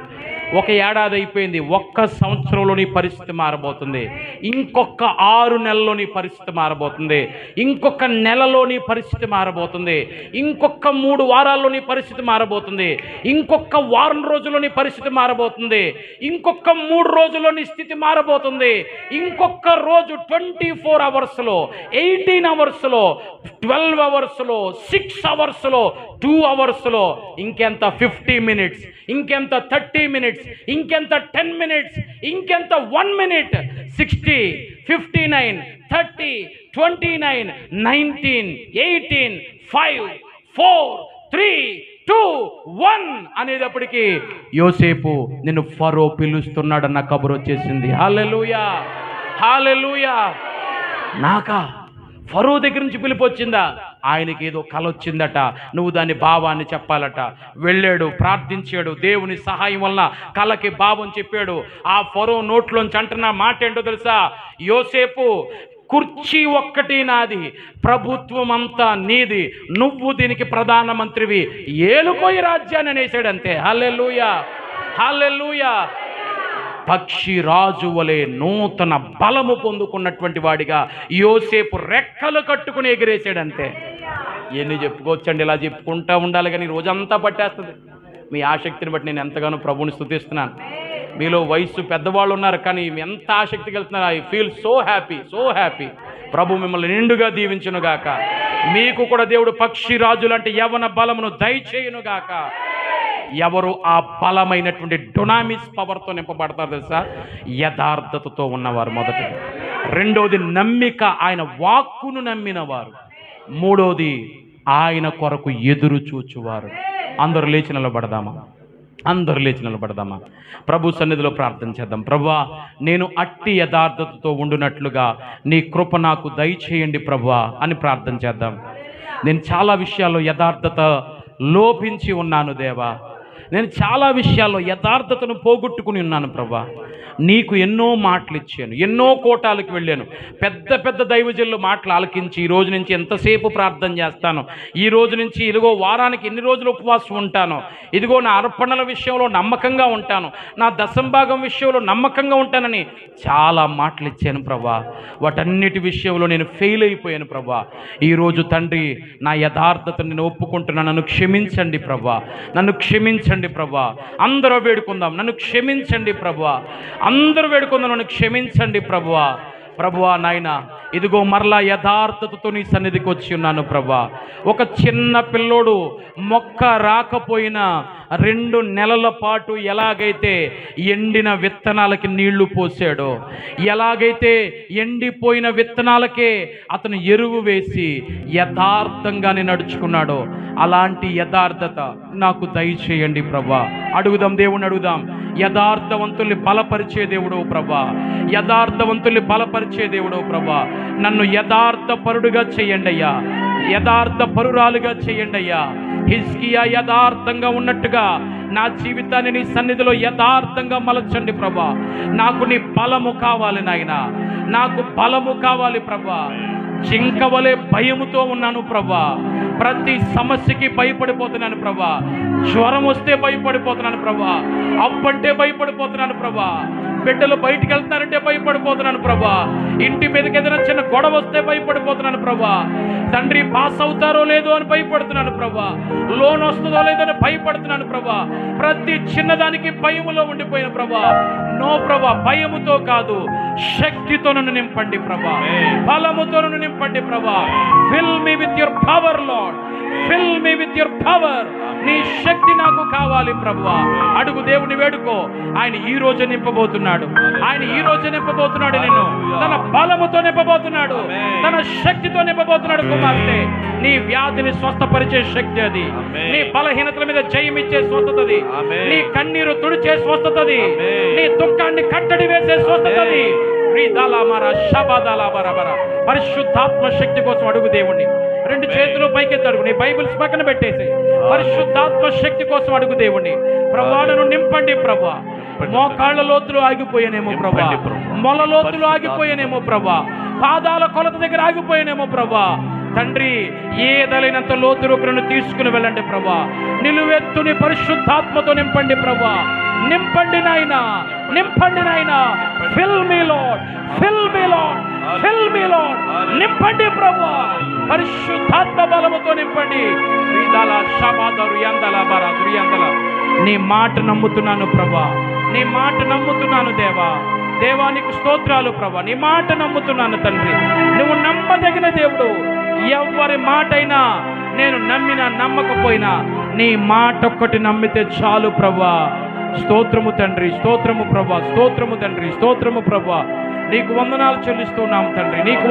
ఒక ఏడాది అయిపోయింది, ఒక్క సంవత్సరంలో నీ పరిస్థితి మారబోతుంది. ఇంకొక 6 నెలల్లో నీ పరిస్థితి మారబోతుంది. ఇంకొక నెలలో నీ పరిస్థితి మారబోతుంది. ఇంకొక 3 వారాల్లో నీ పరిస్థితి మారబోతుంది. ఇంకొక వారం రోజుల్లో నీ పరిస్థితి మారబోతుంది. ఇంకొక 3 రోజుల్లో నీ స్థితి మారబోతుంది. ఇంకొక రోజు 24 అవర్స్లో, 18 అవర్స్లో, 12 అవర్స్లో, 6 అవర్స్లో, 2 అవర్స్లో, ఇంకెంత 50 మినిట్స్, ఇంకెంత 30 మినిట్స్, ఇంకెంత 10 మినిట్స్, ఇంకెంత 1 మినిట్. 60, 59, 30, 29, 19, 18, 5, 4, 3, 2, 1 అనేటప్పటికీ యోసేపు నిన్ను ఫరో పిలుస్తున్నాడన్న కబురు వచ్చేసింది. హల్లెలూయా, హల్లెలూయా. నాకా ఫరో దగ్గర నుంచి పిలుపు వచ్చిందా? ఆయనకి ఏదో కల వచ్చిందట, నువ్వు దాని భావాన్ని చెప్పాలట. వెళ్ళాడు, ప్రార్థించాడు, దేవుని సహాయం వలన కలకి భావం చెప్పాడు. ఆ ఫరో నోట్లోంచి అంటున్న మాట ఏంటో తెలుసా? యోసేపు, కుర్చీ ఒక్కటి నాది, ప్రభుత్వం అంతా నీది, నువ్వు దీనికి ప్రధానమంత్రివి, ఏలుకోయి రాజ్యాన్ని అనేసాడు అంతే. హల్లెలూయా, హల్లెలూయా. పక్షి రాజు వలె నూతన బలము పొందుకున్నటువంటి వాడిగా యోసేపు రెక్కలు కట్టుకుని ఎగిరేసాడంతే. ఎన్ని చెప్పుకోవచ్చండి, ఇలా చెప్పుకుంటూ ఉండాలి కానీ రోజంతా పట్టేస్తుంది. మీ ఆసక్తిని బట్టి నేను ఎంతగానో ప్రభువుని స్తుతిస్తున్నాను. మీలో వయసు పెద్దవాళ్ళు ఉన్నారు కానీ ఎంత ఆసక్తికి వెళ్తున్నారు. I feel so happy, so happy. ప్రభు మిమ్మల్ని నిండుగా దీవించునుగాక. మీకు కూడా దేవుడు పక్షి రాజు లాంటి యవన బలమును దయచేయునుగాక. ఎవరు ఆ బలమైనటువంటి డొనామిస్ పవర్తో నింపబడతారు తెలుసా? యథార్థతతో ఉన్నవారు మొదటిది. రెండోది నమ్మిక, ఆయన వాక్కును నమ్మిన వారు. మూడోది ఆయన కొరకు ఎదురు చూచువారు. అందరూ లేచి నిలబడదామా? అందరూ లేచి నిలబడదామా? ప్రభు సన్నిధిలో ప్రార్థన చేద్దాం. ప్రభువా, నేను అట్టి యథార్థతతో ఉండునట్లుగా నీ కృప నాకు దయచేయండి ప్రభువా అని ప్రార్థన చేద్దాం. నేను చాలా విషయాల్లో యథార్థత లోపించి ఉన్నాను దేవా. నేను చాలా విషయాల్లో యథార్థతను పోగొట్టుకుని ఉన్నాను ప్రభా. నీకు ఎన్నో మాటలు ఇచ్చాను, ఎన్నో కోటాలకు వెళ్ళాను, పెద్ద పెద్ద దైవజనుల మాటలు ఆలకించి ఈ రోజు నుంచి ఎంతసేపు ప్రార్థన చేస్తాను, ఈ రోజు నుంచి ఇదిగో వారానికి ఎన్ని రోజులు ఉపవాసం ఉంటాను, ఇదిగో నా అర్పణల విషయంలో నమ్మకంగా ఉంటాను, నా దశంభాగం విషయంలో నమ్మకంగా ఉంటానని చాలా మాటలు ఇచ్చాను ప్రభా. వాటన్నిటి విషయంలో నేను ఫెయిల్ అయిపోయాను ప్రభా. ఈరోజు తండ్రి, నా యథార్థతను నేను ఒప్పుకుంటున్నాను. నన్ను క్షమించండి ప్రభా, నన్ను క్షమించండి ప్రభా. అందరూ వేడుకుందాం, నన్ను క్షమించండి ప్రభా. అందరూ వేడుకుందాం, నన్ను క్షమించండి ప్రభువా. ప్రభువా నాయనా, ఇదిగో మరలా యథార్థతతో నీ సన్నిధికి వచ్చి ఉన్నాను ప్రభా. ఒక చిన్న పిల్లోడు మొక్క రాకపోయినా 2 నెలల పాటు ఎలాగైతే ఎండిన విత్తనాలకి నీళ్లు పోసాడో, ఎలాగైతే ఎండిపోయిన విత్తనాలకే అతను ఎరువు వేసి యథార్థంగానే నడుచుకున్నాడో, అలాంటి యథార్థత నాకు దయచేయండి ప్రభా. అడుగుదాం, దేవుని అడుగుదాం. యథార్థవంతుల్ని బలపరిచే దేవుడో ప్రభా, యథార్థవంతుల్ని బలపరిచే దేవుడో ప్రభా. నన్ను యథార్థ పరుడుగా చేయండి అయ్యా, యథార్థ పరురాలుగా చేయండి అయ్యా. హిజ్కియా యథార్థంగా ఉన్నట్టుగా నా జీవితాన్ని నీ సన్నిధిలో యథార్థంగా మలచండి ప్రభా. నాకు నీ బలము కావాలి నాయన, నాకు బలము కావాలి ప్రభా. జింక వలె భయముతో ఉన్నాను ప్రభా. ప్రతి సమస్యకి భయపడిపోతున్నాను ప్రభా. జ్వరం వస్తే భయపడిపోతున్నాను ప్రభా. అప్పంటే భయపడిపోతున్నాను ప్రభా. బిడ్డలు బయటికి వెళ్తున్నారంటే భయపడిపోతున్నాను ప్రభా. ఇంటి మీదకి ఏదైనా చిన్న గొడవ వస్తే భయపడిపోతున్నాను ప్రభా. తండ్రి పాస్ అవుతారో లేదో అని భయపడుతున్నాను ప్రభా. లోన్ వస్తుందో లేదో అని భయపడుతున్నాను ప్రభా. ప్రతి చిన్నదానికి భయములో ఉండిపోయిన ప్రభా. నో ప్రభా, భయముతో కాదు, శక్తితో నన్ను నింపండి ప్రభా, బలముతో నన్ను నింపండి ప్రభా. Fill me with your power lord, fill me with your power. నీ శక్తి నాకు కావాలి ప్రభువా. అడుగు, దేవుని వేడుకో. ఆయన ఈ రోజు నింపబోతున్నాడు, ఆయన ఈ రోజు నింపబోతున్నాడు. నిన్ను తన బలముతో నింపబోతున్నాడు, తన శక్తితో నింపబోతున్నాడు. కుమార్తె, నీ వ్యాధిని స్వస్థపరిచే శక్తి అది, నీ బలహీనతల మీద జయమిచ్చే స్వస్థత అది, నీ కన్నీరు తుడిచే స్వస్థత అది, నీ దుఃఖాన్ని కట్టడి వేసే స్వస్థత అది. పరిశుద్ధాత్మ శక్తి కోసం అడుగు దేవుణ్ణి. 2 చేతులు పైకెత్తాడు, నీ బైబిల్స్ పక్కన పెట్టేసి పరిశుద్ధాత్మ శక్తి కోసం అడుగు దేవుణ్ణి. ప్రభువాను నింపండి ప్రభా. మోకాళ్ళ లోతులు ఆగిపోయానేమో ప్రభా, మొల లోతులు ఆగిపోయానేమో ప్రభా, పాదాల కొలత దగ్గర ఆగిపోయానేమో ప్రభా. తండ్రి, ఏదైనంత లోతు రూపులను తీసుకుని వెళ్ళండి ప్రభా. నిలువెత్తుని పరిశుద్ధాత్మతో నింపండి ప్రభా. నింపండి నాయనా, నింపండి నాయనా. Fill me lord, fill me lord, fill me lord. నింపండి ప్రభువా, పరిశుద్ధాత్మ బలముతో నింపండి. రీదాల షబాదరు యందల బర దుర్యందల. నీ మాట నమ్ముతున్నాను ప్రభా, నీ మాట నమ్ముతున్నాను దేవా. దేవానికి స్తోత్రాలు ప్రభా, నీ మాట నమ్ముతున్నాను తండ్రి. నువ్వు నమ్మదగిన దేవుడు. ఎవరి మాటైనా నేను నమ్మినా నమ్మకపోయినా నీ మాట ఒక్కటి నమ్మితే చాలు ప్రభా. స్తోత్రము తండ్రి, స్తోత్రము ప్రభా, స్తోత్రము తండ్రి, స్తోత్రము ప్రభా. నీకు వందనాలు చెల్లిస్తున్నాము తండ్రి. నీకు